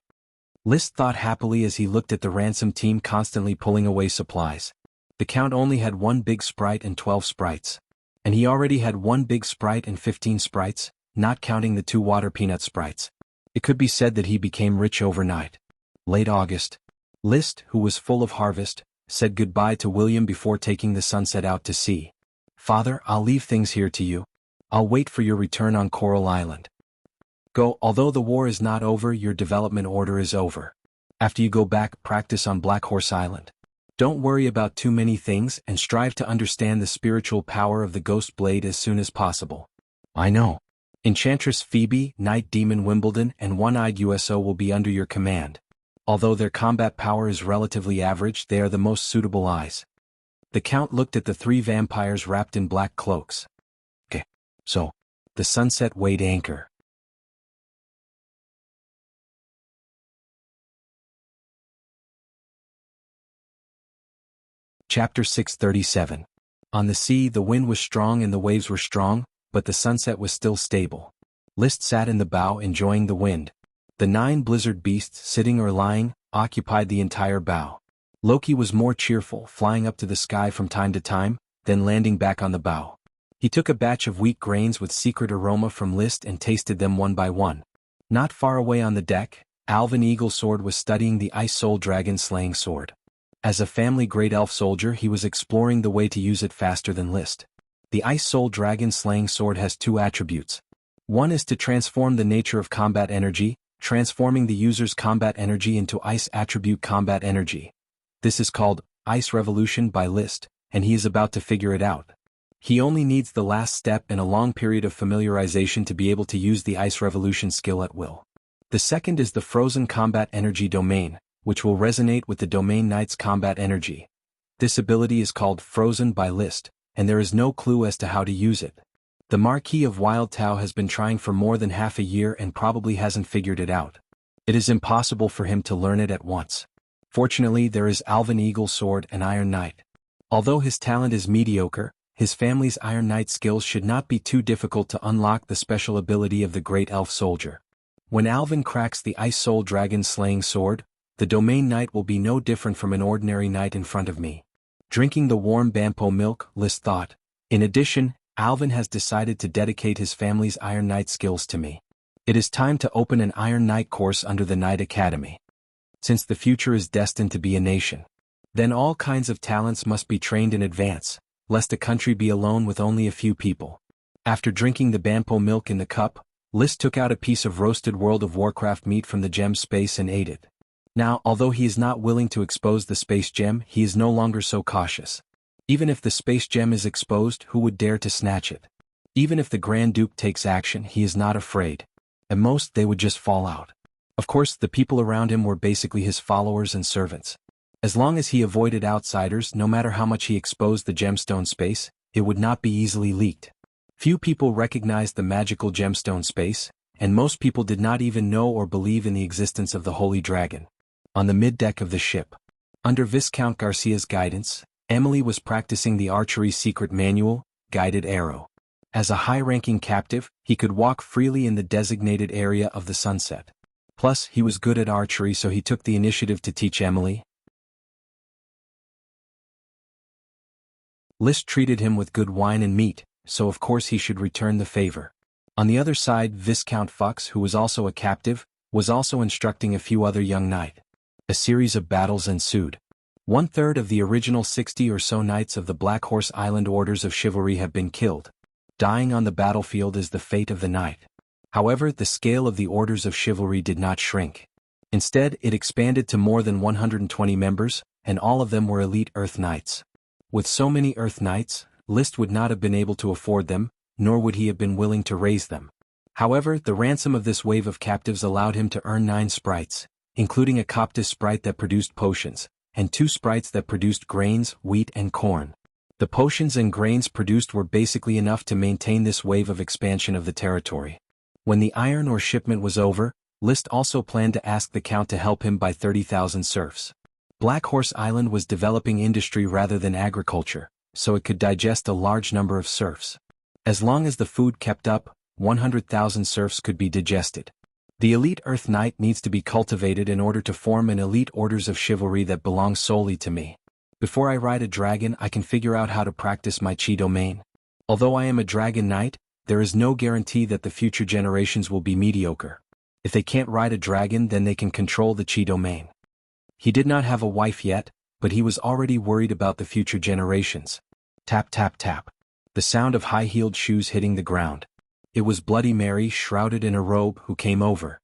Liszt thought happily as he looked at the ransom team constantly pulling away supplies. The Count only had 1 big sprite and 12 sprites. And he already had 1 big sprite and 15 sprites, not counting the 2 water peanut sprites. It could be said that he became rich overnight. Late August. Liszt, who was full of harvest, said goodbye to William before taking the Sunset out to sea. "Father, I'll leave things here to you. I'll wait for your return on Coral Island. Go, although the war is not over, your development order is over. After you go back, practice on Black Horse Island. Don't worry about too many things and strive to understand the spiritual power of the Ghost Blade as soon as possible." "I know. Enchantress Phoebe, Knight Demon Wimbledon, and One-Eyed USO will be under your command. Although their combat power is relatively average, they are the most suitable eyes." The Count looked at the 3 vampires wrapped in black cloaks. "Okay. So, the Sunset weighed anchor." Chapter 637. On the sea, the wind was strong and the waves were strong, but the sunset was still stable. Liszt sat in the bow enjoying the wind. The 9 blizzard beasts, sitting or lying, occupied the entire bow. Loki was more cheerful, flying up to the sky from time to time, then landing back on the bow. He took a batch of wheat grains with secret aroma from List and tasted them one by one. Not far away on the deck, Alvin Eagle Sword was studying the Ice Soul Dragon Slaying Sword. As a family Great Elf soldier, he was exploring the way to use it faster than List. The Ice Soul Dragon Slaying Sword has two attributes. One is to transform the nature of combat energy, transforming the user's combat energy into Ice attribute combat energy. This is called Ice Revolution by List, and he is about to figure it out. He only needs the last step and a long period of familiarization to be able to use the Ice Revolution skill at will. The second is the Frozen Combat Energy Domain, which will resonate with the Domain Knight's combat energy. This ability is called Frozen by List, and there is no clue as to how to use it. The Marquis of Wild Tao has been trying for more than half a year and probably hasn't figured it out. It is impossible for him to learn it at once. Fortunately, there is Alvin Eagle Sword and Iron Knight. Although his talent is mediocre, his family's Iron Knight skills should not be too difficult to unlock the special ability of the Great Elf Soldier. When Alvin cracks the Ice Soul Dragon Slaying Sword, the Domain Knight will be no different from an ordinary knight in front of me. Drinking the warm Bampo milk, List thought. In addition, Alvin has decided to dedicate his family's Iron Knight skills to me. It is time to open an Iron Knight course under the Knight Academy. Since the future is destined to be a nation, then all kinds of talents must be trained in advance, lest a country be alone with only a few people. After drinking the Bampo milk in the cup, List took out a piece of roasted World of Warcraft meat from the gem space and ate it. Now, although he is not willing to expose the space gem, he is no longer so cautious. Even if the space gem is exposed, who would dare to snatch it? Even if the Grand Duke takes action, he is not afraid. At most, they would just fall out. Of course, the people around him were basically his followers and servants. As long as he avoided outsiders, no matter how much he exposed the gemstone space, it would not be easily leaked. Few people recognized the magical gemstone space, and most people did not even know or believe in the existence of the Holy Dragon. On the mid-deck of the ship, under Viscount Garcia's guidance, Emily was practicing the archery secret manual, Guided Arrow. As a high-ranking captive, he could walk freely in the designated area of the sunset. Plus, he was good at archery, so he took the initiative to teach Emily. List treated him with good wine and meat, so of course he should return the favor. On the other side, Viscount Fox, who was also a captive, was also instructing a few other young knights. A series of battles ensued. 1/3 of the original 60 or so knights of the Black Horse Island Orders of Chivalry have been killed. Dying on the battlefield is the fate of the knight. However, the scale of the Orders of Chivalry did not shrink. Instead, it expanded to more than 120 members, and all of them were elite Earth Knights. With so many Earth Knights, List would not have been able to afford them, nor would he have been willing to raise them. However, the ransom of this wave of captives allowed him to earn 9 sprites, including a Coptis sprite that produced potions, and 2 sprites that produced grains, wheat and corn. The potions and grains produced were basically enough to maintain this wave of expansion of the territory. When the iron ore shipment was over, List also planned to ask the Count to help him buy 30,000 serfs. Black Horse Island was developing industry rather than agriculture, so it could digest a large number of serfs. As long as the food kept up, 100,000 serfs could be digested. The elite Earth Knight needs to be cultivated in order to form an elite Orders of Chivalry that belongs solely to me. Before I ride a dragon, I can figure out how to practice my chi domain. Although I am a dragon knight, there is no guarantee that the future generations will be mediocre. If they can't ride a dragon, then they can control the chi domain. He did not have a wife yet, but he was already worried about the future generations. Tap tap tap. The sound of high-heeled shoes hitting the ground. It was Bloody Mary, shrouded in a robe, who came over.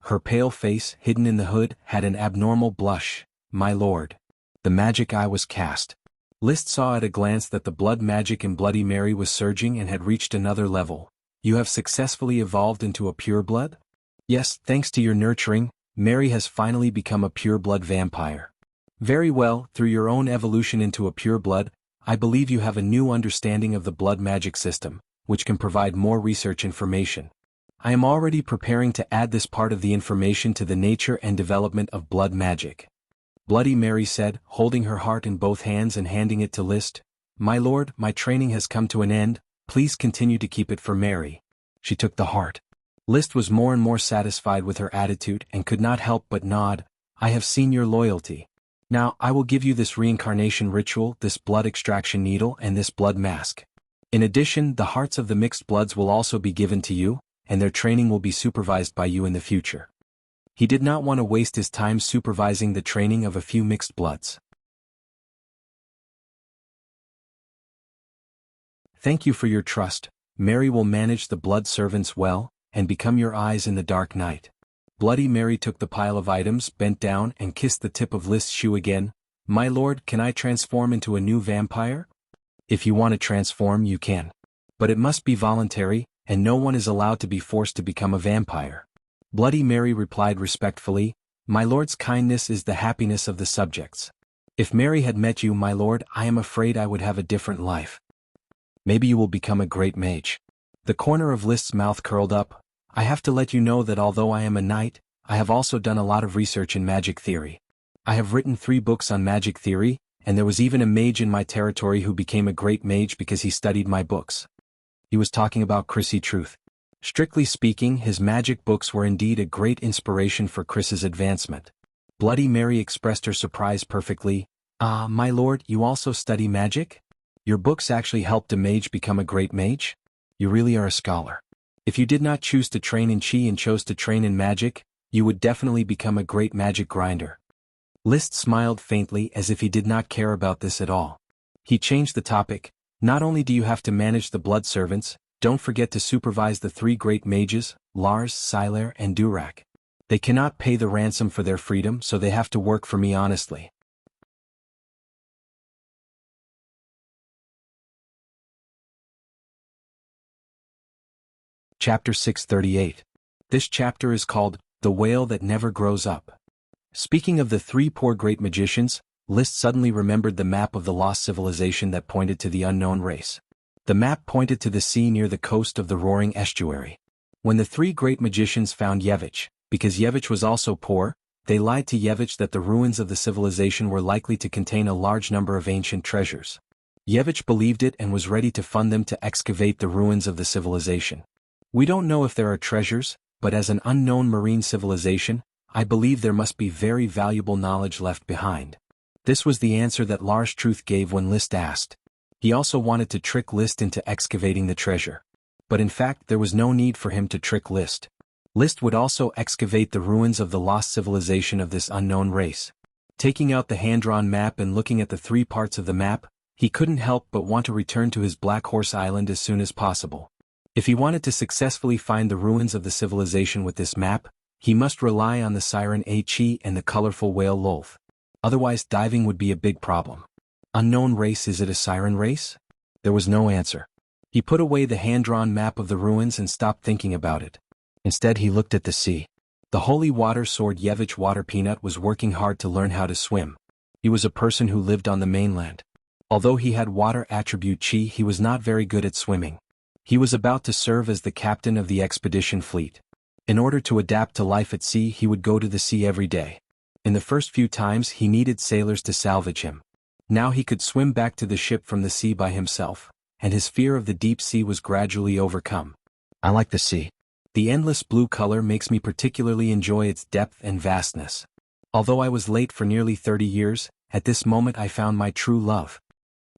Her pale face, hidden in the hood, had an abnormal blush. My lord. The magic eye was cast. List saw at a glance that the blood magic in Bloody Mary was surging and had reached another level. You have successfully evolved into a pureblood? Yes, thanks to your nurturing, Mary has finally become a pureblood vampire. Very well, through your own evolution into a pureblood, I believe you have a new understanding of the blood magic system, which can provide more research information. I am already preparing to add this part of the information to the nature and development of blood magic. Bloody Mary said, holding her heart in both hands and handing it to List. My lord, my training has come to an end, please continue to keep it for Mary. She took the heart. List was more and more satisfied with her attitude and could not help but nod. I have seen your loyalty. Now I will give you this reincarnation ritual, this blood extraction needle and this blood mask. In addition, the hearts of the mixed bloods will also be given to you, and their training will be supervised by you in the future. He did not want to waste his time supervising the training of a few mixed bloods. Thank you for your trust. Mary will manage the blood servants well, and become your eyes in the dark night. Bloody Mary took the pile of items, bent down, and kissed the tip of List's shoe again. My lord, can I transform into a new vampire? If you want to transform, you can. But it must be voluntary, and no one is allowed to be forced to become a vampire. Bloody Mary replied respectfully, My lord's kindness is the happiness of the subjects. If Mary had met you, my lord, I am afraid I would have a different life. Maybe you will become a great mage. The corner of List's mouth curled up. I have to let you know that although I am a knight, I have also done a lot of research in magic theory. I have written 3 books on magic theory, and there was even a mage in my territory who became a great mage because he studied my books. He was talking about Chrissy Truth. Strictly speaking, his magic books were indeed a great inspiration for Chris's advancement. Bloody Mary expressed her surprise perfectly. Ah, my lord, you also study magic? Your books actually helped a mage become a great mage? You really are a scholar. If you did not choose to train in chi and chose to train in magic, you would definitely become a great magic grinder. List smiled faintly as if he did not care about this at all. He changed the topic. Not only do you have to manage the blood servants, don't forget to supervise the 3 great mages, Lars, Silair, and Durak. They cannot pay the ransom for their freedom, so they have to work for me honestly. Chapter 638. This chapter is called, The Whale That Never Grows Up. Speaking of the 3 poor great magicians, List suddenly remembered the map of the lost civilization that pointed to the unknown race. The map pointed to the sea near the coast of the roaring estuary. When the 3 great magicians found Yevich, because Yevich was also poor, they lied to Yevich that the ruins of the civilization were likely to contain a large number of ancient treasures. Yevich believed it and was ready to fund them to excavate the ruins of the civilization. We don't know if there are treasures, but as an unknown marine civilization, I believe there must be very valuable knowledge left behind. This was the answer that Lars Truth gave when List asked. He also wanted to trick List into excavating the treasure. But in fact there was no need for him to trick List. List would also excavate the ruins of the lost civilization of this unknown race. Taking out the hand-drawn map and looking at the 3 parts of the map, he couldn't help but want to return to his Black Horse Island as soon as possible. If he wanted to successfully find the ruins of the civilization with this map, he must rely on the siren A-Chi and the colorful whale Lolth. Otherwise diving would be a big problem. Unknown race, is it a siren race? There was no answer. He put away the hand-drawn map of the ruins and stopped thinking about it. Instead he looked at the sea. The holy water sword Yevich Water Peanut was working hard to learn how to swim. He was a person who lived on the mainland. Although he had water attribute chi, he was not very good at swimming. He was about to serve as the captain of the expedition fleet. In order to adapt to life at sea, he would go to the sea every day. In the first few times he needed sailors to salvage him. Now he could swim back to the ship from the sea by himself, and his fear of the deep sea was gradually overcome. I like the sea. The endless blue color makes me particularly enjoy its depth and vastness. Although I was late for nearly 30 years, at this moment I found my true love.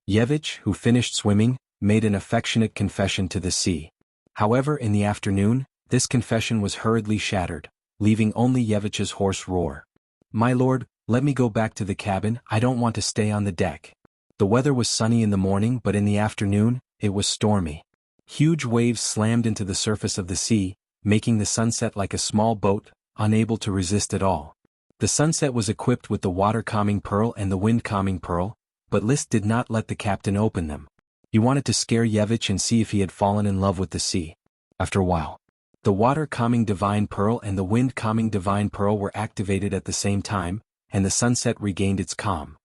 Yevich, who finished swimming, made an affectionate confession to the sea. However, in the afternoon, this confession was hurriedly shattered, leaving only Yevich's hoarse roar. My lord, let me go back to the cabin, I don't want to stay on the deck. The weather was sunny in the morning, but in the afternoon, it was stormy. Huge waves slammed into the surface of the sea, making the sunset like a small boat, unable to resist at all. The sunset was equipped with the water-calming pearl and the wind-calming pearl, but List did not let the captain open them. He wanted to scare Yevich and see if he had fallen in love with the sea. After a while, the water-calming divine pearl and the wind-calming divine pearl were activated at the same time, and the sunset regained its calm.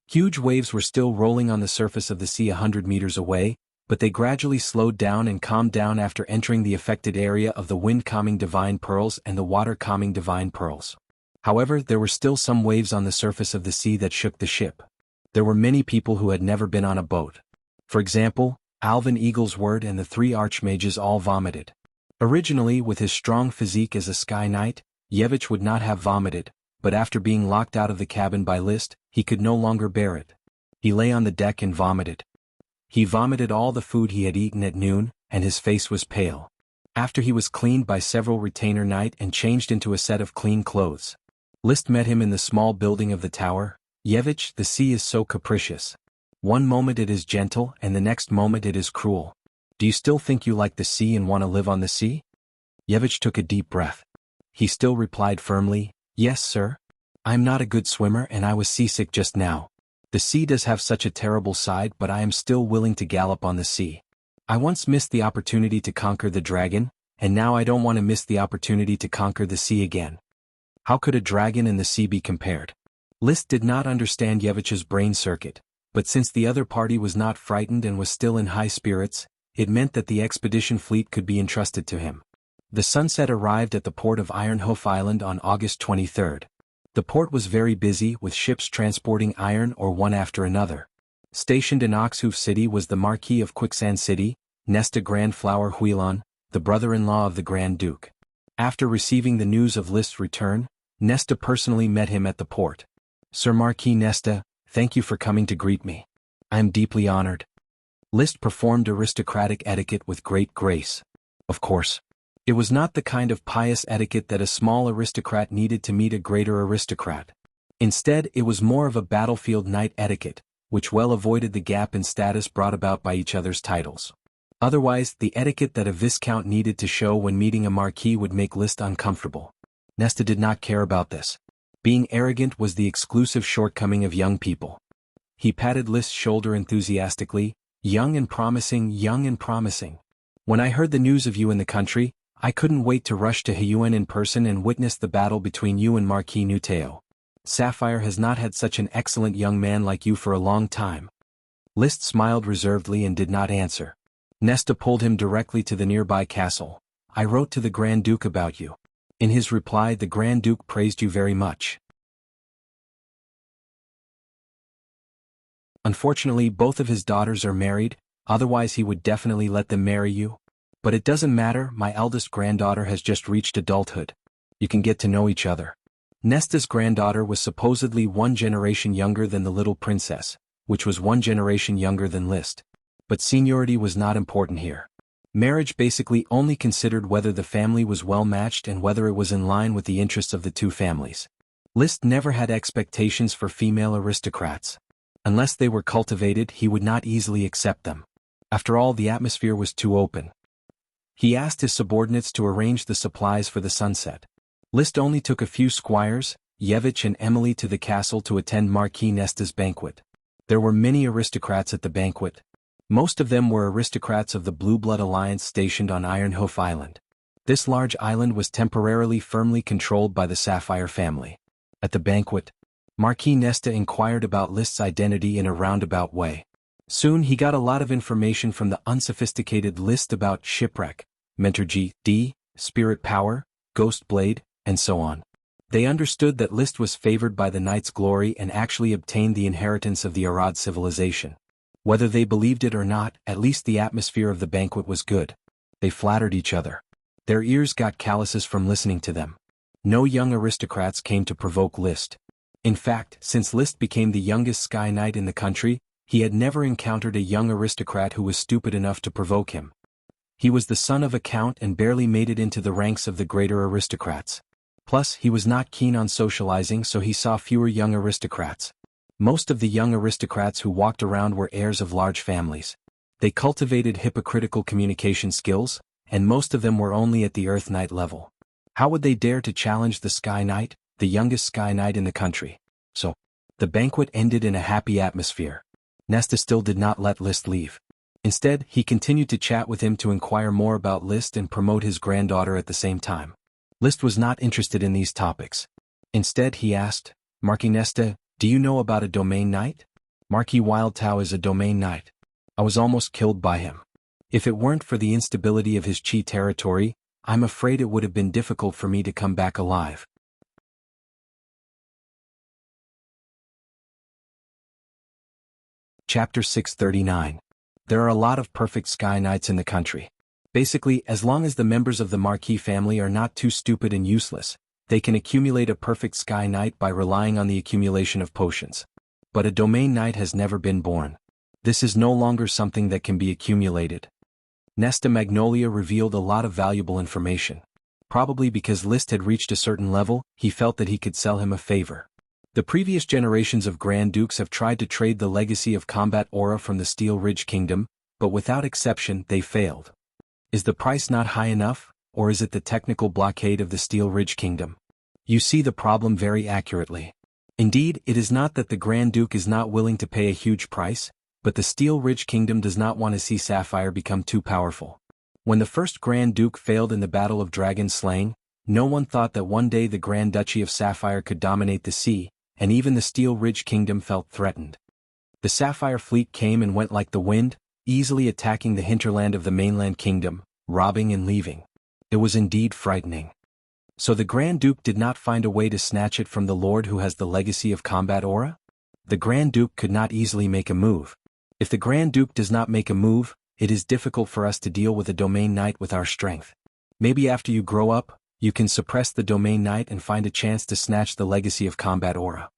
Huge waves were still rolling on the surface of the sea 100 meters away, but they gradually slowed down and calmed down after entering the affected area of the wind-calming divine pearls and the water-calming divine pearls. However, there were still some waves on the surface of the sea that shook the ship. There were many people who had never been on a boat. For example, Alvin Eaglesword and the 3 archmages all vomited. Originally, with his strong physique as a sky knight, Yevich would not have vomited, but after being locked out of the cabin by List, he could no longer bear it. He lay on the deck and vomited. He vomited all the food he had eaten at noon, and his face was pale. After he was cleaned by several retainer knight and changed into a set of clean clothes. Liszt met him in the small building of the tower. Yevich, the sea is so capricious. One moment it is gentle and the next moment it is cruel. Do you still think you like the sea and want to live on the sea? Yevich took a deep breath. He still replied firmly, yes, sir. I'm not a good swimmer and I was seasick just now. The sea does have such a terrible side, but I am still willing to gallop on the sea. I once missed the opportunity to conquer the dragon, and now I don't want to miss the opportunity to conquer the sea again. How could a dragon and the sea be compared? Liszt did not understand Yevich's brain circuit, but since the other party was not frightened and was still in high spirits, it meant that the expedition fleet could be entrusted to him. The Sunset arrived at the port of Ironhoof Island on August 23. The port was very busy with ships transporting iron ore one after another. Stationed in Oxhoof City was the Marquis of Quicksand City, Nesta Grand Flower Huilon, the brother-in-law of the Grand Duke. After receiving the news of Liszt's return, Nesta personally met him at the port. Sir Marquis Nesta, thank you for coming to greet me. I am deeply honored. Liszt performed aristocratic etiquette with great grace. Of course. It was not the kind of pious etiquette that a small aristocrat needed to meet a greater aristocrat. Instead, it was more of a battlefield knight etiquette, which well avoided the gap in status brought about by each other's titles. Otherwise, the etiquette that a viscount needed to show when meeting a marquis would make Liszt uncomfortable. Nesta did not care about this. Being arrogant was the exclusive shortcoming of young people. He patted Liszt's shoulder enthusiastically, young and promising, young and promising. When I heard the news of you in the country, I couldn't wait to rush to Huyuan in person and witness the battle between you and Marquis Nuteo. Sapphire has not had such an excellent young man like you for a long time. Liszt smiled reservedly and did not answer. Nesta pulled him directly to the nearby castle. I wrote to the Grand Duke about you. In his reply, the Grand Duke praised you very much. Unfortunately, both of his daughters are married, otherwise he would definitely let them marry you. But it doesn't matter, my eldest granddaughter has just reached adulthood. You can get to know each other. Nesta's granddaughter was supposedly 1 generation younger than the little princess, which was 1 generation younger than Liszt. But seniority was not important here. Marriage basically only considered whether the family was well matched and whether it was in line with the interests of the two families. Liszt never had expectations for female aristocrats. Unless they were cultivated, he would not easily accept them. After all, the atmosphere was too open. He asked his subordinates to arrange the supplies for the sunset. Liszt only took a few squires, Yevich and Emily, to the castle to attend Marquis Nesta's banquet. There were many aristocrats at the banquet. Most of them were aristocrats of the Blue Blood Alliance stationed on Ironhoof Island. This large island was temporarily firmly controlled by the Sapphire family. At the banquet, Marquis Nesta inquired about Liszt's identity in a roundabout way. Soon he got a lot of information from the unsophisticated Liszt about shipwreck, Mentor D, spirit power, ghost blade, and so on. They understood that Liszt was favored by the knight's glory and actually obtained the inheritance of the Arad civilization. Whether they believed it or not, at least the atmosphere of the banquet was good. They flattered each other. Their ears got calluses from listening to them. No young aristocrats came to provoke Liszt. In fact, since Liszt became the youngest Sky Knight in the country, he had never encountered a young aristocrat who was stupid enough to provoke him. He was the son of a count and barely made it into the ranks of the greater aristocrats. Plus, he was not keen on socializing, so he saw fewer young aristocrats. Most of the young aristocrats who walked around were heirs of large families. They cultivated hypocritical communication skills, and most of them were only at the Earth Knight level. How would they dare to challenge the Sky Knight, the youngest Sky Knight in the country? So, the banquet ended in a happy atmosphere. Nesta still did not let Liszt leave. Instead, he continued to chat with him to inquire more about Liszt and promote his granddaughter at the same time. Liszt was not interested in these topics. Instead, he asked, Marquis Nesta, do you know about a domain knight? Marquis Wildtao is a domain knight. I was almost killed by him. If it weren't for the instability of his Qi territory, I'm afraid it would have been difficult for me to come back alive. Chapter 639. There are a lot of perfect Sky Knights in the country. Basically, as long as the members of the Marquis family are not too stupid and useless, they can accumulate a perfect Sky Knight by relying on the accumulation of potions. But a domain knight has never been born. This is no longer something that can be accumulated. Nesta Magnolia revealed a lot of valuable information. Probably because Liszt had reached a certain level, he felt that he could sell him a favor. The previous generations of Grand Dukes have tried to trade the legacy of combat aura from the Steel Ridge Kingdom, but without exception they failed. Is the price not high enough, or is it the technical blockade of the Steel Ridge Kingdom? You see the problem very accurately. Indeed, it is not that the Grand Duke is not willing to pay a huge price, but the Steel Ridge Kingdom does not want to see Sapphire become too powerful. When the first Grand Duke failed in the Battle of Dragon Slaying, no one thought that one day the Grand Duchy of Sapphire could dominate the sea, and even the Steel Ridge Kingdom felt threatened. The Sapphire fleet came and went like the wind, easily attacking the hinterland of the mainland kingdom, robbing and leaving. It was indeed frightening. So the Grand Duke did not find a way to snatch it from the Lord who has the legacy of combat aura? The Grand Duke could not easily make a move. If the Grand Duke does not make a move, it is difficult for us to deal with a domain knight with our strength. Maybe after you grow up, you can suppress the domain knight and find a chance to snatch the legacy of combat aura.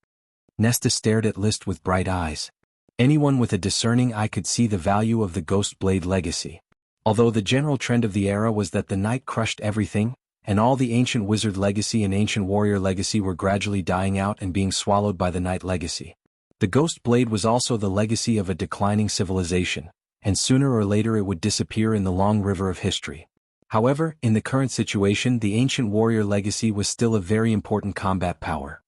Nesta stared at Liszt with bright eyes. Anyone with a discerning eye could see the value of the Ghost Blade legacy. Although the general trend of the era was that the knight crushed everything, and all the ancient wizard legacy and ancient warrior legacy were gradually dying out and being swallowed by the knight legacy. The Ghost Blade was also the legacy of a declining civilization, and sooner or later it would disappear in the long river of history. However, in the current situation the ancient warrior legacy was still a very important combat power.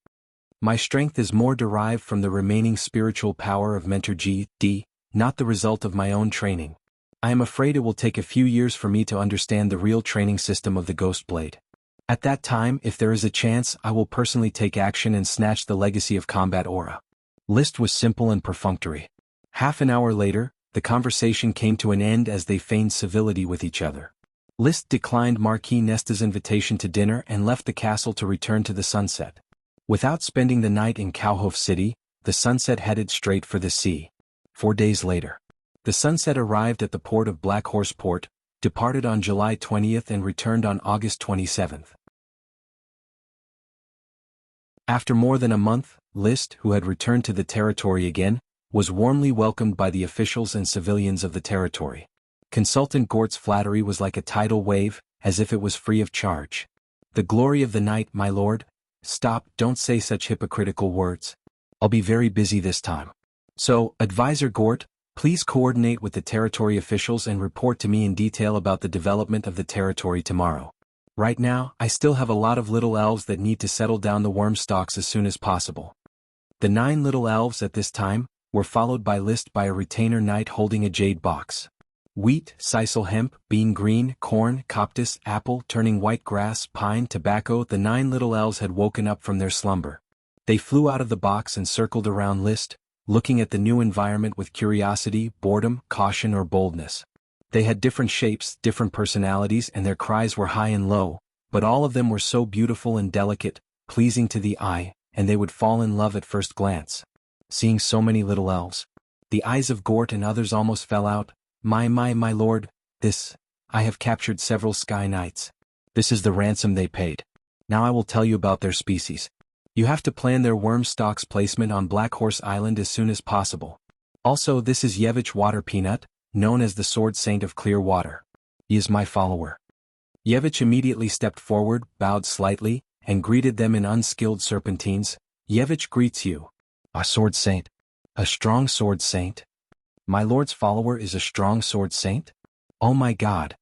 My strength is more derived from the remaining spiritual power of Mentor G.D., not the result of my own training. I am afraid it will take a few years for me to understand the real training system of the Ghost Blade. At that time, if there is a chance, I will personally take action and snatch the legacy of combat aura. Liszt was simple and perfunctory. Half an hour later, the conversation came to an end as they feigned civility with each other. Liszt declined Marquis Nesta's invitation to dinner and left the castle to return to the Sunset. Without spending the night in Kauhof City, the Sunset headed straight for the sea. 4 days later, the Sunset arrived at the port of Black Horse Port, departed on July 20th and returned on August 27th. After more than a month, Liszt, who had returned to the territory again, was warmly welcomed by the officials and civilians of the territory. Consultant Gort's flattery was like a tidal wave, as if it was free of charge. The glory of the night, my lord. Stop, don't say such hypocritical words. I'll be very busy this time. So, Advisor Gort, please coordinate with the territory officials and report to me in detail about the development of the territory tomorrow. Right now, I still have a lot of little elves that need to settle down the worm stalks as soon as possible. The 9 little elves at this time were followed by Liszt by a retainer knight holding a jade box. Wheat, sisal hemp, bean green, corn, coptis, apple, turning white grass, pine, tobacco. The 9 little elves had woken up from their slumber. They flew out of the box and circled around Liszt, looking at the new environment with curiosity, boredom, caution or boldness. They had different shapes, different personalities, and their cries were high and low, but all of them were so beautiful and delicate, pleasing to the eye, and they would fall in love at first glance. Seeing so many little elves, the eyes of Gort and others almost fell out. My lord, I have captured several Sky Knights. This is the ransom they paid. Now I will tell you about their species. You have to plan their worm stalks placement on Black Horse Island as soon as possible. Also, this is Yevich Water Peanut, known as the Sword Saint of Clear Water. He is my follower. Yevich immediately stepped forward, bowed slightly, and greeted them in unskilled serpentines. Yevich greets you. A sword saint. A strong sword saint? My lord's follower is a strong sword saint? Oh my god.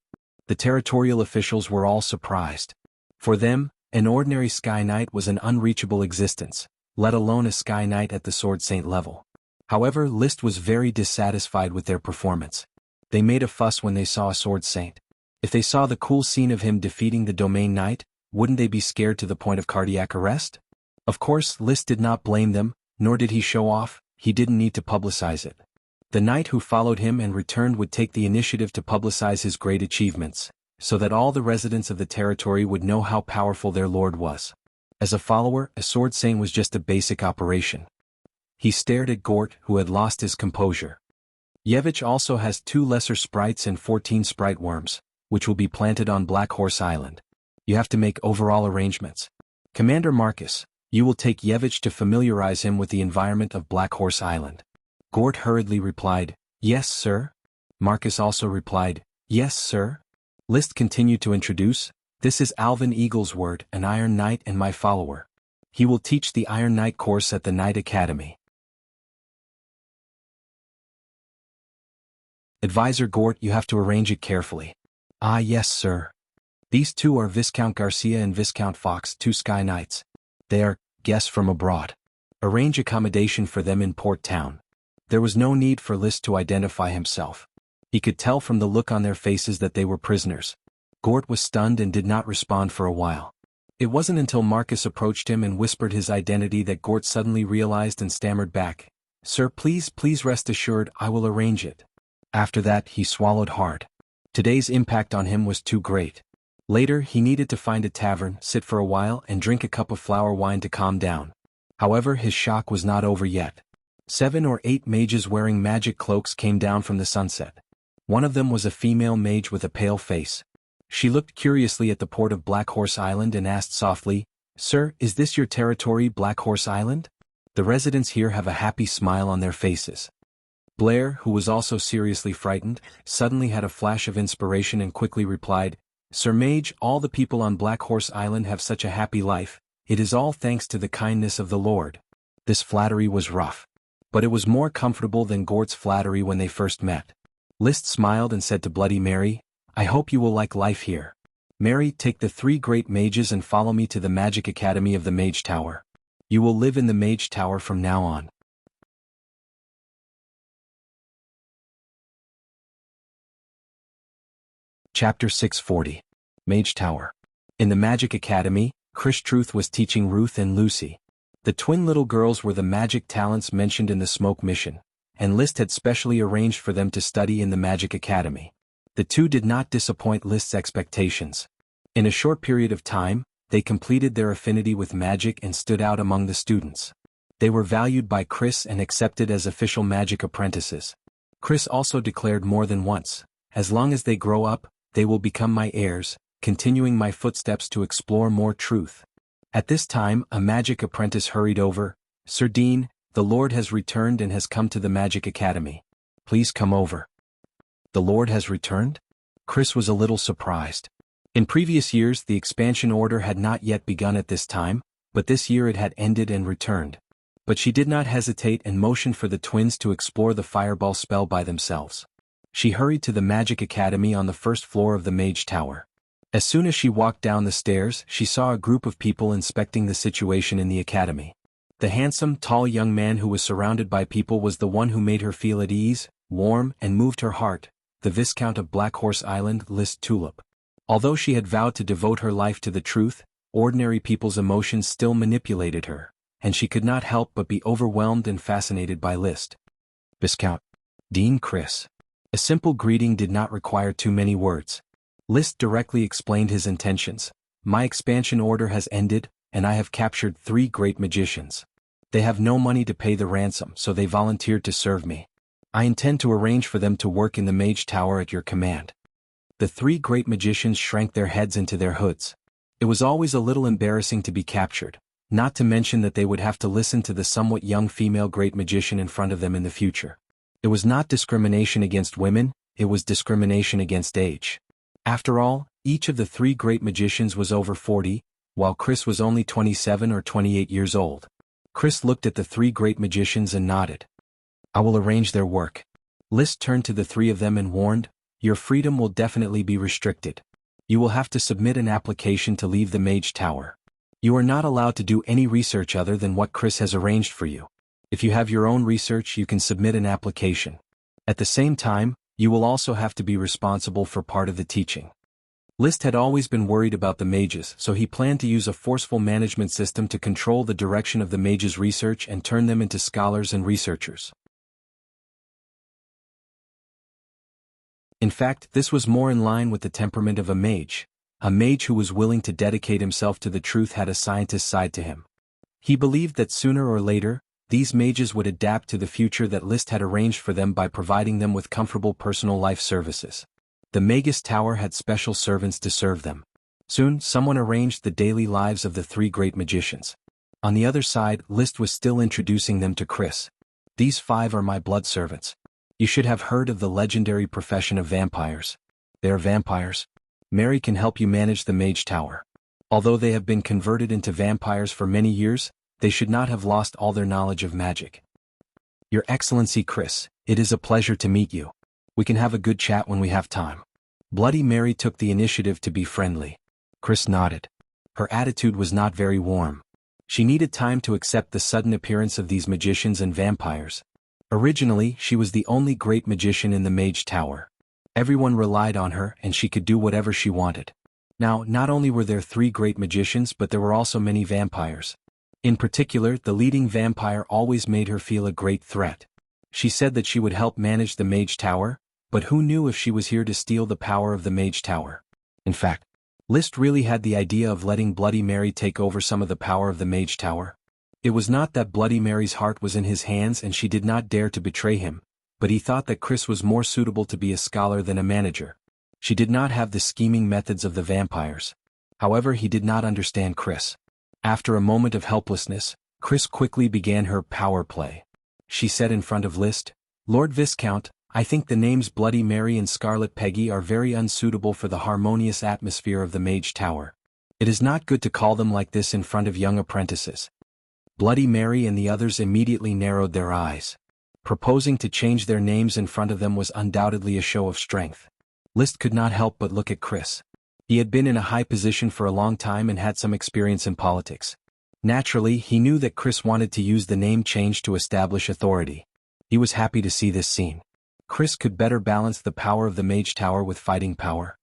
The territorial officials were all surprised. For them, an ordinary Sky Knight was an unreachable existence, let alone a Sky Knight at the sword saint level. However, Liszt was very dissatisfied with their performance. They made a fuss when they saw a sword saint. If they saw the cool scene of him defeating the domain knight, wouldn't they be scared to the point of cardiac arrest? Of course, Liszt did not blame them, nor did he show off. He didn't need to publicize it. The knight who followed him and returned would take the initiative to publicize his great achievements, so that all the residents of the territory would know how powerful their lord was. As a follower, a sword saint was just a basic operation. He stared at Gort, who had lost his composure. Yevich also has 2 lesser sprites and 14 sprite worms, which will be planted on Black Horse Island. You have to make overall arrangements. Commander Marcus, You will take Yevich to familiarize him with the environment of Black Horse Island. Gort hurriedly replied, "Yes, sir." Marcus also replied, "Yes, sir." List continued to introduce, "This is Alvin Eaglesword, an Iron Knight and my follower. He will teach the Iron Knight course at the Knight Academy." Advisor Gort, you have to arrange it carefully. Ah, yes, sir. These two are Viscount Garcia and Viscount Fox, two Sky Knights. They are guests from abroad. Arrange accommodation for them in Port Town. There was no need for List to identify himself. He could tell from the look on their faces that they were prisoners. Gort was stunned and did not respond for a while. It wasn't until Marcus approached him and whispered his identity that Gort suddenly realized and stammered back, "Sir, please rest assured I will arrange it." After that, he swallowed hard. Today's impact on him was too great. Later, he needed to find a tavern, sit for a while, and drink a cup of flower wine to calm down. However, his shock was not over yet. 7 or 8 mages wearing magic cloaks came down from the sunset. One of them was a female mage with a pale face. She looked curiously at the port of Black Horse Island and asked softly, "Sir, is this your territory, Black Horse Island?" The residents here have a happy smile on their faces. Blair, who was also seriously frightened, suddenly had a flash of inspiration and quickly replied, "Sir Mage, all the people on Black Horse Island have such a happy life. It is all thanks to the kindness of the Lord." This flattery was rough. But it was more comfortable than Gort's flattery when they first met. List smiled and said to Bloody Mary, "I hope you will like life here. Mary, take the 3 great mages and follow me to the Magic Academy of the Mage Tower. You will live in the Mage Tower from now on." Chapter 640. Mage Tower. In the Magic Academy, Krish Truth was teaching Ruth and Lucy. The twin little girls were the magic talents mentioned in the Smoke Mission, and List had specially arranged for them to study in the Magic Academy. The two did not disappoint List's expectations. In a short period of time, they completed their affinity with magic and stood out among the students. They were valued by Chris and accepted as official magic apprentices. Chris also declared more than once, "As long as they grow up, they will become my heirs, continuing my footsteps to explore more truth." At this time, a magic apprentice hurried over, "Sir Dean, the Lord has returned and has come to the Magic Academy. Please come over." The Lord has returned? Chris was a little surprised. In previous years, the expansion order had not yet begun at this time, but this year it had ended and returned. But she did not hesitate and motioned for the twins to explore the fireball spell by themselves. She hurried to the Magic Academy on the first floor of the Mage Tower. As soon as she walked down the stairs, she saw a group of people inspecting the situation in the academy. The handsome, tall young man who was surrounded by people was the one who made her feel at ease, warm, and moved her heart, the Viscount of Black Horse Island, List Tulip. Although she had vowed to devote her life to the truth, ordinary people's emotions still manipulated her, and she could not help but be overwhelmed and fascinated by List. "Viscount Dean Chris." A simple greeting did not require too many words. List directly explained his intentions. "My expansion order has ended, and I have captured 3 great magicians. They have no money to pay the ransom, so they volunteered to serve me. I intend to arrange for them to work in the Mage Tower at your command." The 3 great magicians shrank their heads into their hoods. It was always a little embarrassing to be captured, not to mention that they would have to listen to the somewhat young female great magician in front of them in the future. It was not discrimination against women, it was discrimination against age. After all, each of the 3 great magicians was over 40, while Chris was only 27 or 28 years old. Chris looked at the 3 great magicians and nodded. "I will arrange their work." List turned to the 3 of them and warned, "Your freedom will definitely be restricted. You will have to submit an application to leave the Mage Tower. You are not allowed to do any research other than what Chris has arranged for you. If you have your own research, you can submit an application. At the same time, you will also have to be responsible for part of the teaching." List had always been worried about the mages, so he planned to use a forceful management system to control the direction of the mages' research and turn them into scholars and researchers. In fact, this was more in line with the temperament of a mage. A mage who was willing to dedicate himself to the truth had a scientist side to him. He believed that sooner or later, these mages would adapt to the future that List had arranged for them by providing them with comfortable personal life services. The Magus Tower had special servants to serve them. Soon, someone arranged the daily lives of the 3 great magicians. On the other side, List was still introducing them to Chris. These 5 are my blood servants. You should have heard of the legendary profession of vampires. They are vampires. Mary can help you manage the Mage Tower. Although they have been converted into vampires for many years, they should not have lost all their knowledge of magic. Your Excellency Chris, it is a pleasure to meet you. We can have a good chat when we have time. Bloody Mary took the initiative to be friendly. Chris nodded. Her attitude was not very warm. She needed time to accept the sudden appearance of these magicians and vampires. Originally, she was the only great magician in the Mage Tower. Everyone relied on her and she could do whatever she wanted. Now, not only were there 3 great magicians but there were also many vampires. In particular, the leading vampire always made her feel a great threat. She said that she would help manage the Mage Tower, but who knew if she was here to steal the power of the Mage Tower? In fact, List really had the idea of letting Bloody Mary take over some of the power of the Mage Tower. It was not that Bloody Mary's heart was in his hands and she did not dare to betray him, but he thought that Chris was more suitable to be a scholar than a manager. She did not have the scheming methods of the vampires. However, he did not understand Chris. After a moment of helplessness, Chris quickly began her power play. She said in front of List, "Lord Viscount, I think the names Bloody Mary and Scarlet Peggy are very unsuitable for the harmonious atmosphere of the Mage Tower. It is not good to call them like this in front of young apprentices." Bloody Mary and the others immediately narrowed their eyes. Proposing to change their names in front of them was undoubtedly a show of strength. List could not help but look at Chris. He had been in a high position for a long time and had some experience in politics. Naturally, he knew that Chris wanted to use the name change to establish authority. He was happy to see this scene. Chris could better balance the power of the Mage Tower with fighting power.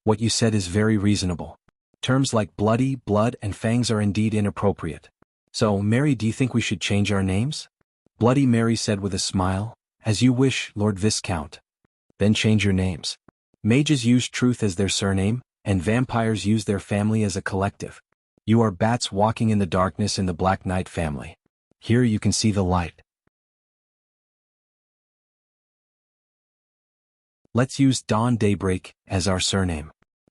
What you said is very reasonable. Terms like bloody, blood, and fangs are indeed inappropriate. So, Mary, do you think we should change our names? Bloody Mary said with a smile, "As you wish, Lord Viscount." Then change your names. Mages use truth as their surname, and vampires use their family as a collective. You are bats walking in the darkness in the Black Knight family. Here you can see the light. Let's use Dawn Daybreak as our surname.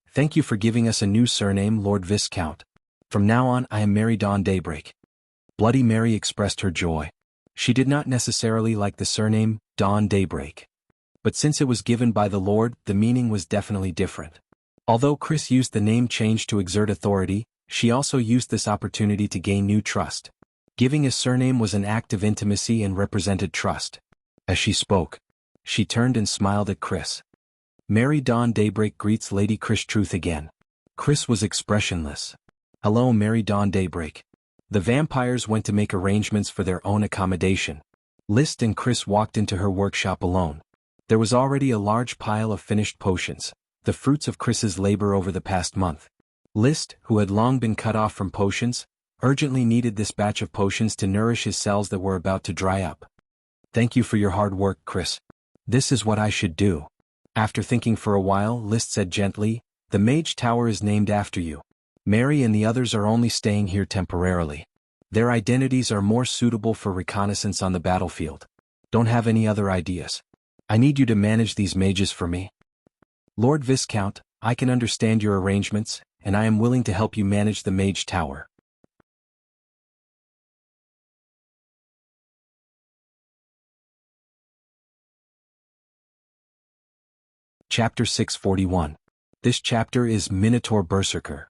Thank you for giving us a new surname, Lord Viscount. From now on, I am Mary Dawn Daybreak. Bloody Mary expressed her joy. She did not necessarily like the surname, Dawn Daybreak. But since it was given by the Lord, the meaning was definitely different. Although Chris used the name change to exert authority, she also used this opportunity to gain new trust. Giving a surname was an act of intimacy and represented trust. As she spoke, she turned and smiled at Chris. Mary Dawn Daybreak greets Lady Chris Truth again. Chris was expressionless. Hello, Mary Dawn Daybreak. The vampires went to make arrangements for their own accommodation. List and Chris walked into her workshop alone. There was already a large pile of finished potions, the fruits of Chris's labor over the past month. List, who had long been cut off from potions, urgently needed this batch of potions to nourish his cells that were about to dry up. Thank you for your hard work, Chris. This is what I should do. After thinking for a while, List said gently, "The Mage Tower is named after you. Mary and the others are only staying here temporarily. Their identities are more suitable for reconnaissance on the battlefield. Don't have any other ideas. I need you to manage these mages for me." Lord Viscount, I can understand your arrangements, and I am willing to help you manage the Mage Tower. Chapter 641. This chapter is Minotaur Berserker.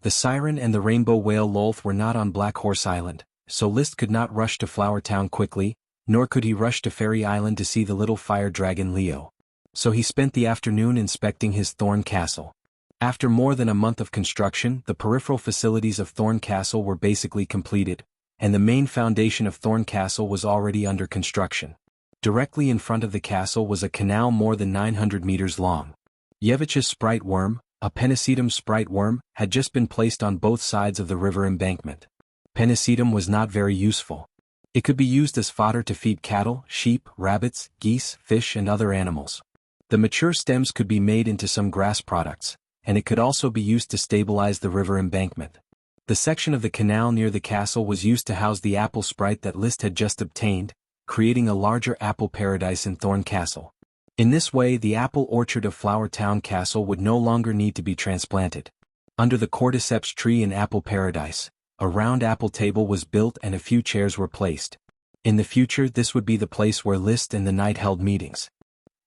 The Siren and the Rainbow Whale Lolth were not on Black Horse Island, so List could not rush to Flower Town quickly, nor could he rush to Fairy Island to see the little fire dragon Leo. So he spent the afternoon inspecting his Thorn Castle. After more than a month of construction, the peripheral facilities of Thorn Castle were basically completed, and the main foundation of Thorn Castle was already under construction. Directly in front of the castle was a canal more than 900 meters long. Yevich's sprite worm, a Pennisetum sprite worm, had just been placed on both sides of the river embankment. Pennisetum was not very useful. It could be used as fodder to feed cattle, sheep, rabbits, geese, fish and other animals. The mature stems could be made into some grass products, and it could also be used to stabilize the river embankment. The section of the canal near the castle was used to house the apple sprite that List had just obtained, creating a larger apple paradise in Thorn Castle. In this way, the apple orchard of Flower Town Castle would no longer need to be transplanted. Under the cordyceps tree in Apple Paradise, a round apple table was built and a few chairs were placed. In the future, this would be the place where Liszt and the knight held meetings.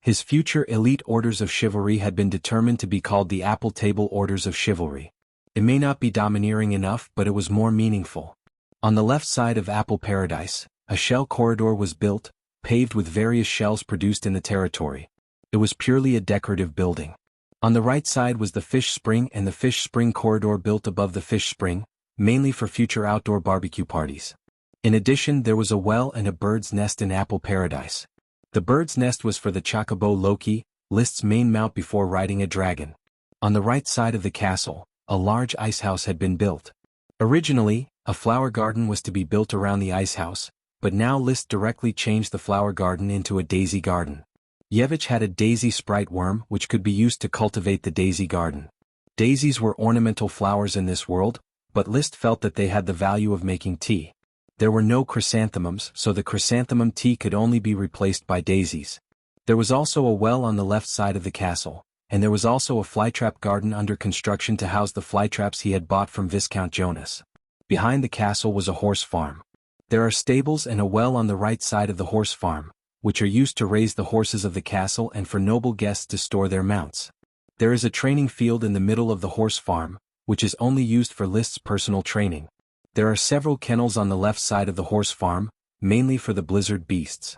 His future elite orders of chivalry had been determined to be called the Apple Table Orders of Chivalry. It may not be domineering enough, but it was more meaningful. On the left side of Apple Paradise, a shell corridor was built, paved with various shells produced in the territory. It was purely a decorative building. On the right side was the fish spring and the fish spring corridor built above the fish spring, mainly for future outdoor barbecue parties. In addition, there was a well and a bird's nest in Apple Paradise. The bird's nest was for the chocobo Loki, Liszt's main mount before riding a dragon. On the right side of the castle, a large ice house had been built. Originally, a flower garden was to be built around the ice house, but now Liszt directly changed the flower garden into a daisy garden. Yevich had a daisy sprite worm which could be used to cultivate the daisy garden. Daisies were ornamental flowers in this world, but Liszt felt that they had the value of making tea. There were no chrysanthemums, so the chrysanthemum tea could only be replaced by daisies. There was also a well on the left side of the castle, and there was also a flytrap garden under construction to house the flytraps he had bought from Viscount Jonas. Behind the castle was a horse farm. There are stables and a well on the right side of the horse farm, which are used to raise the horses of the castle and for noble guests to store their mounts. There is a training field in the middle of the horse farm, which is only used for Liszt's personal training. There are several kennels on the left side of the horse farm, mainly for the blizzard beasts.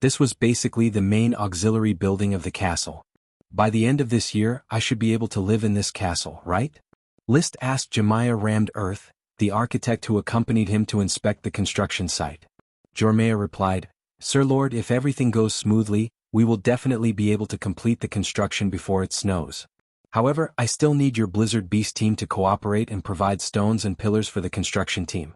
This was basically the main auxiliary building of the castle. By the end of this year, I should be able to live in this castle, right? Liszt asked Jeremiah Rammed Earth, the architect who accompanied him to inspect the construction site. Jeremiah replied, "Sir Lord, if everything goes smoothly, we will definitely be able to complete the construction before it snows. However, I still need your Blizzard Beast team to cooperate and provide stones and pillars for the construction team."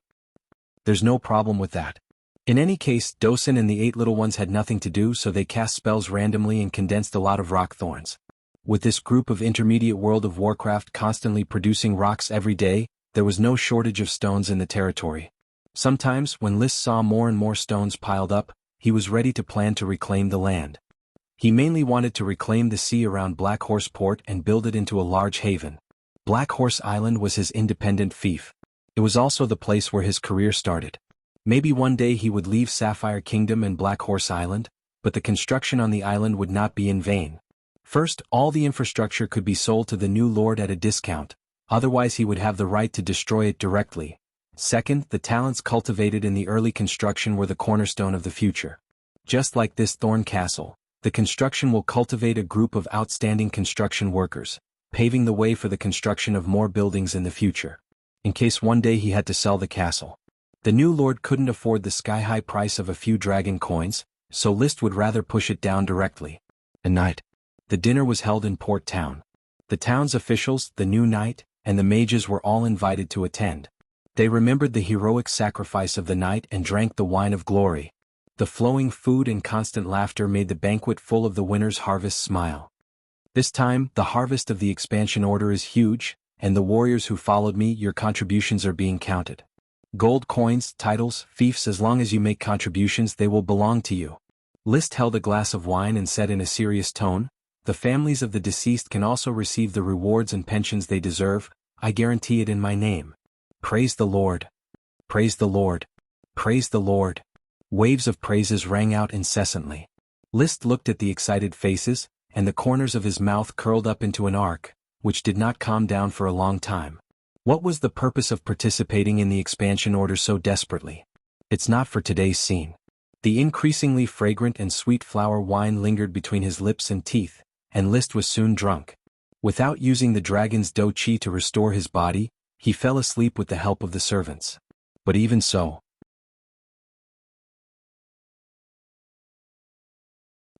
"There's no problem with that." In any case, Dosen and the 8 little ones had nothing to do, so they cast spells randomly and condensed a lot of rock thorns. With this group of intermediate World of Warcraft constantly producing rocks every day, there was no shortage of stones in the territory. Sometimes, when Liszt saw more and more stones piled up, he was ready to plan to reclaim the land. He mainly wanted to reclaim the sea around Black Horse Port and build it into a large haven. Black Horse Island was his independent fief. It was also the place where his career started. Maybe one day he would leave Sapphire Kingdom and Black Horse Island, but the construction on the island would not be in vain. First, all the infrastructure could be sold to the new lord at a discount, otherwise he would have the right to destroy it directly. Second, the talents cultivated in the early construction were the cornerstone of the future. Just like this Thorn Castle, the construction will cultivate a group of outstanding construction workers, paving the way for the construction of more buildings in the future. In case one day he had to sell the castle. The new lord couldn't afford the sky-high price of a few dragon coins, so Liszt would rather push it down directly. At night, the dinner was held in Port Town. The town's officials, the new knight, and the mages were all invited to attend. They remembered the heroic sacrifice of the knight and drank the wine of glory. The flowing food and constant laughter made the banquet full of the winner's harvest smile. This time, the harvest of the expansion order is huge, and the warriors who followed me, your contributions are being counted. Gold coins, titles, fiefs, as long as you make contributions, they will belong to you. Liszt held a glass of wine and said in a serious tone, "The families of the deceased can also receive the rewards and pensions they deserve, I guarantee it in my name. Praise the Lord! Praise the Lord! Praise the Lord!" Waves of praises rang out incessantly. Liszt looked at the excited faces, and the corners of his mouth curled up into an arc, which did not calm down for a long time. What was the purpose of participating in the expansion order so desperately? It's not for today's scene. The increasingly fragrant and sweet flower wine lingered between his lips and teeth, and Liszt was soon drunk. Without using the dragon's do chi to restore his body, he fell asleep with the help of the servants. But even so,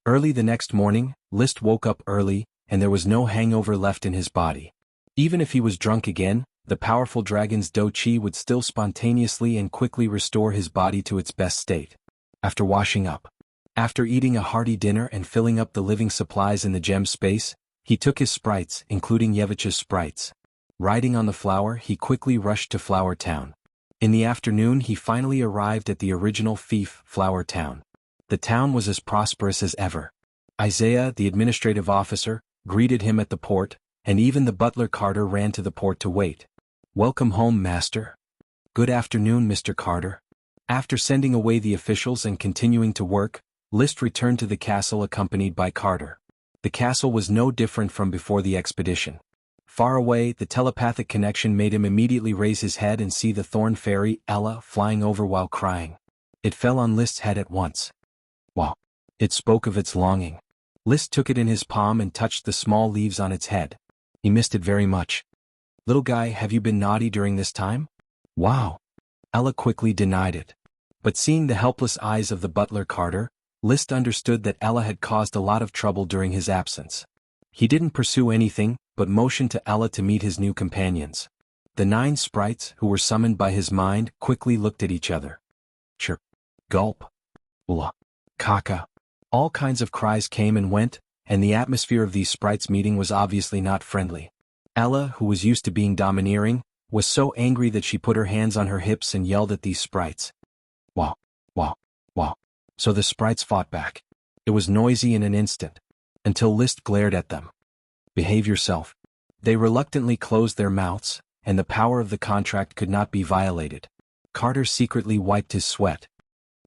early the next morning, Liszt woke up early, and there was no hangover left in his body. Even if he was drunk again, the powerful dragon's do chi would still spontaneously and quickly restore his body to its best state. After washing up, after eating a hearty dinner and filling up the living supplies in the gem space, he took his sprites, including Yevich's sprites. Riding on the flower, he quickly rushed to Flower Town. In the afternoon, he finally arrived at the original fief, Flower Town. The town was as prosperous as ever. Isaiah, the administrative officer, greeted him at the port, and even the butler Carter ran to the port to wait. "Welcome home, master." "Good afternoon, Mr. Carter." After sending away the officials and continuing to work, List returned to the castle accompanied by Carter. The castle was no different from before the expedition. Far away, the telepathic connection made him immediately raise his head and see the thorn fairy, Ella, flying over while crying. It fell on List's head at once. Wow! It spoke of its longing. List took it in his palm and touched the small leaves on its head. He missed it very much. "Little guy, have you been naughty during this time?" "Wow!" Ella quickly denied it. But seeing the helpless eyes of the butler Carter, List understood that Ella had caused a lot of trouble during his absence. He didn't pursue anything, but motioned to Ella to meet his new companions. The 9 sprites, who were summoned by his mind, quickly looked at each other. Chirp. Gulp. Ula. Kaka. All kinds of cries came and went, and the atmosphere of these sprites' meeting was obviously not friendly. Ella, who was used to being domineering, was so angry that she put her hands on her hips and yelled at these sprites. Wow, wow, wow. So the sprites fought back. It was noisy in an instant, until List glared at them. "Behave yourself." They reluctantly closed their mouths, and the power of the contract could not be violated. Carter secretly wiped his sweat.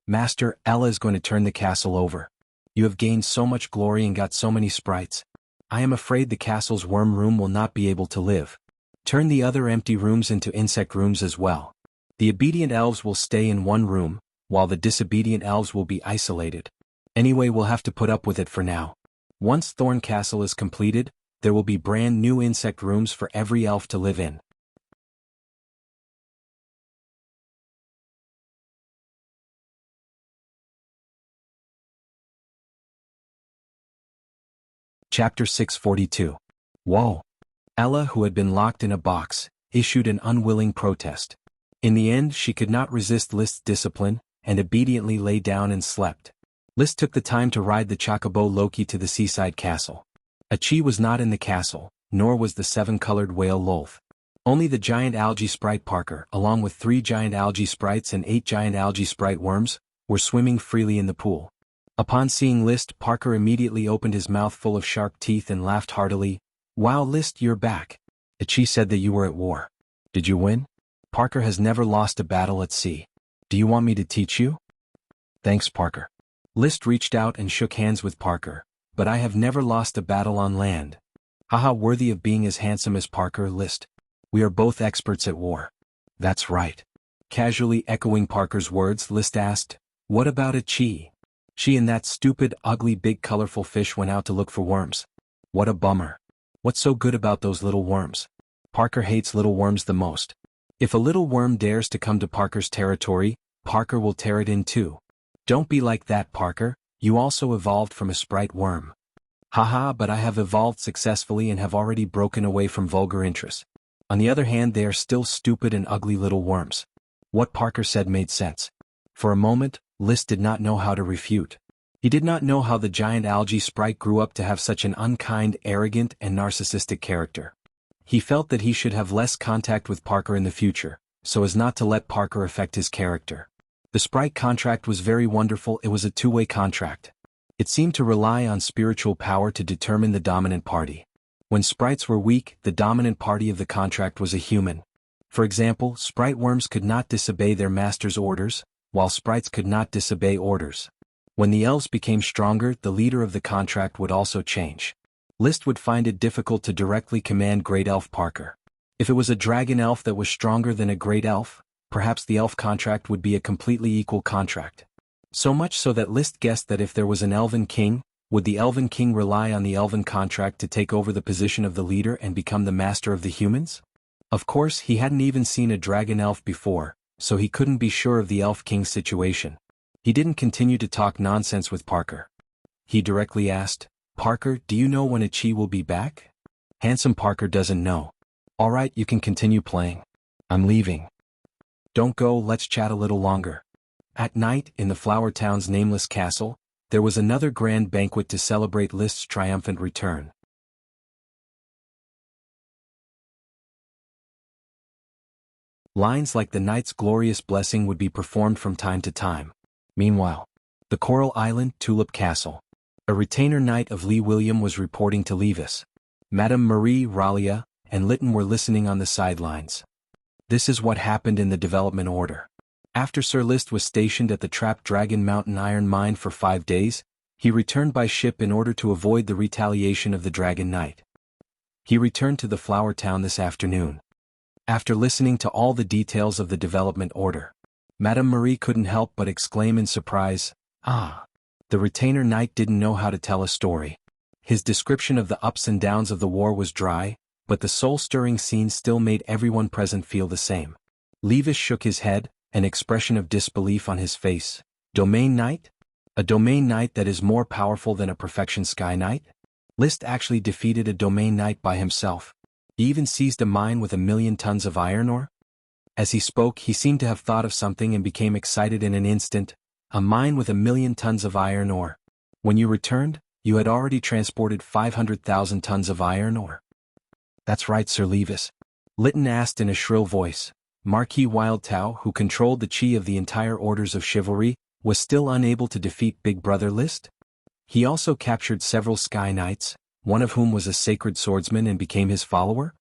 "Master, Ella is going to turn the castle over. You have gained so much glory and got so many sprites. I am afraid the castle's worm room will not be able to live. Turn the other empty rooms into insect rooms as well. The obedient elves will stay in one room, while the disobedient elves will be isolated. Anyway, we'll have to put up with it for now. Once Thorn Castle is completed, there will be brand new insect rooms for every elf to live in." Chapter 642. Whoa! Ella, who had been locked in a box, issued an unwilling protest. In the end, she could not resist List's discipline, and obediently lay down and slept. List took the time to ride the chocobo Loki to the seaside castle. Achi was not in the castle, nor was the 7-colored whale Lolth. Only the giant algae sprite Parker, along with 3 giant algae sprites and 8 giant algae sprite worms, were swimming freely in the pool. Upon seeing List, Parker immediately opened his mouth full of sharp teeth and laughed heartily. "Wow, List, you're back. Achi said that you were at war. Did you win?" "Parker has never lost a battle at sea. Do you want me to teach you?" "Thanks, Parker." List reached out and shook hands with Parker. "But I have never lost a battle on land." "Haha, worthy of being as handsome as Parker, List. We are both experts at war." "That's right." Casually echoing Parker's words, List asked, "What about Achi?" "She and that stupid, ugly, big colorful fish went out to look for worms." "What a bummer. What's so good about those little worms?" "Parker hates little worms the most. If a little worm dares to come to Parker's territory, Parker will tear it in two." "Don't be like that, Parker. You also evolved from a sprite worm." "Haha, but I have evolved successfully and have already broken away from vulgar interests. On the other hand, they are still stupid and ugly little worms." What Parker said made sense. For a moment, List did not know how to refute. He did not know how the giant algae sprite grew up to have such an unkind, arrogant, and narcissistic character. He felt that he should have less contact with Parker in the future, so as not to let Parker affect his character. The sprite contract was very wonderful. It was a two-way contract. It seemed to rely on spiritual power to determine the dominant party. When sprites were weak, the dominant party of the contract was a human. For example, sprite worms could not disobey their master's orders, while sprites could not disobey orders. When the elves became stronger, the leader of the contract would also change. List would find it difficult to directly command Great Elf Parker. If it was a dragon elf that was stronger than a great elf, perhaps the elf contract would be a completely equal contract. So much so that List guessed that if there was an elven king, would the elven king rely on the elven contract to take over the position of the leader and become the master of the humans? Of course, he hadn't even seen a dragon elf before, so he couldn't be sure of the elf king's situation. He didn't continue to talk nonsense with Parker. He directly asked, "Parker, do you know when Achi will be back?" Handsome Parker doesn't know. "Alright, you can continue playing. I'm leaving." "Don't go, let's chat a little longer." At night, in the Flower Town's nameless castle, there was another grand banquet to celebrate List's triumphant return. Lines like the knight's glorious blessing would be performed from time to time. Meanwhile, the Coral Island Tulip Castle. A retainer knight of Lee William was reporting to Levis. Madame Marie, Ralia, and Lytton were listening on the sidelines. This is what happened in the development order. After Sir List was stationed at the trapped Dragon Mountain iron mine for 5 days, he returned by ship in order to avoid the retaliation of the Dragon Knight. He returned to the Flower Town this afternoon. After listening to all the details of the development order, Madame Marie couldn't help but exclaim in surprise, "Ah!" The retainer knight didn't know how to tell a story. His description of the ups and downs of the war was dry, but the soul-stirring scene still made everyone present feel the same. Levis shook his head, an expression of disbelief on his face. Domain Knight? A Domain Knight that is more powerful than a Perfection Sky Knight? List actually defeated a Domain Knight by himself. He even seized a mine with 1,000,000 tons of iron ore? As he spoke, he seemed to have thought of something and became excited in an instant. A mine with 1,000,000 tons of iron ore. When you returned, you had already transported 500,000 tons of iron ore. That's right, Sir Levis. Lytton asked in a shrill voice. Marquis Wildtao, who controlled the chi of the entire orders of chivalry, was still unable to defeat Big Brother List? He also captured several Sky Knights, one of whom was a sacred swordsman and became his follower?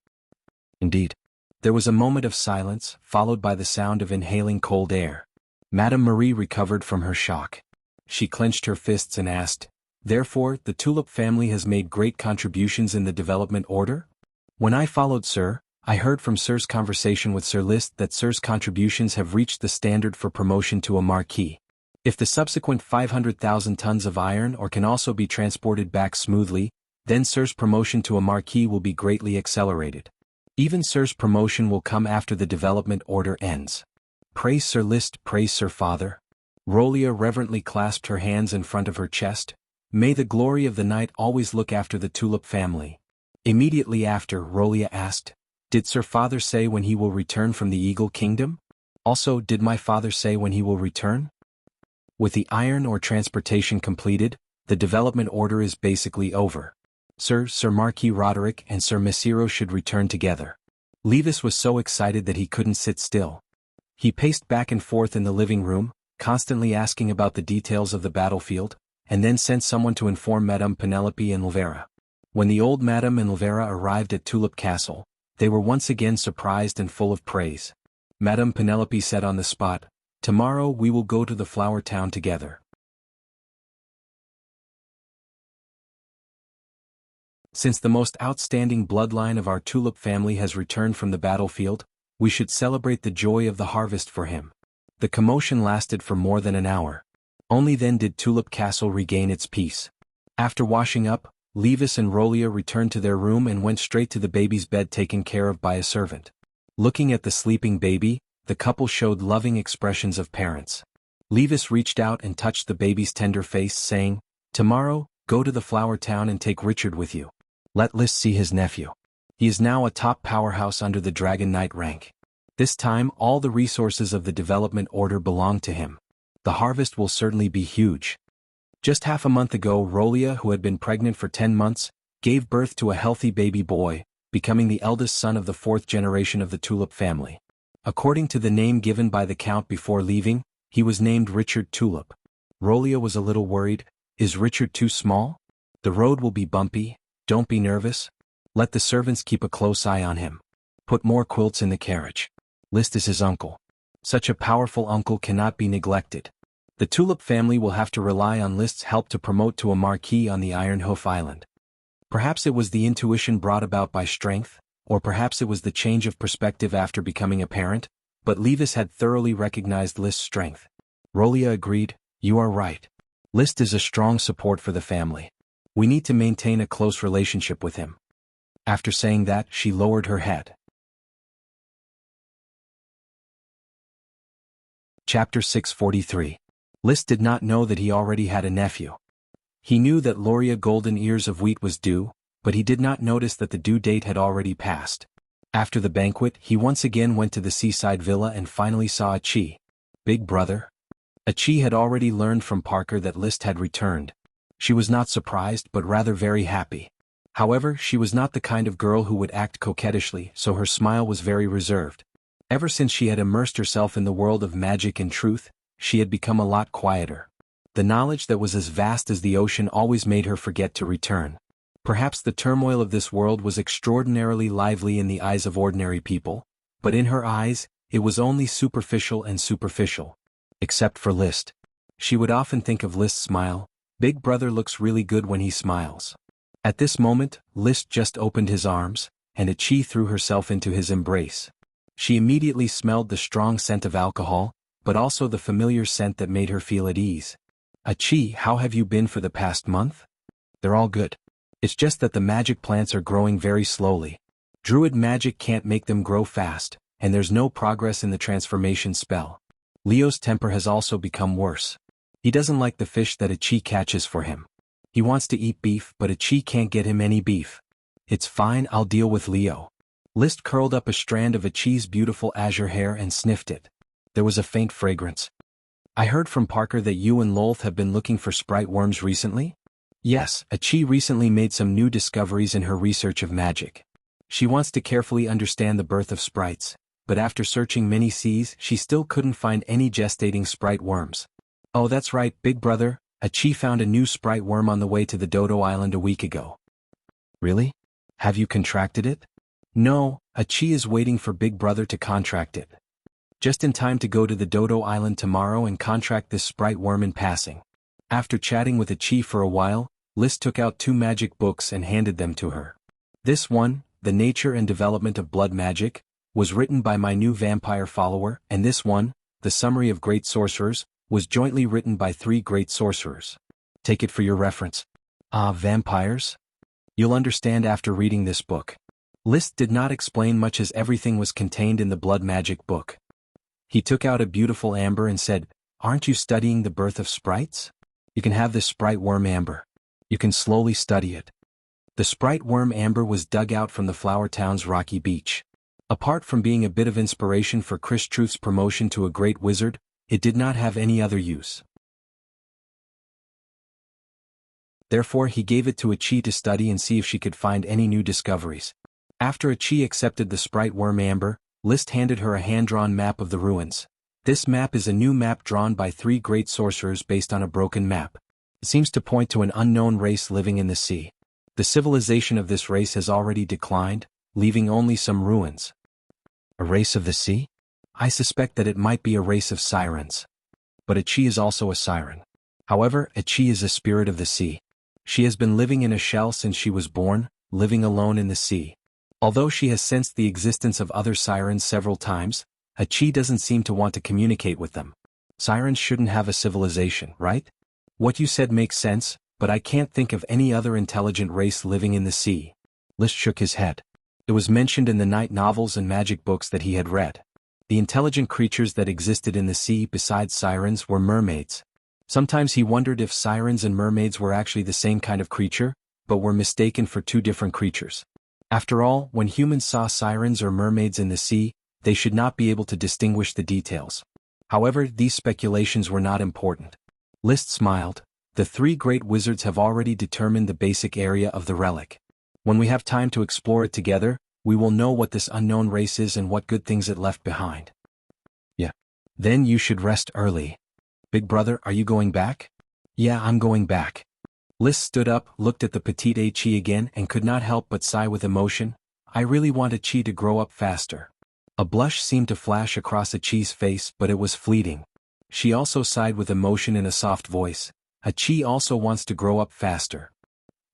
Indeed. There was a moment of silence, followed by the sound of inhaling cold air. Madame Marie recovered from her shock. She clenched her fists and asked, "Therefore, the Tulip family has made great contributions in the development order? When I followed Sir, I heard from Sir's conversation with Sir List that Sir's contributions have reached the standard for promotion to a Marquis. If the subsequent 500,000 tons of iron ore can also be transported back smoothly, then Sir's promotion to a Marquis will be greatly accelerated. Even Sir's promotion will come after the development order ends. Praise Sir List, praise Sir Father." Rolia reverently clasped her hands in front of her chest. "May the glory of the night always look after the Tulip family." Immediately after, Rolia asked, "Did Sir Father say when he will return from the Eagle Kingdom? Also, did my father say when he will return?" With the iron ore transportation completed, the development order is basically over. Sir Marquis Roderick and Sir Messiro should return together. Levis was so excited that he couldn't sit still. He paced back and forth in the living room, constantly asking about the details of the battlefield, and then sent someone to inform Madame Penelope and Elvira. When the old Madame and Elvira arrived at Tulip Castle, they were once again surprised and full of praise. Madame Penelope said on the spot, "Tomorrow we will go to the Flower Town together. Since the most outstanding bloodline of our Tulip family has returned from the battlefield, we should celebrate the joy of the harvest for him." The commotion lasted for more than an hour. Only then did Tulip Castle regain its peace. After washing up, Levis and Rolia returned to their room and went straight to the baby's bed taken care of by a servant. Looking at the sleeping baby, the couple showed loving expressions of parents. Levis reached out and touched the baby's tender face, saying, "Tomorrow, go to the Flower Town and take Richard with you. Let List see his nephew. He is now a top powerhouse under the Dragon Knight rank. This time all the resources of the development order belong to him. The harvest will certainly be huge." Just half a month ago, Rolia, who had been pregnant for 10 months, gave birth to a healthy baby boy, becoming the eldest son of the 4th generation of the Tulip family. According to the name given by the Count before leaving, he was named Richard Tulip. Rolia was a little worried. Is Richard too small? The road will be bumpy. Don't be nervous. Let the servants keep a close eye on him. Put more quilts in the carriage. List is his uncle. Such a powerful uncle cannot be neglected. The Tulip family will have to rely on List's help to promote to a Marquis on the Iron Hoof Island. Perhaps it was the intuition brought about by strength, or perhaps it was the change of perspective after becoming a parent, but Levis had thoroughly recognized List's strength. Rolia agreed, "You are right. List is a strong support for the family. We need to maintain a close relationship with him." After saying that, she lowered her head. Chapter 643. List did not know that he already had a nephew. He knew that Loria Golden Ears of Wheat was due, but he did not notice that the due date had already passed. After the banquet, he once again went to the seaside villa and finally saw Achi. Big brother? Achi had already learned from Parker that List had returned. She was not surprised but rather very happy. However, she was not the kind of girl who would act coquettishly, so her smile was very reserved. Ever since she had immersed herself in the world of magic and truth, she had become a lot quieter. The knowledge that was as vast as the ocean always made her forget to return. Perhaps the turmoil of this world was extraordinarily lively in the eyes of ordinary people, but in her eyes, it was only superficial and superficial. Except for List. She would often think of List's smile. Big brother looks really good when he smiles. At this moment, List just opened his arms, and Ichi threw herself into his embrace. She immediately smelled the strong scent of alcohol, but also the familiar scent that made her feel at ease. Ichi, how have you been for the past month? They're all good. It's just that the magic plants are growing very slowly. Druid magic can't make them grow fast, and there's no progress in the transformation spell. Leo's temper has also become worse. He doesn't like the fish that Ichi catches for him. He wants to eat beef, but Ichi can't get him any beef. It's fine, I'll deal with Leo. List curled up a strand of Ichi's beautiful azure hair and sniffed it. There was a faint fragrance. I heard from Parker that you and Lolth have been looking for sprite worms recently? Yes, Ichi recently made some new discoveries in her research of magic. She wants to carefully understand the birth of sprites, but after searching many seas, she still couldn't find any gestating sprite worms. Oh, that's right, big brother, Ichi found a new sprite worm on the way to the Dodo Island a week ago. Really? Have you contracted it? No, Ichi is waiting for big brother to contract it. Just in time to go to the Dodo Island tomorrow and contract this sprite worm in passing. After chatting with Ichi for a while, List took out 2 magic books and handed them to her. This one, The Nature and Development of Blood Magic, was written by my new vampire follower, and this one, The Summary of Great Sorcerers, was jointly written by 3 great sorcerers. Take it for your reference. Vampires? You'll understand after reading this book. List did not explain much as everything was contained in the blood magic book. He took out a beautiful amber and said, aren't you studying the birth of sprites? You can have this sprite worm amber. You can slowly study it. The sprite worm amber was dug out from the Flower Town's rocky beach. Apart from being a bit of inspiration for Chris Truth's promotion to a great wizard, it did not have any other use. Therefore he gave it to Ichi to study and see if she could find any new discoveries. After Ichi accepted the sprite worm amber, List handed her a hand-drawn map of the ruins. This map is a new map drawn by 3 great sorcerers based on a broken map. It seems to point to an unknown race living in the sea. The civilization of this race has already declined, leaving only some ruins. A race of the sea? I suspect that it might be a race of sirens. But Ichi is also a siren. However, Ichi is a spirit of the sea. She has been living in a shell since she was born, living alone in the sea. Although she has sensed the existence of other sirens several times, Ichi doesn't seem to want to communicate with them. Sirens shouldn't have a civilization, right? What you said makes sense, but I can't think of any other intelligent race living in the sea. List shook his head. It was mentioned in the night novels and magic books that he had read. The intelligent creatures that existed in the sea besides sirens were mermaids. Sometimes he wondered if sirens and mermaids were actually the same kind of creature, but were mistaken for 2 different creatures. After all, when humans saw sirens or mermaids in the sea, they should not be able to distinguish the details. However, these speculations were not important. List smiled. The 3 great wizards have already determined the basic area of the relic. When we have time to explore it together, we will know what this unknown race is and what good things it left behind. Yeah. Then you should rest early. Big brother, are you going back? Yeah, I'm going back. List stood up, looked at the petite Ichi again and could not help but sigh with emotion. I really want Ichi to grow up faster. A blush seemed to flash across Ichi's face, but it was fleeting. She also sighed with emotion in a soft voice. Ichi also wants to grow up faster.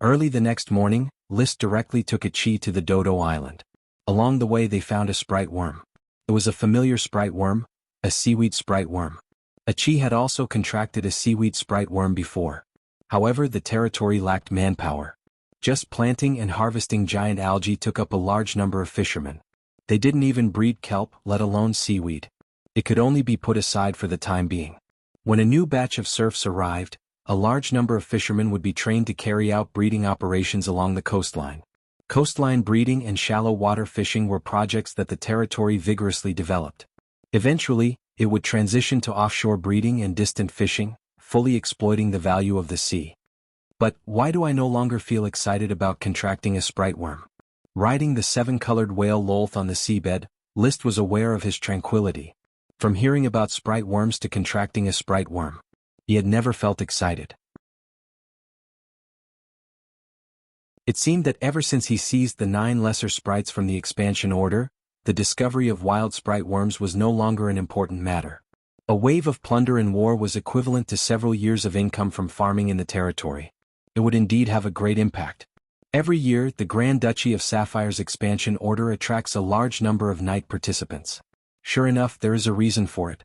Early the next morning, List directly took Ichi to the Dodo Island. Along the way they found a sprite worm. It was a familiar sprite worm, a seaweed sprite worm. Ichi had also contracted a seaweed sprite worm before. However, the territory lacked manpower. Just planting and harvesting giant algae took up a large number of fishermen. They didn't even breed kelp, let alone seaweed. It could only be put aside for the time being. When a new batch of serfs arrived, a large number of fishermen would be trained to carry out breeding operations along the coastline. Coastline breeding and shallow water fishing were projects that the territory vigorously developed. Eventually, it would transition to offshore breeding and distant fishing, fully exploiting the value of the sea. But why do I no longer feel excited about contracting a sprite worm? Riding the 7-colored whale Lolth on the seabed, List was aware of his tranquility. From hearing about sprite worms to contracting a sprite worm, he had never felt excited. It seemed that ever since he seized the 9 lesser sprites from the expansion order, the discovery of wild sprite worms was no longer an important matter. A wave of plunder and war was equivalent to several years of income from farming in the territory. It would indeed have a great impact. Every year, the Grand Duchy of Sapphire's expansion order attracts a large number of knight participants. Sure enough, there is a reason for it.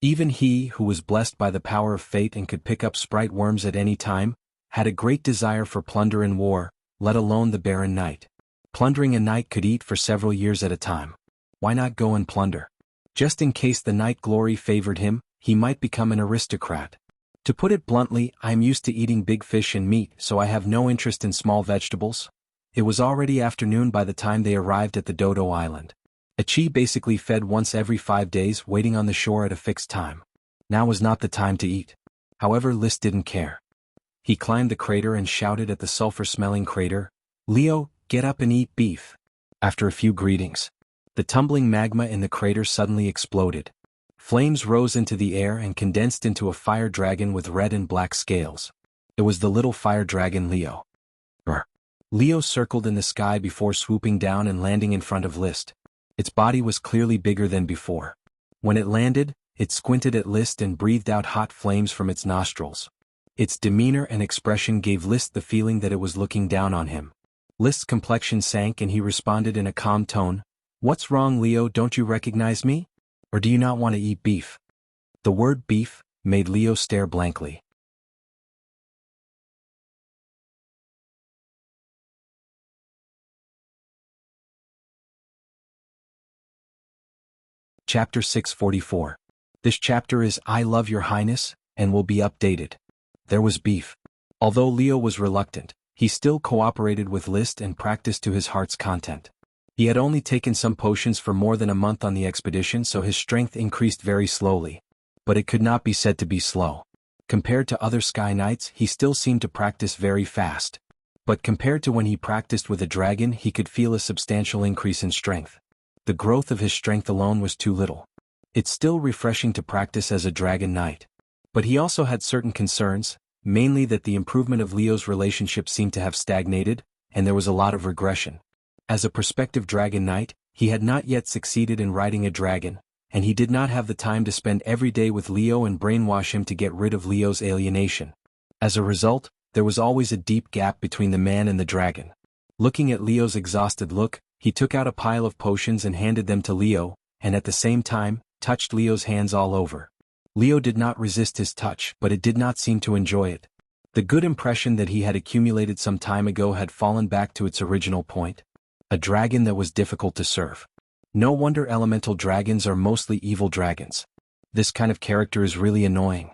Even he, who was blessed by the power of fate and could pick up sprite worms at any time, had a great desire for plunder and war, let alone the barren knight. Plundering a knight could eat for several years at a time. Why not go and plunder? Just in case the knight glory favored him, he might become an aristocrat. To put it bluntly, I am used to eating big fish and meat, so I have no interest in small vegetables. It was already afternoon by the time they arrived at the Dodo Island. Achi basically fed once every 5 days, waiting on the shore at a fixed time. Now was not the time to eat. However, List didn't care. He climbed the crater and shouted at the sulfur-smelling crater, "Leo, get up and eat beef." After a few greetings, the tumbling magma in the crater suddenly exploded. Flames rose into the air and condensed into a fire dragon with red and black scales. It was the little fire dragon Leo. Leo circled in the sky before swooping down and landing in front of List. Its body was clearly bigger than before. When it landed, it squinted at List and breathed out hot flames from its nostrils. Its demeanor and expression gave List the feeling that it was looking down on him. List's complexion sank and he responded in a calm tone, "What's wrong, Leo? Don't you recognize me? Or do you not want to eat beef?" The word beef made Leo stare blankly. Chapter 644. This chapter is "I Love Your Highness" and will be updated. There was beef. Although Leo was reluctant, he still cooperated with List and practiced to his heart's content. He had only taken some potions for more than a month on the expedition, so his strength increased very slowly. But it could not be said to be slow. Compared to other Sky Knights, he still seemed to practice very fast. But compared to when he practiced with a dragon, he could feel a substantial increase in strength. The growth of his strength alone was too little. It's still refreshing to practice as a dragon knight. But he also had certain concerns, mainly that the improvement of Leo's relationship seemed to have stagnated, and there was a lot of regression. As a prospective dragon knight, he had not yet succeeded in riding a dragon, and he did not have the time to spend every day with Leo and brainwash him to get rid of Leo's alienation. As a result, there was always a deep gap between the man and the dragon. Looking at Leo's exhausted look, he took out a pile of potions and handed them to Leo, and at the same time, touched Leo's hands all over. Leo did not resist his touch, but it did not seem to enjoy it. The good impression that he had accumulated some time ago had fallen back to its original point. A dragon that was difficult to serve. No wonder elemental dragons are mostly evil dragons. This kind of character is really annoying.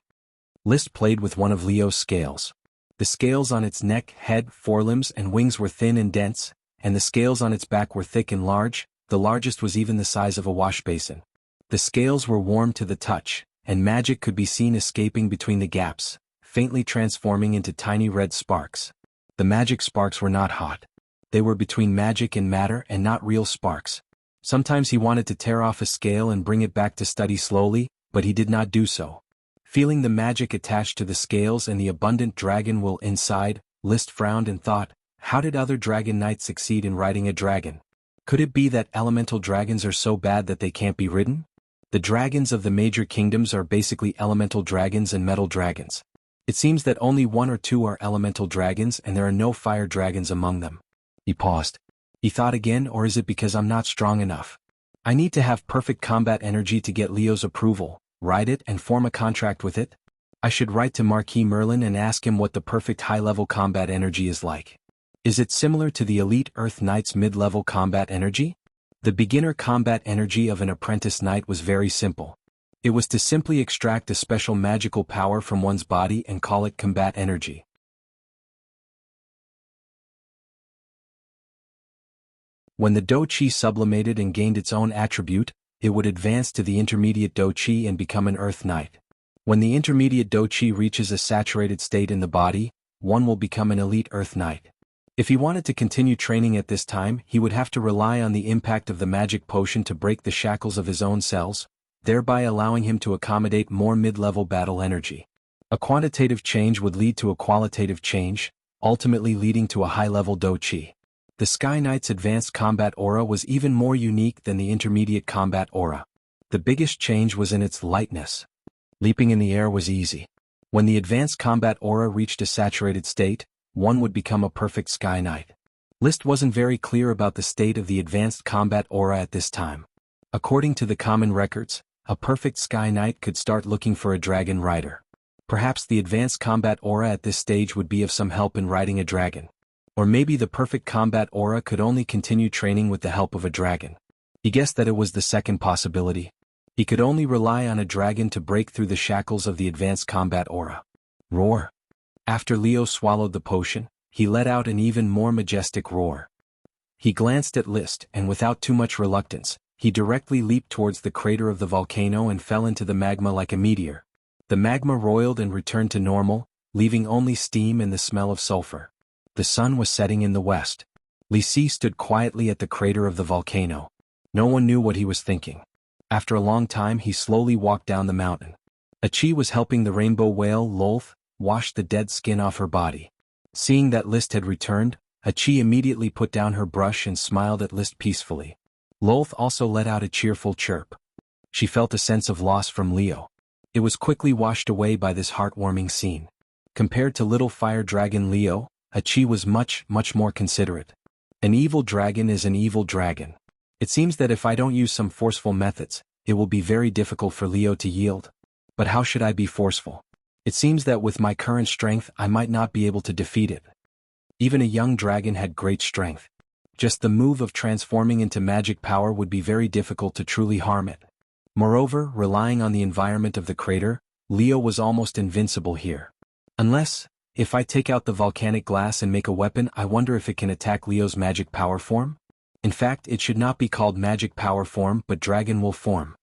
List played with one of Leo's scales. The scales on its neck, head, forelimbs, and wings were thin and dense, and the scales on its back were thick and large. The largest was even the size of a wash basin. The scales were warm to the touch, and magic could be seen escaping between the gaps, faintly transforming into tiny red sparks. The magic sparks were not hot. They were between magic and matter and not real sparks. Sometimes he wanted to tear off a scale and bring it back to study slowly, but he did not do so. Feeling the magic attached to the scales and the abundant dragon wool inside, List frowned and thought, how did other dragon knights succeed in riding a dragon? Could it be that elemental dragons are so bad that they can't be ridden? The dragons of the major kingdoms are basically elemental dragons and metal dragons. It seems that only 1 or 2 are elemental dragons and there are no fire dragons among them. He paused. He thought again, or is it because I'm not strong enough? I need to have perfect combat energy to get Leo's approval, ride it and form a contract with it? I should write to Marquis Merlin and ask him what the perfect high-level combat energy is like. Is it similar to the elite Earth Knight's mid-level combat energy? The beginner combat energy of an apprentice knight was very simple. It was to simply extract a special magical power from one's body and call it combat energy. When the Do Chi sublimated and gained its own attribute, it would advance to the intermediate Do Chi and become an Earth Knight. When the intermediate Do Chi reaches a saturated state in the body, one will become an elite Earth Knight. If he wanted to continue training at this time, he would have to rely on the impact of the magic potion to break the shackles of his own cells, thereby allowing him to accommodate more mid-level battle energy. A quantitative change would lead to a qualitative change, ultimately leading to a high-level Do Chi. The Sky Knight's advanced combat aura was even more unique than the intermediate combat aura. The biggest change was in its lightness. Leaping in the air was easy. When the advanced combat aura reached a saturated state, one would become a perfect Sky Knight. List wasn't very clear about the state of the advanced combat aura at this time. According to the common records, a perfect Sky Knight could start looking for a dragon rider. Perhaps the advanced combat aura at this stage would be of some help in riding a dragon. Or maybe the perfect combat aura could only continue training with the help of a dragon. He guessed that it was the second possibility. He could only rely on a dragon to break through the shackles of the advanced combat aura. Roar. After Leo swallowed the potion, he let out an even more majestic roar. He glanced at List and without too much reluctance, he directly leaped towards the crater of the volcano and fell into the magma like a meteor. The magma roiled and returned to normal, leaving only steam and the smell of sulfur. The sun was setting in the west. Li Si stood quietly at the crater of the volcano. No one knew what he was thinking. After a long time he slowly walked down the mountain. Achi was helping the rainbow whale, Lolth, wash the dead skin off her body. Seeing that List had returned, Achi immediately put down her brush and smiled at List peacefully. Lolth also let out a cheerful chirp. She felt a sense of loss from Leo. It was quickly washed away by this heartwarming scene. Compared to little fire dragon Leo, Achi was much more considerate. An evil dragon is an evil dragon. It seems that if I don't use some forceful methods, it will be very difficult for Leo to yield. But how should I be forceful? It seems that with my current strength I might not be able to defeat it. Even a young dragon had great strength. Just the move of transforming into magic power would be very difficult to truly harm it. Moreover, relying on the environment of the crater, Leo was almost invincible here. Unless, if I take out the volcanic glass and make a weapon, I wonder if it can attack Leo's magic power form? In fact, it should not be called magic power form but dragon wool form.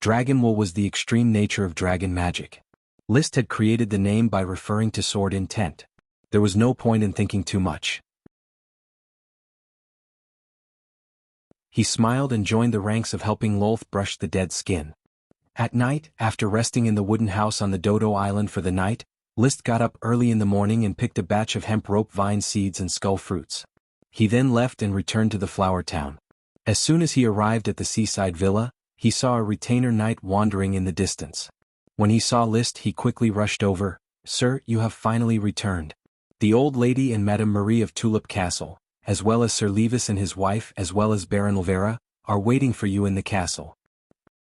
Dragon wool was the extreme nature of dragon magic. List had created the name by referring to sword intent. There was no point in thinking too much. He smiled and joined the ranks of helping Lolth brush the dead skin. At night, after resting in the wooden house on the Dodo Island for the night, List got up early in the morning and picked a batch of hemp rope vine seeds and skull fruits. He then left and returned to the flower town. As soon as he arrived at the seaside villa, he saw a retainer knight wandering in the distance. When he saw List he quickly rushed over. "Sir, you have finally returned. The old lady and Madame Marie of Tulip Castle, as well as Sir Levis and his wife as well as Baron Olvera, are waiting for you in the castle."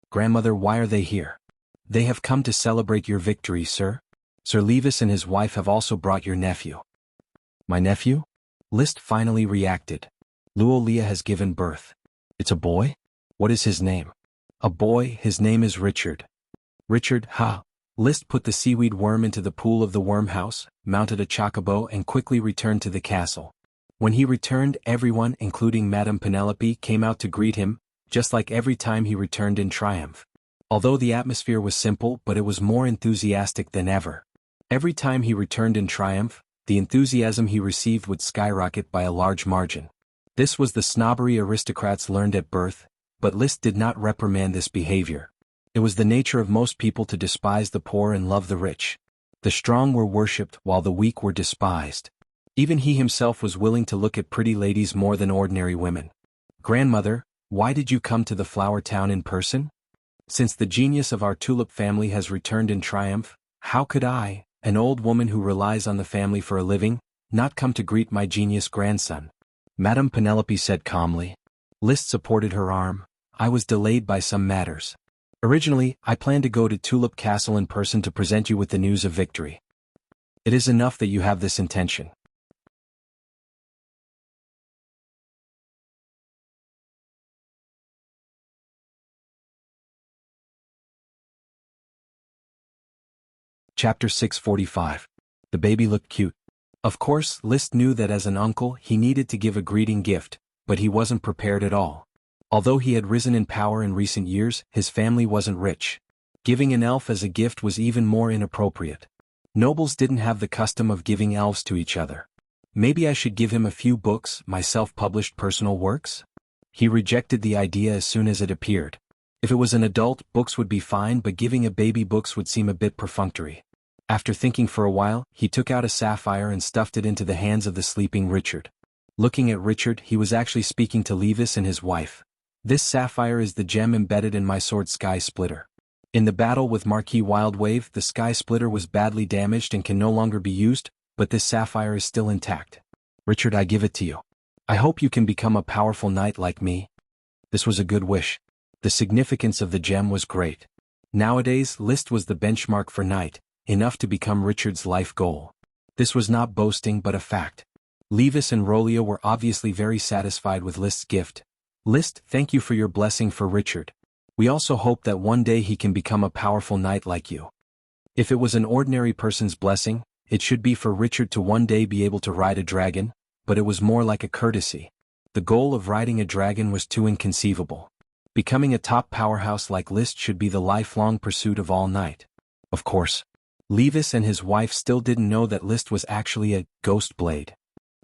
"Grandmother, why are they here?" "They have come to celebrate your victory, sir. Sir Levis and his wife have also brought your nephew." "My nephew?" List finally reacted. "Luolia has given birth." "It's a boy? What is his name?" "A boy, his name is Richard." "Richard, ha!" List put the seaweed worm into the pool of the worm house, mounted a chocobo and quickly returned to the castle. When he returned, everyone, including Madame Penelope, came out to greet him, just like every time he returned in triumph. Although the atmosphere was simple, but it was more enthusiastic than ever. Every time he returned in triumph, the enthusiasm he received would skyrocket by a large margin. This was the snobbery aristocrats learned at birth, but List did not reprimand this behavior. It was the nature of most people to despise the poor and love the rich. The strong were worshipped while the weak were despised. Even he himself was willing to look at pretty ladies more than ordinary women. "Grandmother, why did you come to the flower town in person? Since the genius of our tulip family has returned in triumph, how could I, an old woman who relies on the family for a living, not come to greet my genius grandson?" Madame Penelope said calmly. List supported her arm. "I was delayed by some matters. Originally, I planned to go to Tulip Castle in person to present you with the news of victory. It is enough that you have this intention." Chapter 645. The baby looked cute. Of course, List knew that as an uncle he needed to give a greeting gift, but he wasn't prepared at all. Although he had risen in power in recent years, his family wasn't rich. Giving an elf as a gift was even more inappropriate. Nobles didn't have the custom of giving elves to each other. Maybe I should give him a few books, my self-published personal works? He rejected the idea as soon as it appeared. If it was an adult, books would be fine, but giving a baby books would seem a bit perfunctory. After thinking for a while, he took out a sapphire and stuffed it into the hands of the sleeping Richard. Looking at Richard, he was actually speaking to Levis and his wife. This sapphire is the gem embedded in my sword Sky Splitter. In the battle with Marquis Wildwave, the Sky Splitter was badly damaged and can no longer be used, but this sapphire is still intact. Richard, I give it to you. I hope you can become a powerful knight like me. This was a good wish. The significance of the gem was great. Nowadays, List was the benchmark for knight, enough to become Richard's life goal. This was not boasting but a fact. Levis and Rolia were obviously very satisfied with List's gift. List, thank you for your blessing for Richard. We also hope that one day he can become a powerful knight like you. If it was an ordinary person's blessing, it should be for Richard to one day be able to ride a dragon, but it was more like a courtesy. The goal of riding a dragon was too inconceivable. Becoming a top powerhouse like List should be the lifelong pursuit of all knight. Of course, Levis and his wife still didn't know that List was actually a ghost blade.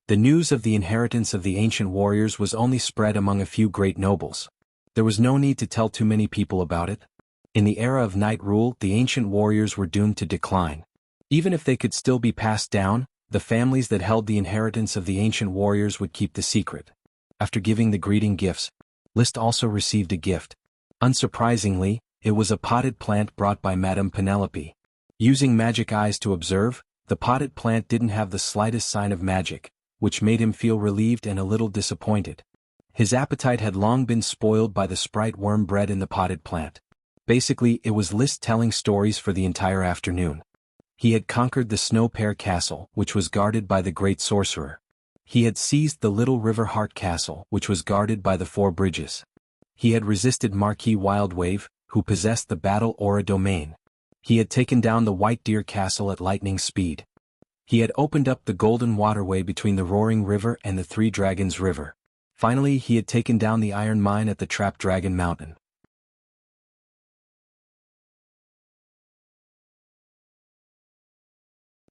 The news of the inheritance of the ancient warriors was only spread among a few great nobles. There was no need to tell too many people about it. In the era of knight rule, the ancient warriors were doomed to decline. Even if they could still be passed down, the families that held the inheritance of the ancient warriors would keep the secret. After giving the greeting gifts, List also received a gift. Unsurprisingly, it was a potted plant brought by Madame Penelope. Using magic eyes to observe, the potted plant didn't have the slightest sign of magic, which made him feel relieved and a little disappointed. His appetite had long been spoiled by the sprite worm bred in the potted plant. Basically, it was List telling stories for the entire afternoon. He had conquered the Snow Pear Castle, which was guarded by the great sorcerer. He had seized the Little River Heart Castle, which was guarded by the Four Bridges. He had resisted Marquis Wildwave, who possessed the Battle Aura domain. He had taken down the White Deer Castle at lightning speed. He had opened up the Golden Waterway between the Roaring River and the Three Dragons River. Finally, he had taken down the iron mine at the Trap Dragon Mountain.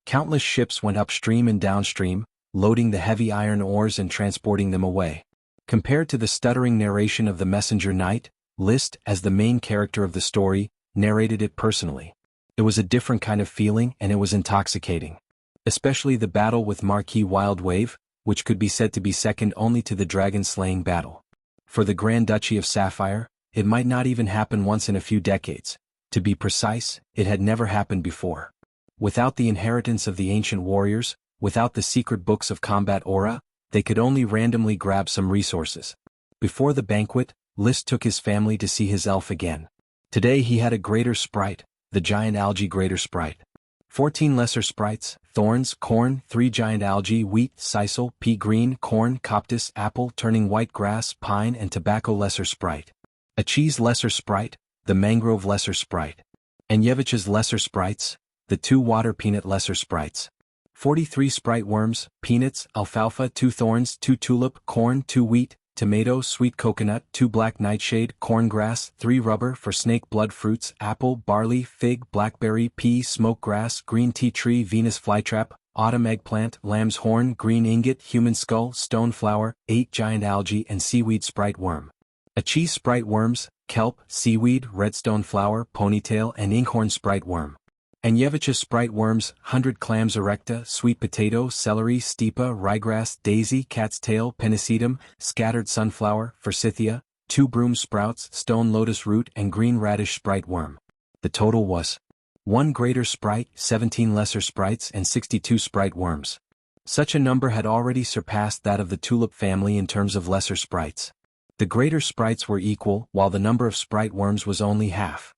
Countless ships went upstream and downstream, loading the heavy iron ores and transporting them away. Compared to the stuttering narration of the messenger knight, List, as the main character of the story, narrated it personally. It was a different kind of feeling and it was intoxicating. Especially the battle with Marquis Wildwave, which could be said to be second only to the dragon-slaying battle. For the Grand Duchy of Sapphire, it might not even happen once in a few decades. To be precise, it had never happened before. Without the inheritance of the ancient warriors, without the secret books of combat aura, they could only randomly grab some resources. Before the banquet, List took his family to see his elf again. Today he had a greater sprite, the giant algae greater sprite. 14 lesser sprites, thorns, corn, 3 giant algae, wheat, sisal, pea green, corn, coptis, apple, turning white grass, pine and tobacco lesser sprite. A cheese lesser sprite, the mangrove lesser sprite. Anyevich's lesser sprites, the 2 water peanut lesser sprites. 43 sprite worms, peanuts, alfalfa, 2 thorns, 2 tulip, corn, 2 wheat, tomato, sweet coconut, 2 black nightshade, corngrass, 3 rubber for snake blood fruits, apple, barley, fig, blackberry, pea, smoke grass, green tea tree, Venus flytrap, autumn eggplant, lamb's horn, green ingot, human skull, stone flower, 8 giant algae and seaweed sprite worm. A cheese sprite worms, kelp, seaweed, redstone flower, ponytail and inkhorn sprite worm. Anyevich's sprite worms, 100 clams erecta, sweet potato, celery, stipa, ryegrass, daisy, cat's tail, pennisetum, scattered sunflower, forsythia, 2 broom sprouts, stone lotus root and green radish sprite worm. The total was 1 greater sprite, 17 lesser sprites and 62 sprite worms. Such a number had already surpassed that of the tulip family in terms of lesser sprites. The greater sprites were equal, while the number of sprite worms was only half.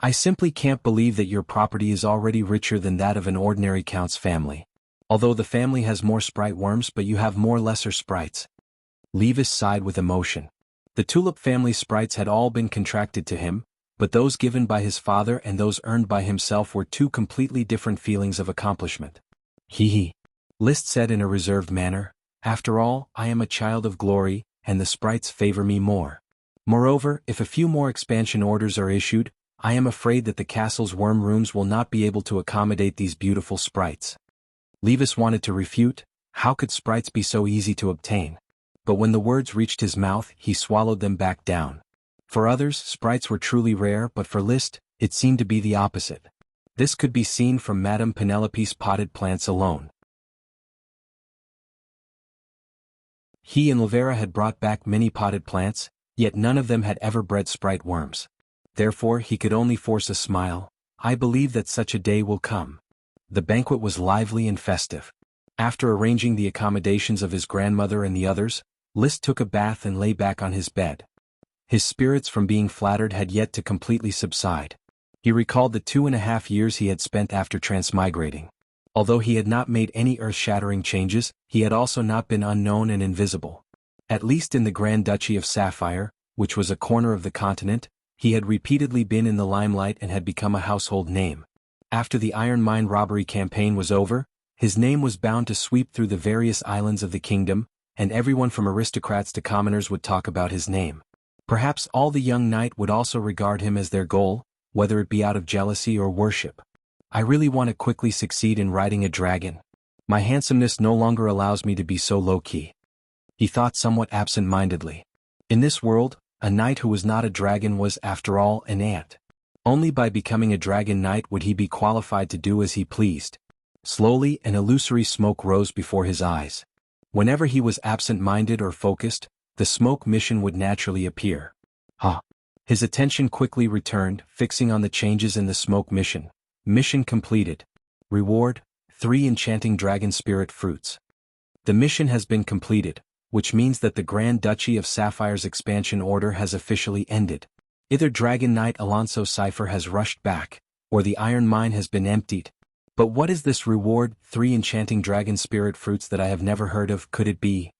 I simply can't believe that your property is already richer than that of an ordinary count's family. Although the family has more sprite worms but you have more lesser sprites. Levis sighed with emotion. The tulip family sprites had all been contracted to him, but those given by his father and those earned by himself were 2 completely different feelings of accomplishment. Hee. List said in a reserved manner, after all, I am a child of glory, and the sprites favor me more. Moreover, if a few more expansion orders are issued, I am afraid that the castle's worm rooms will not be able to accommodate these beautiful sprites. Levis wanted to refute, how could sprites be so easy to obtain? But when the words reached his mouth, he swallowed them back down. For others, sprites were truly rare, but for List, it seemed to be the opposite. This could be seen from Madame Penelope's potted plants alone. He and Lavera had brought back many potted plants, yet none of them had ever bred sprite worms. Therefore he could only force a smile. I believe that such a day will come. The banquet was lively and festive. After arranging the accommodations of his grandmother and the others, Liszt took a bath and lay back on his bed. His spirits from being flattered had yet to completely subside. He recalled the 2.5 years he had spent after transmigrating. Although he had not made any earth-shattering changes, he had also not been unknown and invisible. At least in the Grand Duchy of Sapphire, which was a corner of the continent, he had repeatedly been in the limelight and had become a household name. After the iron mine robbery campaign was over, his name was bound to sweep through the various islands of the kingdom, and everyone from aristocrats to commoners would talk about his name. Perhaps all the young knight would also regard him as their goal, whether it be out of jealousy or worship. I really want to quickly succeed in riding a dragon. My handsomeness no longer allows me to be so low-key. He thought somewhat absent-mindedly. In this world, a knight who was not a dragon was, after all, an ant. Only by becoming a dragon knight would he be qualified to do as he pleased. Slowly, an illusory smoke rose before his eyes. Whenever he was absent-minded or focused, the smoke mission would naturally appear. His attention quickly returned, fixing on the changes in the smoke mission. Mission completed. Reward: 3 enchanting dragon spirit fruits. The mission has been completed, which means that the Grand Duchy of Sapphire's expansion order has officially ended. Either Dragon Knight Alonso Cypher has rushed back, or the iron mine has been emptied. But what is this reward, 3 enchanting dragon spirit fruits that I have never heard of? Could it be?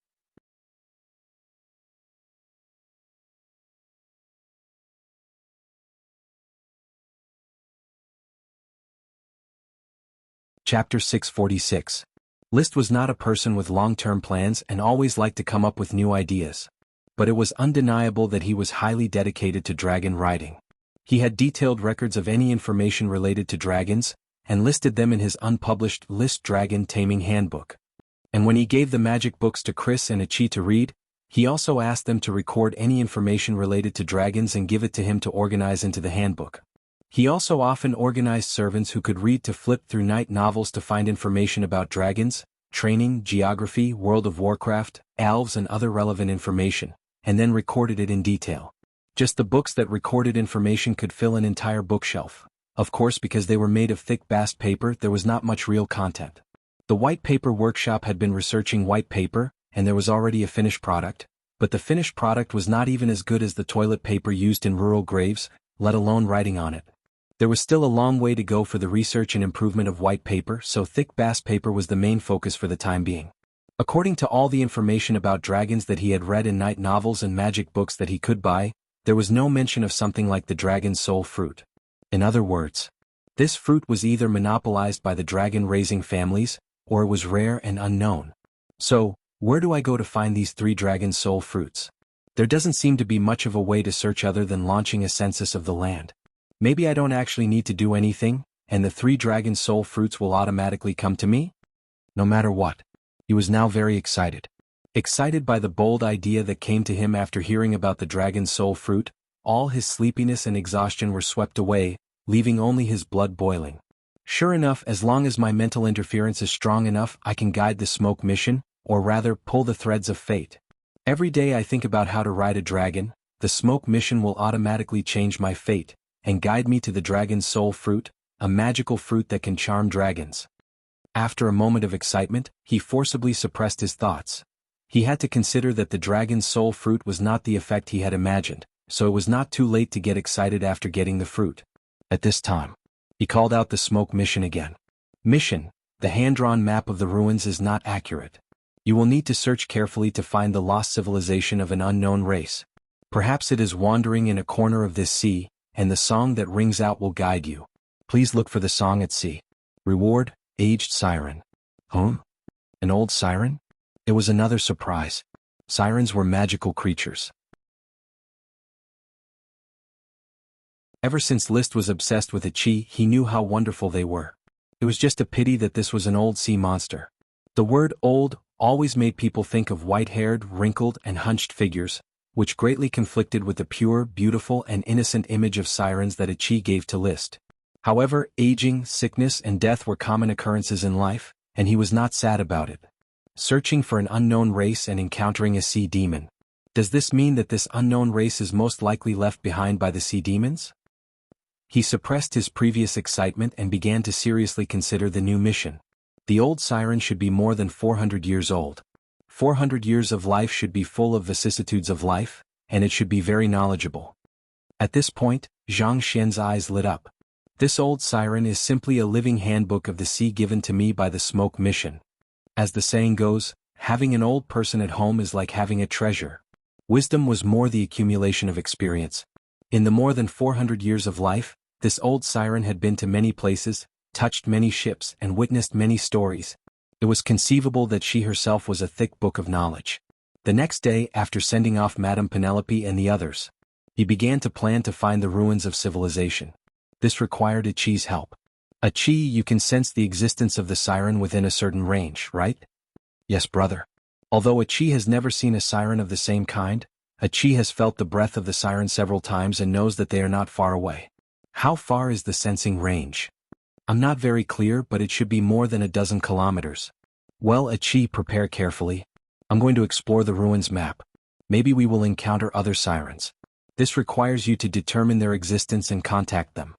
Chapter 646. Liszt was not a person with long-term plans and always liked to come up with new ideas. But it was undeniable that he was highly dedicated to dragon riding. He had detailed records of any information related to dragons, and listed them in his unpublished Liszt Dragon Taming Handbook. And when he gave the magic books to Chris and Achi to read, he also asked them to record any information related to dragons and give it to him to organize into the handbook. He also often organized servants who could read to flip through night novels to find information about dragons, training, geography, World of Warcraft, elves and other relevant information, and then recorded it in detail. Just the books that recorded information could fill an entire bookshelf. Of course, because they were made of thick bast paper, there was not much real content. The white paper workshop had been researching white paper, and there was already a finished product, but the finished product was not even as good as the toilet paper used in rural graves, let alone writing on it. There was still a long way to go for the research and improvement of white paper, so thick bast paper was the main focus for the time being. According to all the information about dragons that he had read in night novels and magic books that he could buy, there was no mention of something like the dragon's soul fruit. In other words, this fruit was either monopolized by the dragon-raising families, or it was rare and unknown. So, where do I go to find these 3 dragon soul fruits? There doesn't seem to be much of a way to search other than launching a census of the land. Maybe I don't actually need to do anything, and the 3 dragon soul fruits will automatically come to me? No matter what. He was now very excited. Excited by the bold idea that came to him after hearing about the dragon's soul fruit, all his sleepiness and exhaustion were swept away, leaving only his blood boiling. Sure enough, as long as my mental interference is strong enough, I can guide the smoke mission, or rather, pull the threads of fate. Every day I think about how to ride a dragon, the smoke mission will automatically change my fate, and guide me to the dragon's soul fruit, a magical fruit that can charm dragons. After a moment of excitement, he forcibly suppressed his thoughts. He had to consider that the dragon's soul fruit was not the effect he had imagined, so it was not too late to get excited after getting the fruit. At this time, he called out the smoke mission again. Mission: the hand-drawn map of the ruins is not accurate. You will need to search carefully to find the lost civilization of an unknown race. Perhaps it is wandering in a corner of this sea, and the song that rings out will guide you. Please look for the song at sea. Reward: aged siren. An old siren? It was another surprise. Sirens were magical creatures. Ever since Liszt was obsessed with Achi, he knew how wonderful they were. It was just a pity that this was an old sea monster. The word old always made people think of white-haired, wrinkled, and hunched figures, which greatly conflicted with the pure, beautiful, and innocent image of sirens that Achi gave to Liszt. However, aging, sickness, and death were common occurrences in life, and he was not sad about it. Searching for an unknown race and encountering a sea demon. Does this mean that this unknown race is most likely left behind by the sea demons? He suppressed his previous excitement and began to seriously consider the new mission. The old siren should be more than 400 years old. 400 years of life should be full of vicissitudes of life, and it should be very knowledgeable. At this point, Zhang Xian's eyes lit up. This old siren is simply a living handbook of the sea given to me by the smoke mission. As the saying goes, having an old person at home is like having a treasure. Wisdom was more the accumulation of experience. In the more than 400 years of life, this old siren had been to many places, touched many ships, and witnessed many stories. It was conceivable that she herself was a thick book of knowledge. The next day, after sending off Madame Penelope and the others, he began to plan to find the ruins of civilization. This required a Chi's help. A Chi, you can sense the existence of the siren within a certain range, right? Yes, brother. Although a Chi has never seen a siren of the same kind, a Chi has felt the breath of the siren several times and knows that they are not far away. How far is the sensing range? I'm not very clear, but it should be more than a dozen kilometers. Well, a Chi, prepare carefully. I'm going to explore the ruins map. Maybe we will encounter other sirens. This requires you to determine their existence and contact them.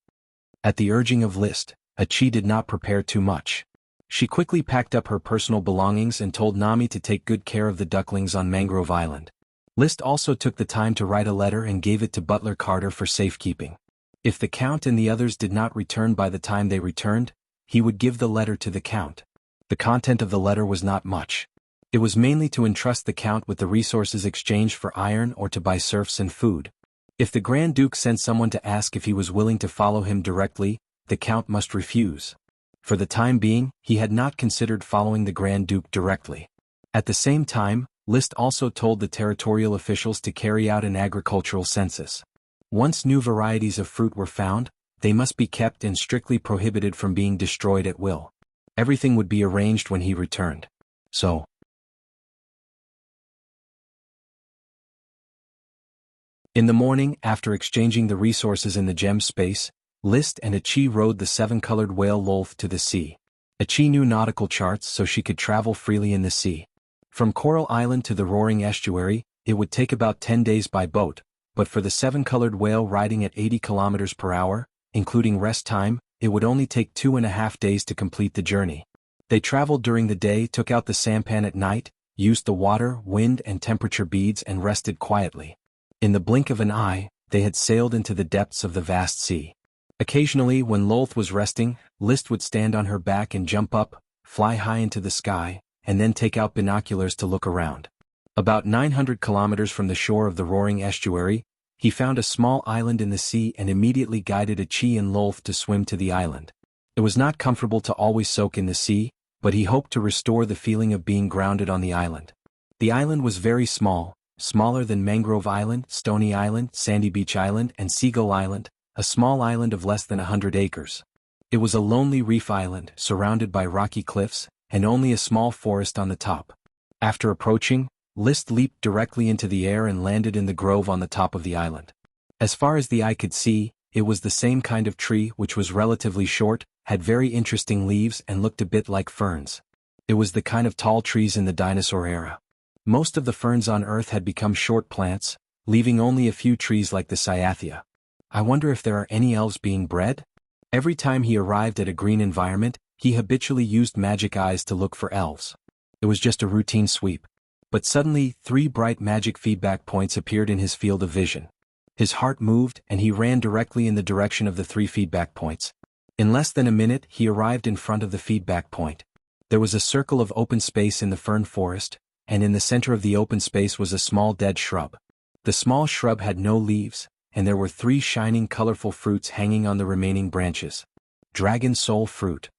At the urging of List, a Chi did not prepare too much. She quickly packed up her personal belongings and told Nami to take good care of the ducklings on Mangrove Island. List also took the time to write a letter and gave it to Butler Carter for safekeeping. If the Count and the others did not return by the time they returned, he would give the letter to the Count. The content of the letter was not much. It was mainly to entrust the Count with the resources exchanged for iron or to buy serfs and food. If the Grand Duke sent someone to ask if he was willing to follow him directly, the Count must refuse. For the time being, he had not considered following the Grand Duke directly. At the same time, List also told the territorial officials to carry out an agricultural census. Once new varieties of fruit were found, they must be kept and strictly prohibited from being destroyed at will. Everything would be arranged when he returned. So, in the morning, after exchanging the resources in the gem space, List and a Chi rowed the seven-colored whale Lolth to the sea. A Chi knew nautical charts so she could travel freely in the sea. From Coral Island to the roaring estuary, it would take about 10 days by boat, but for the seven-colored whale riding at 80 kilometers per hour, including rest time, it would only take 2.5 days to complete the journey. They traveled during the day, took out the sampan at night, used the water, wind, and temperature beads and rested quietly. In the blink of an eye, they had sailed into the depths of the vast sea. Occasionally, when Lolth was resting, List would stand on her back and jump up, fly high into the sky, and then take out binoculars to look around. About 900 kilometers from the shore of the roaring estuary, he found a small island in the sea and immediately guided a Chi and Lolth to swim to the island. It was not comfortable to always soak in the sea, but he hoped to restore the feeling of being grounded on the island. The island was very small, smaller than Mangrove Island, Stony Island, Sandy Beach Island, and Seagull Island, a small island of less than 100 acres. It was a lonely reef island, surrounded by rocky cliffs, and only a small forest on the top. After approaching, List leaped directly into the air and landed in the grove on the top of the island. As far as the eye could see, it was the same kind of tree which was relatively short, had very interesting leaves and looked a bit like ferns. It was the kind of tall trees in the dinosaur era. Most of the ferns on Earth had become short plants, leaving only a few trees like the cyathea. I wonder if there are any elves being bred? Every time he arrived at a green environment, he habitually used magic eyes to look for elves. It was just a routine sweep. But suddenly, 3 bright magic feedback points appeared in his field of vision. His heart moved and he ran directly in the direction of the 3 feedback points. In less than a minute, he arrived in front of the feedback point. There was a circle of open space in the fern forest, and in the center of the open space was a small dead shrub. The small shrub had no leaves, and there were 3 shining colorful fruits hanging on the remaining branches. Dragon Soul Fruit.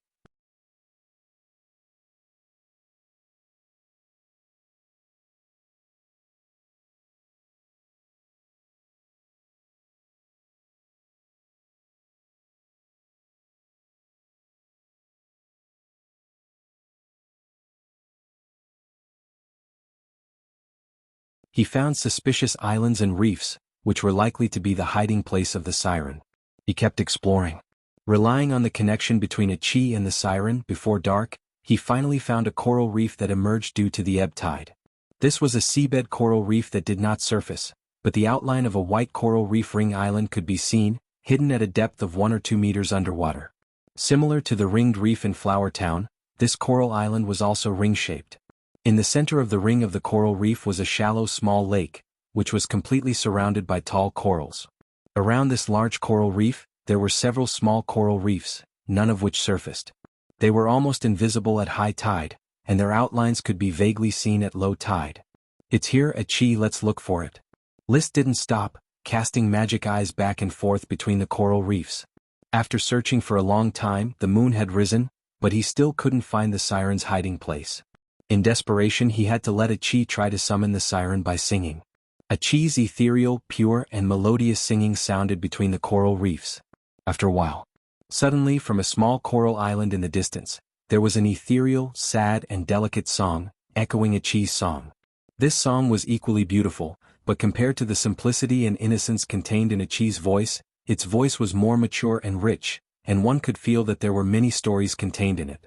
He found suspicious islands and reefs, which were likely to be the hiding place of the siren. He kept exploring. Relying on the connection between a chi and the siren before dark, he finally found a coral reef that emerged due to the ebb tide. This was a seabed coral reef that did not surface, but the outline of a white coral reef ring island could be seen, hidden at a depth of 1 or 2 meters underwater. Similar to the ringed reef in Flower Town, this coral island was also ring-shaped. In the center of the ring of the coral reef was a shallow small lake, which was completely surrounded by tall corals. Around this large coral reef, there were several small coral reefs, none of which surfaced. They were almost invisible at high tide, and their outlines could be vaguely seen at low tide. It's here at Chi, let's look for it. List didn't stop, casting magic eyes back and forth between the coral reefs. After searching for a long time, the moon had risen, but he still couldn't find the siren's hiding place. In desperation, he had to let a Chi try to summon the siren by singing. A Chi's ethereal, pure, and melodious singing sounded between the coral reefs. After a while, suddenly from a small coral island in the distance, there was an ethereal, sad, and delicate song, echoing a Chi's song. This song was equally beautiful, but compared to the simplicity and innocence contained in a Chi's voice, its voice was more mature and rich, and one could feel that there were many stories contained in it.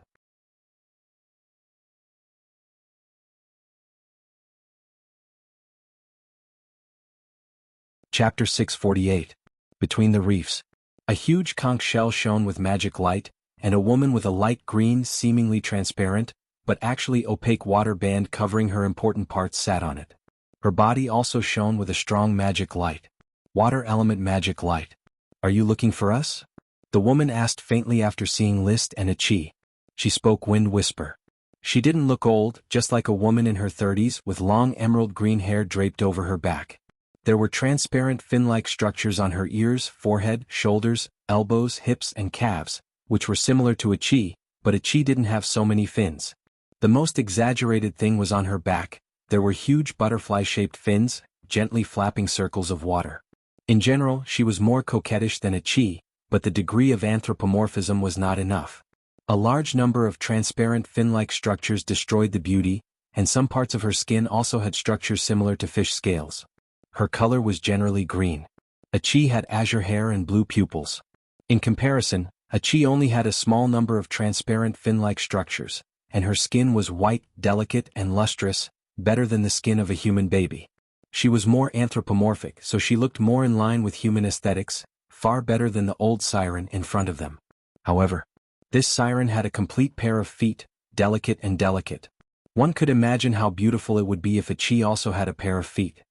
Chapter 648. Between the Reefs. A huge conch shell shone with magic light, and a woman with a light green, seemingly transparent, but actually opaque water band covering her important parts sat on it. Her body also shone with a strong magic light. Water element magic light. Are you looking for us? The woman asked faintly after seeing List and a Chi. She spoke wind whisper. She didn't look old, just like a woman in her 30s with long emerald green hair draped over her back. There were transparent fin-like structures on her ears, forehead, shoulders, elbows, hips, and calves, which were similar to a Chi, but a Chi didn't have so many fins. The most exaggerated thing was on her back. There were huge butterfly-shaped fins, gently flapping circles of water. In general, she was more coquettish than a Chi, but the degree of anthropomorphism was not enough. A large number of transparent fin-like structures destroyed the beauty, and some parts of her skin also had structures similar to fish scales. Her color was generally green. A Chi had azure hair and blue pupils. In comparison, a Chi only had a small number of transparent fin-like structures, and her skin was white, delicate, and lustrous, better than the skin of a human baby. She was more anthropomorphic, so she looked more in line with human aesthetics, far better than the old siren in front of them. However, this siren had a complete pair of feet, delicate and delicate. One could imagine how beautiful it would be if a Chi also had a pair of feet.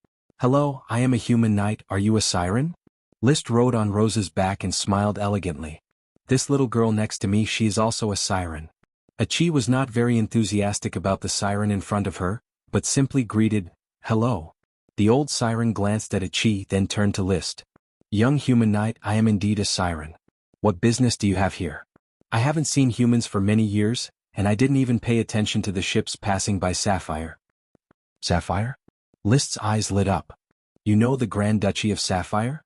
Hello, I am a human knight, are you a siren? List rode on Rose's back and smiled elegantly. This little girl next to me, she is also a siren. A Chi was not very enthusiastic about the siren in front of her, but simply greeted, hello. The old siren glanced at a Chi, then turned to List. Young human knight, I am indeed a siren. What business do you have here? I haven't seen humans for many years, and I didn't even pay attention to the ships passing by Sapphire. Sapphire? List's eyes lit up. You know the Grand Duchy of Sapphire?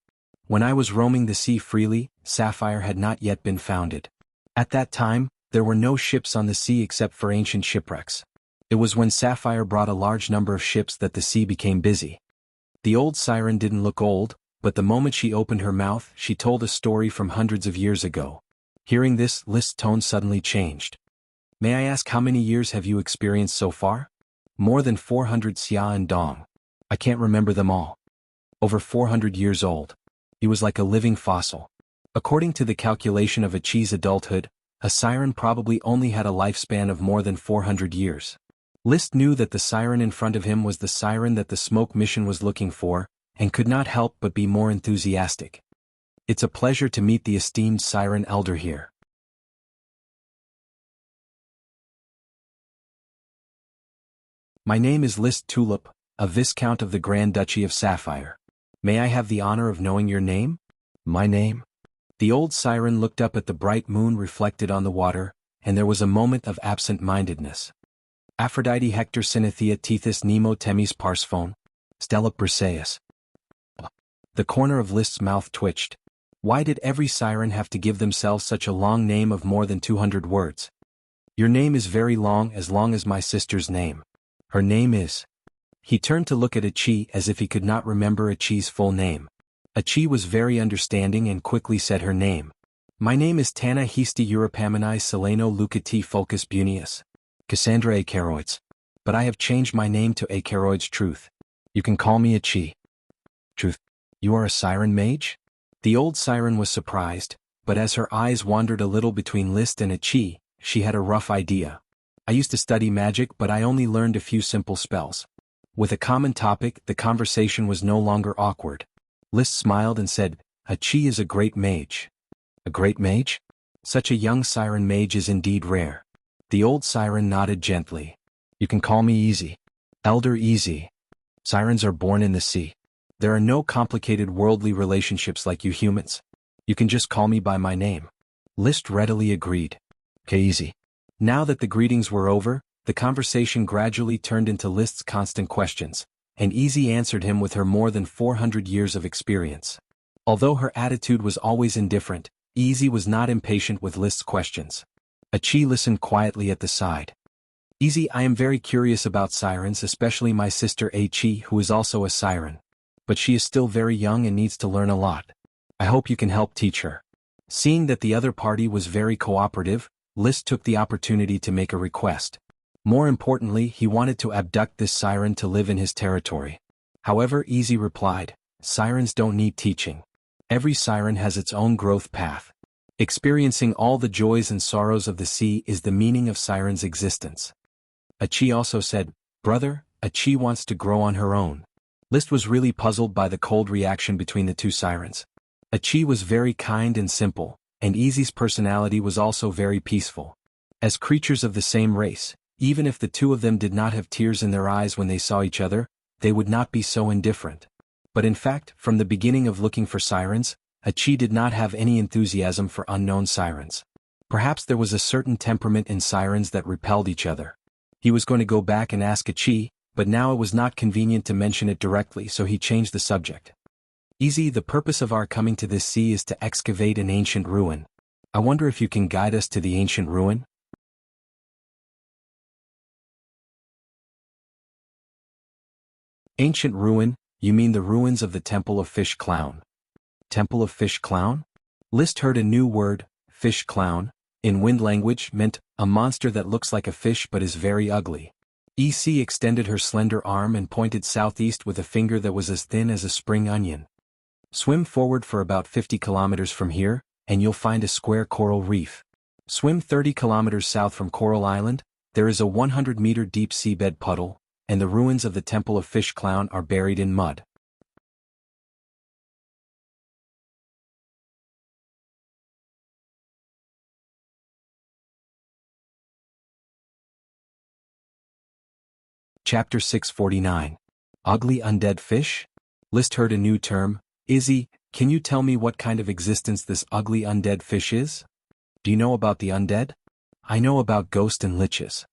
When I was roaming the sea freely, Sapphire had not yet been founded. At that time, there were no ships on the sea except for ancient shipwrecks. It was when Sapphire brought a large number of ships that the sea became busy. The old siren didn't look old, but the moment she opened her mouth, she told a story from hundreds of years ago. Hearing this, List's tone suddenly changed. May I ask how many years have you experienced so far? More than 400 Xia and Dong. I can't remember them all. Over 400 years old. He was like a living fossil. According to the calculation of a Chi's adulthood, a siren probably only had a lifespan of more than 400 years. List knew that the siren in front of him was the siren that the smoke mission was looking for, and could not help but be more enthusiastic. It's a pleasure to meet the esteemed siren elder here. My name is List Tulip, a Viscount of the Grand Duchy of Sapphire. May I have the honor of knowing your name? My name? The old siren looked up at the bright moon reflected on the water, and there was a moment of absent-mindedness. Aphrodite Hector Synethia Tethys Nemo Temis Parsphone, Stella Briseis. The corner of List's mouth twitched. Why did every siren have to give themselves such a long name of more than 200 words? Your name is very long as my sister's name. Her name is... He turned to look at a Chi as if he could not remember a Chi's full name. A Chi was very understanding and quickly said her name. My name is Tana Histi Europamini Seleno Lucati Fulcus Bunius. Cassandra Acaroids. But I have changed my name to Acaroids Truth. You can call me Achi. Truth. You are a siren mage? The old siren was surprised, but as her eyes wandered a little between List and Achi, she had a rough idea. I used to study magic, but I only learned a few simple spells. With a common topic, the conversation was no longer awkward. List smiled and said, Achi is a great mage. A great mage? Such a young siren mage is indeed rare. The old siren nodded gently. You can call me Easy. Elder Easy. Sirens are born in the sea. There are no complicated worldly relationships like you humans. You can just call me by my name. List readily agreed. Okay, Easy. Now that the greetings were over, the conversation gradually turned into List's constant questions, and Easy answered him with her more than 400 years of experience. Although her attitude was always indifferent, Easy was not impatient with List's questions. Achi listened quietly at the side. Easy, I am very curious about sirens, especially my sister Achi, who is also a siren. But she is still very young and needs to learn a lot. I hope you can help teach her. Seeing that the other party was very cooperative, List took the opportunity to make a request. More importantly, he wanted to abduct this siren to live in his territory. However, Easy replied, Sirens don't need teaching. Every siren has its own growth path. Experiencing all the joys and sorrows of the sea is the meaning of sirens' existence. Achi also said, Brother, Achi wants to grow on her own. List was really puzzled by the cold reaction between the two sirens. Achi was very kind and simple, and Easy's personality was also very peaceful. As creatures of the same race, even if the two of them did not have tears in their eyes when they saw each other, they would not be so indifferent. But in fact, from the beginning of looking for sirens, Achi did not have any enthusiasm for unknown sirens. Perhaps there was a certain temperament in sirens that repelled each other. He was going to go back and ask Achi, but now it was not convenient to mention it directly, so he changed the subject. Easy, the purpose of our coming to this sea is to excavate an ancient ruin. I wonder if you can guide us to the ancient ruin? Ancient ruin, you mean the ruins of the Temple of Fish Clown? Temple of Fish Clown? List heard a new word, Fish Clown, in wind language meant a monster that looks like a fish but is very ugly. EC extended her slender arm and pointed southeast with a finger that was as thin as a spring onion. Swim forward for about 50 kilometers from here, and you'll find a square coral reef. Swim 30 kilometers south from Coral Island, there is a 100-meter deep seabed puddle, and the ruins of the Temple of Fish Clown are buried in mud. Chapter 649. Ugly Undead Fish? List heard a new term. Izzy, can you tell me what kind of existence this ugly undead fish is? Do you know about the undead? I know about Ghost and Liches.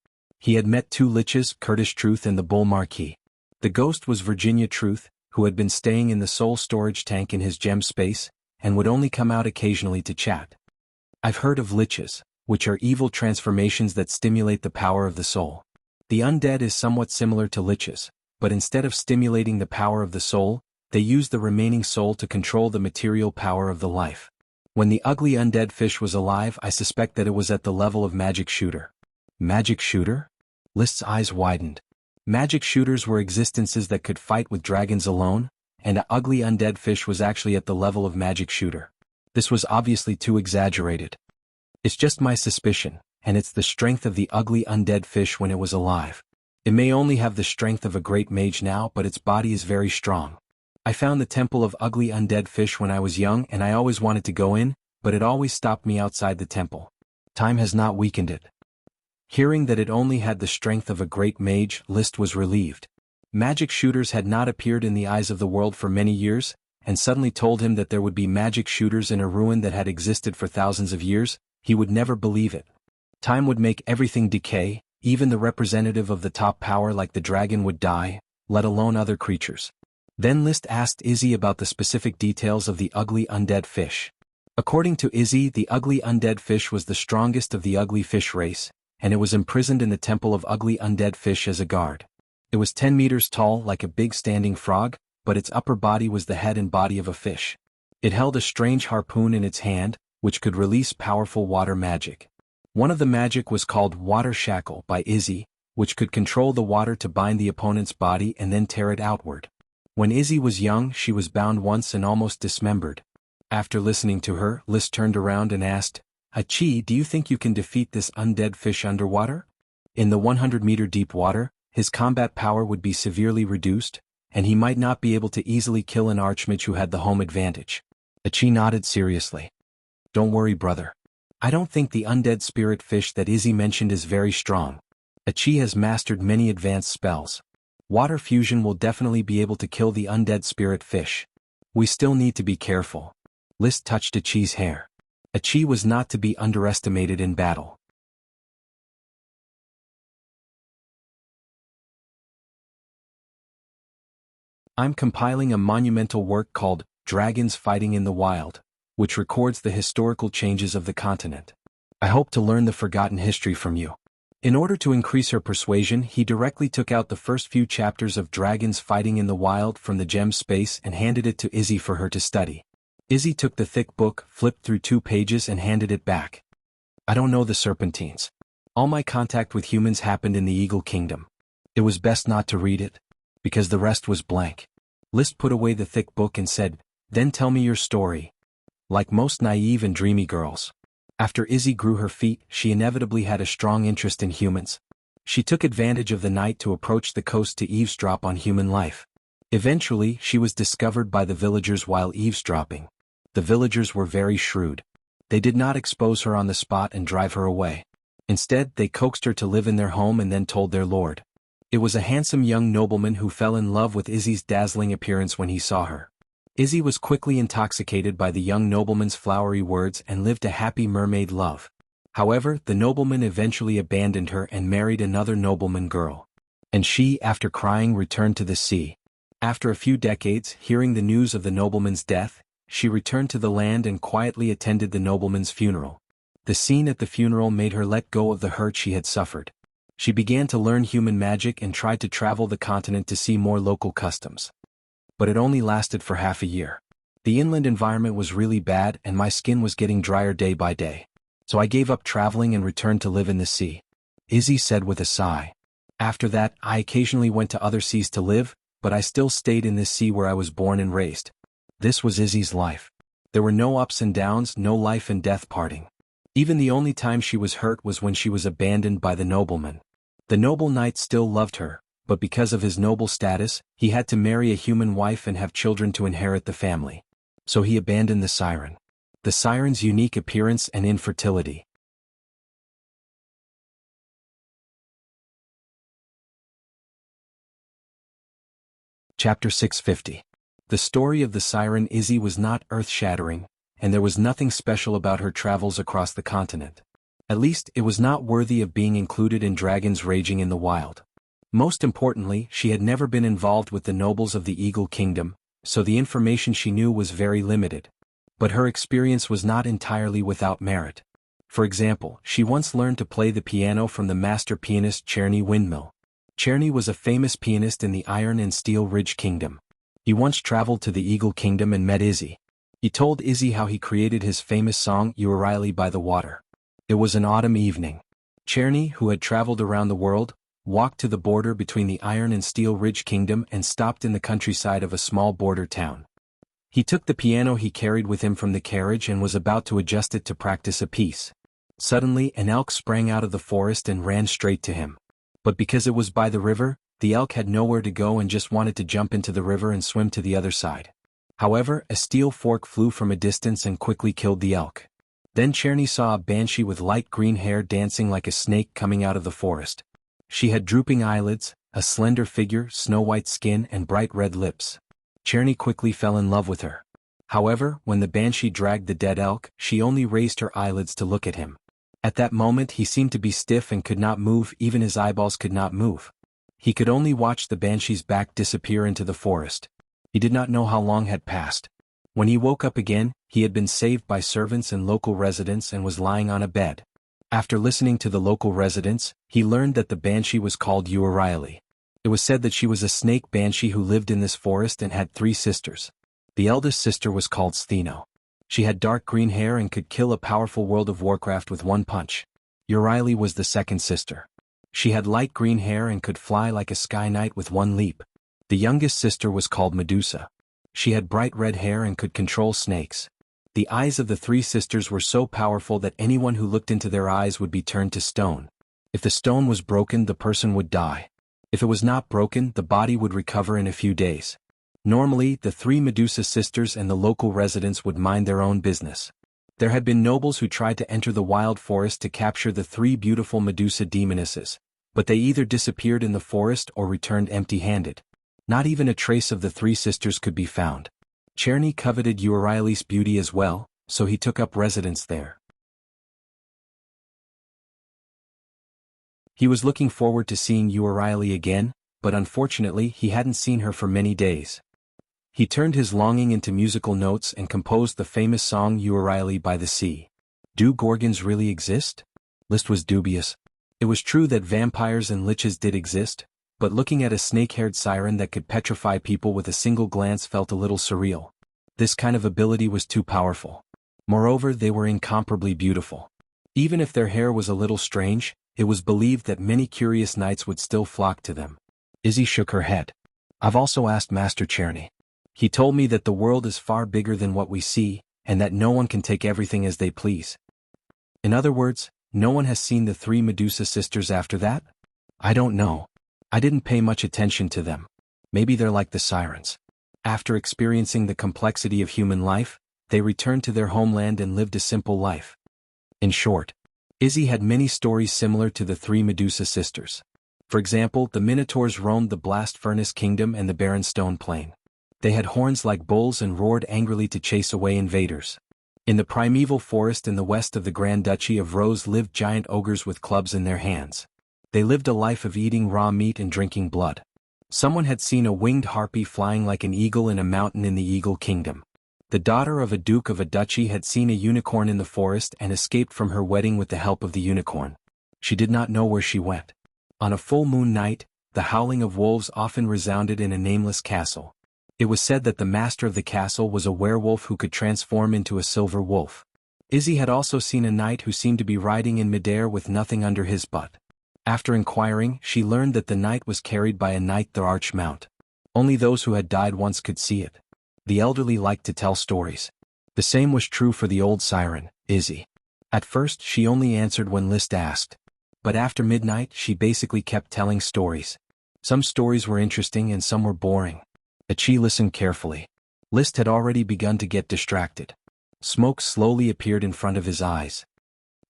He had met two Liches, Curtis Truth and the Bull Marquis. The Ghost was Virginia Truth, who had been staying in the soul storage tank in his gem space, and would only come out occasionally to chat. I've heard of Liches, which are evil transformations that stimulate the power of the soul. The undead is somewhat similar to Liches, but instead of stimulating the power of the soul, they use the remaining soul to control the material power of the life. When the ugly undead fish was alive, I suspect that it was at the level of Magic Shooter. Magic Shooter? List's eyes widened. Magic shooters were existences that could fight with dragons alone, and an ugly undead fish was actually at the level of Magic Shooter. This was obviously too exaggerated. It's just my suspicion, and it's the strength of the ugly undead fish when it was alive. It may only have the strength of a great mage now, but its body is very strong. I found the Temple of Ugly Undead Fish when I was young, and I always wanted to go in, but it always stopped me outside the temple. Time has not weakened it. Hearing that it only had the strength of a great mage, List was relieved. Magic shooters had not appeared in the eyes of the world for many years, and suddenly told him that there would be magic shooters in a ruin that had existed for thousands of years. He would never believe it. Time would make everything decay, even the representative of the top power like the dragon would die, let alone other creatures. Then List asked Izzy about the specific details of the ugly undead fish. According to Izzy, the ugly undead fish was the strongest of the ugly fish race, and it was imprisoned in the Temple of Ugly Undead Fish as a guard. It was 10 meters tall like a big standing frog, but its upper body was the head and body of a fish. It held a strange harpoon in its hand, which could release powerful water magic. One of the magic was called Water Shackle by Izzy, which could control the water to bind the opponent's body and then tear it outward. When Izzy was young, she was bound once and almost dismembered. After listening to her, Liz turned around and asked, "Achi, do you think you can defeat this undead fish underwater?" In the 100-meter deep water, his combat power would be severely reduced, and he might not be able to easily kill an archmage who had the home advantage. Achi nodded seriously. "Don't worry, brother. I don't think the undead spirit fish that Izzy mentioned is very strong. Achi has mastered many advanced spells. Water fusion will definitely be able to kill the undead spirit fish. We still need to be careful." Liz touched Achi's hair. Achi was not to be underestimated in battle. I'm compiling a monumental work called Dragons Fighting in the Wild, which records the historical changes of the continent. I hope to learn the forgotten history from you. In order to increase her persuasion, he directly took out the first few chapters of Dragons Fighting in the Wild from the gem space and handed it to Izzy for her to study. Izzy took the thick book, flipped through 2 pages and handed it back. "I don't know the Serpentines. All my contact with humans happened in the Eagle Kingdom. It was best not to read it, because the rest was blank." List put away the thick book and said, "Then tell me your story." Like most naive and dreamy girls, after Izzy grew her feet, she inevitably had a strong interest in humans. She took advantage of the night to approach the coast to eavesdrop on human life. Eventually, she was discovered by the villagers while eavesdropping. The villagers were very shrewd. They did not expose her on the spot and drive her away. Instead, they coaxed her to live in their home and then told their lord. It was a handsome young nobleman who fell in love with Izzy's dazzling appearance when he saw her. Izzy was quickly intoxicated by the young nobleman's flowery words and lived a happy mermaid love. However, the nobleman eventually abandoned her and married another nobleman girl. And she, after crying, returned to the sea. After a few decades, hearing the news of the nobleman's death, she returned to the land and quietly attended the nobleman's funeral. The scene at the funeral made her let go of the hurt she had suffered. She began to learn human magic and tried to travel the continent to see more local customs. But it only lasted for half a year. The inland environment was really bad and my skin was getting drier day by day. So I gave up traveling and returned to live in the sea. Izzy said with a sigh. After that, I occasionally went to other seas to live, but I still stayed in this sea where I was born and raised. This was Izzy's life. There were no ups and downs, no life and death parting. Even the only time she was hurt was when she was abandoned by the nobleman. The noble knight still loved her, but because of his noble status, he had to marry a human wife and have children to inherit the family. So he abandoned the siren. The siren's unique appearance and infertility. Chapter 650. The story of the siren Izzy was not earth-shattering, and there was nothing special about her travels across the continent. At least, it was not worthy of being included in Dragons Raging in the Wild. Most importantly, she had never been involved with the nobles of the Eagle Kingdom, so the information she knew was very limited. But her experience was not entirely without merit. For example, she once learned to play the piano from the master pianist Cherny Windmill. Cherny was a famous pianist in the Iron and Steel Ridge Kingdom. He once traveled to the Eagle Kingdom and met Izzy. He told Izzy how he created his famous song U'Reilly by the Water. It was an autumn evening. Cherny, who had traveled around the world, walked to the border between the Iron and Steel Ridge Kingdom and stopped in the countryside of a small border town. He took the piano he carried with him from the carriage and was about to adjust it to practice a piece. Suddenly, an elk sprang out of the forest and ran straight to him. But because it was by the river, the elk had nowhere to go and just wanted to jump into the river and swim to the other side. However, a steel fork flew from a distance and quickly killed the elk. Then Cherny saw a banshee with light green hair dancing like a snake coming out of the forest. She had drooping eyelids, a slender figure, snow-white skin and bright red lips. Cherny quickly fell in love with her. However, when the banshee dragged the dead elk, she only raised her eyelids to look at him. At that moment he seemed to be stiff and could not move, even his eyeballs could not move. He could only watch the banshee's back disappear into the forest. He did not know how long had passed. When he woke up again, he had been saved by servants and local residents and was lying on a bed. After listening to the local residents, he learned that the banshee was called U'Reilly. It was said that she was a snake banshee who lived in this forest and had 3 sisters. The eldest sister was called Stheno. She had dark green hair and could kill a powerful World of Warcraft with one punch. Euryale was the second sister. She had light green hair and could fly like a sky knight with one leap. The youngest sister was called Medusa. She had bright red hair and could control snakes. The eyes of the three sisters were so powerful that anyone who looked into their eyes would be turned to stone. If the stone was broken, the person would die. If it was not broken, the body would recover in a few days. Normally, the three Medusa sisters and the local residents would mind their own business. There had been nobles who tried to enter the wild forest to capture the three beautiful Medusa demonesses, but they either disappeared in the forest or returned empty-handed. Not even a trace of the three sisters could be found. Cherny coveted Euryale's beauty as well, so he took up residence there. He was looking forward to seeing Euryale again, but unfortunately he hadn't seen her for many days. He turned his longing into musical notes and composed the famous song Euryale by the Sea. Do Gorgons really exist? Liszt was dubious. It was true that vampires and liches did exist, but looking at a snake-haired siren that could petrify people with a single glance felt a little surreal. This kind of ability was too powerful. Moreover, they were incomparably beautiful. Even if their hair was a little strange, it was believed that many curious knights would still flock to them. Izzy shook her head. I've also asked Master Cherny. He told me that the world is far bigger than what we see, and that no one can take everything as they please. In other words, no one has seen the three Medusa sisters after that? I don't know. I didn't pay much attention to them. Maybe they're like the sirens. After experiencing the complexity of human life, they returned to their homeland and lived a simple life. In short, Izzy had many stories similar to the three Medusa sisters. For example, the Minotaurs roamed the Blast Furnace Kingdom and the barren stone plain. They had horns like bulls and roared angrily to chase away invaders. In the primeval forest in the west of the Grand Duchy of Rose lived giant ogres with clubs in their hands. They lived a life of eating raw meat and drinking blood. Someone had seen a winged harpy flying like an eagle in a mountain in the Eagle Kingdom. The daughter of a duke of a duchy had seen a unicorn in the forest and escaped from her wedding with the help of the unicorn. She did not know where she went. On a full moon night, the howling of wolves often resounded in a nameless castle. It was said that the master of the castle was a werewolf who could transform into a silver wolf. Izzy had also seen a knight who seemed to be riding in midair with nothing under his butt. After inquiring, she learned that the knight was carried by a knight the arch-mount. Only those who had died once could see it. The elderly liked to tell stories. The same was true for the old siren, Izzy. At first she only answered when Liszt asked. But after midnight she basically kept telling stories. Some stories were interesting and some were boring. Achi listened carefully. Liszt had already begun to get distracted. Smoke slowly appeared in front of his eyes.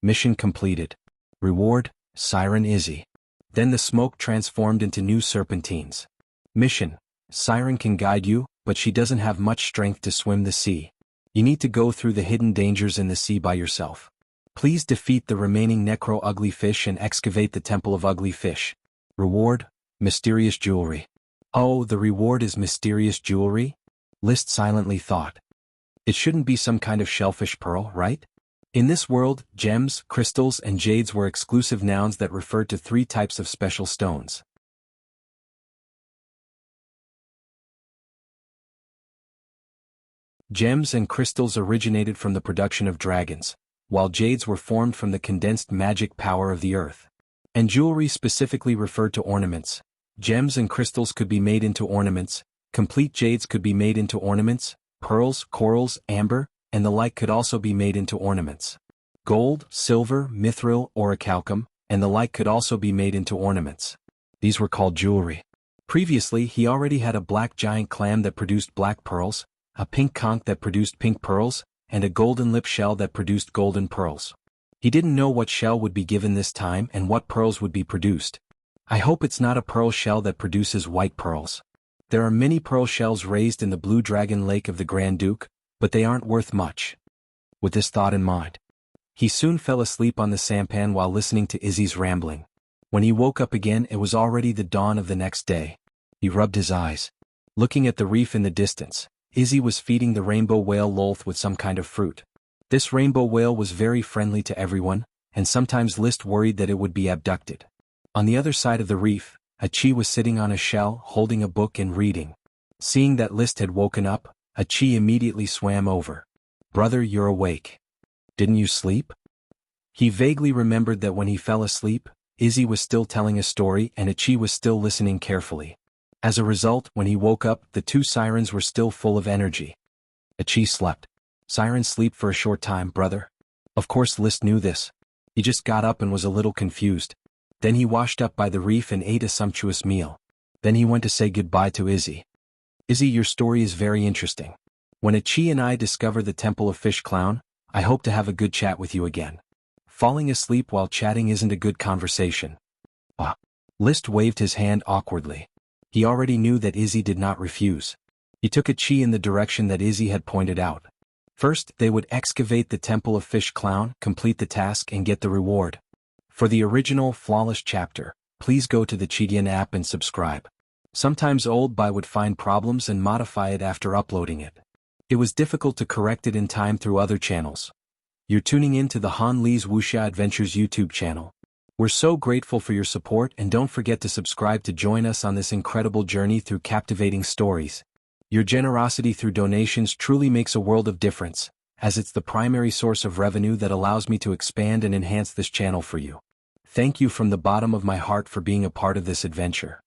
Mission completed. Reward, Siren Izzy. Then the smoke transformed into new serpentines. Mission, Siren can guide you, but she doesn't have much strength to swim the sea. You need to go through the hidden dangers in the sea by yourself. Please defeat the remaining Necro-Ugly Fish and excavate the Temple of Ugly Fish. Reward, mysterious jewelry. Oh, the reward is mysterious jewelry? Liszt silently thought. It shouldn't be some kind of shellfish pearl, right? In this world, gems, crystals, and jades were exclusive nouns that referred to three types of special stones. Gems and crystals originated from the production of dragons, while jades were formed from the condensed magic power of the earth. And jewelry specifically referred to ornaments. Gems and crystals could be made into ornaments, complete jades could be made into ornaments, pearls, corals, amber, and the like could also be made into ornaments. Gold, silver, mithril, orichalcum, and the like could also be made into ornaments. These were called jewelry. Previously he already had a black giant clam that produced black pearls, a pink conch that produced pink pearls, and a golden lip shell that produced golden pearls. He didn't know what shell would be given this time and what pearls would be produced. I hope it's not a pearl shell that produces white pearls. There are many pearl shells raised in the Blue Dragon Lake of the Grand Duke, but they aren't worth much. With this thought in mind, he soon fell asleep on the sampan while listening to Izzy's rambling. When he woke up again, it was already the dawn of the next day. He rubbed his eyes. Looking at the reef in the distance, Izzy was feeding the rainbow whale Lolth with some kind of fruit. This rainbow whale was very friendly to everyone, and sometimes Liszt worried that it would be abducted. On the other side of the reef, Achi was sitting on a shell, holding a book and reading. Seeing that Liszt had woken up, Achi immediately swam over. Brother, you're awake. Didn't you sleep? He vaguely remembered that when he fell asleep, Izzy was still telling a story and Ichi was still listening carefully. As a result, when he woke up, the two sirens were still full of energy. Ichi slept. Sirens sleep for a short time, brother. Of course List knew this. He just got up and was a little confused. Then he washed up by the reef and ate a sumptuous meal. Then he went to say goodbye to Izzy. Izzy, your story is very interesting. When Ichi and I discover the Temple of Fish Clown, I hope to have a good chat with you again. Falling asleep while chatting isn't a good conversation. List waved his hand awkwardly. He already knew that Izzy did not refuse. He took Ichi in the direction that Izzy had pointed out. First, they would excavate the Temple of Fish Clown, complete the task and get the reward. For the original, flawless chapter, please go to the Chidian app and subscribe. Sometimes Old Bai would find problems and modify it after uploading it. It was difficult to correct it in time through other channels. You're tuning in to the Han Li's Wuxia Adventures YouTube channel. We're so grateful for your support and don't forget to subscribe to join us on this incredible journey through captivating stories. Your generosity through donations truly makes a world of difference, as it's the primary source of revenue that allows me to expand and enhance this channel for you. Thank you from the bottom of my heart for being a part of this adventure.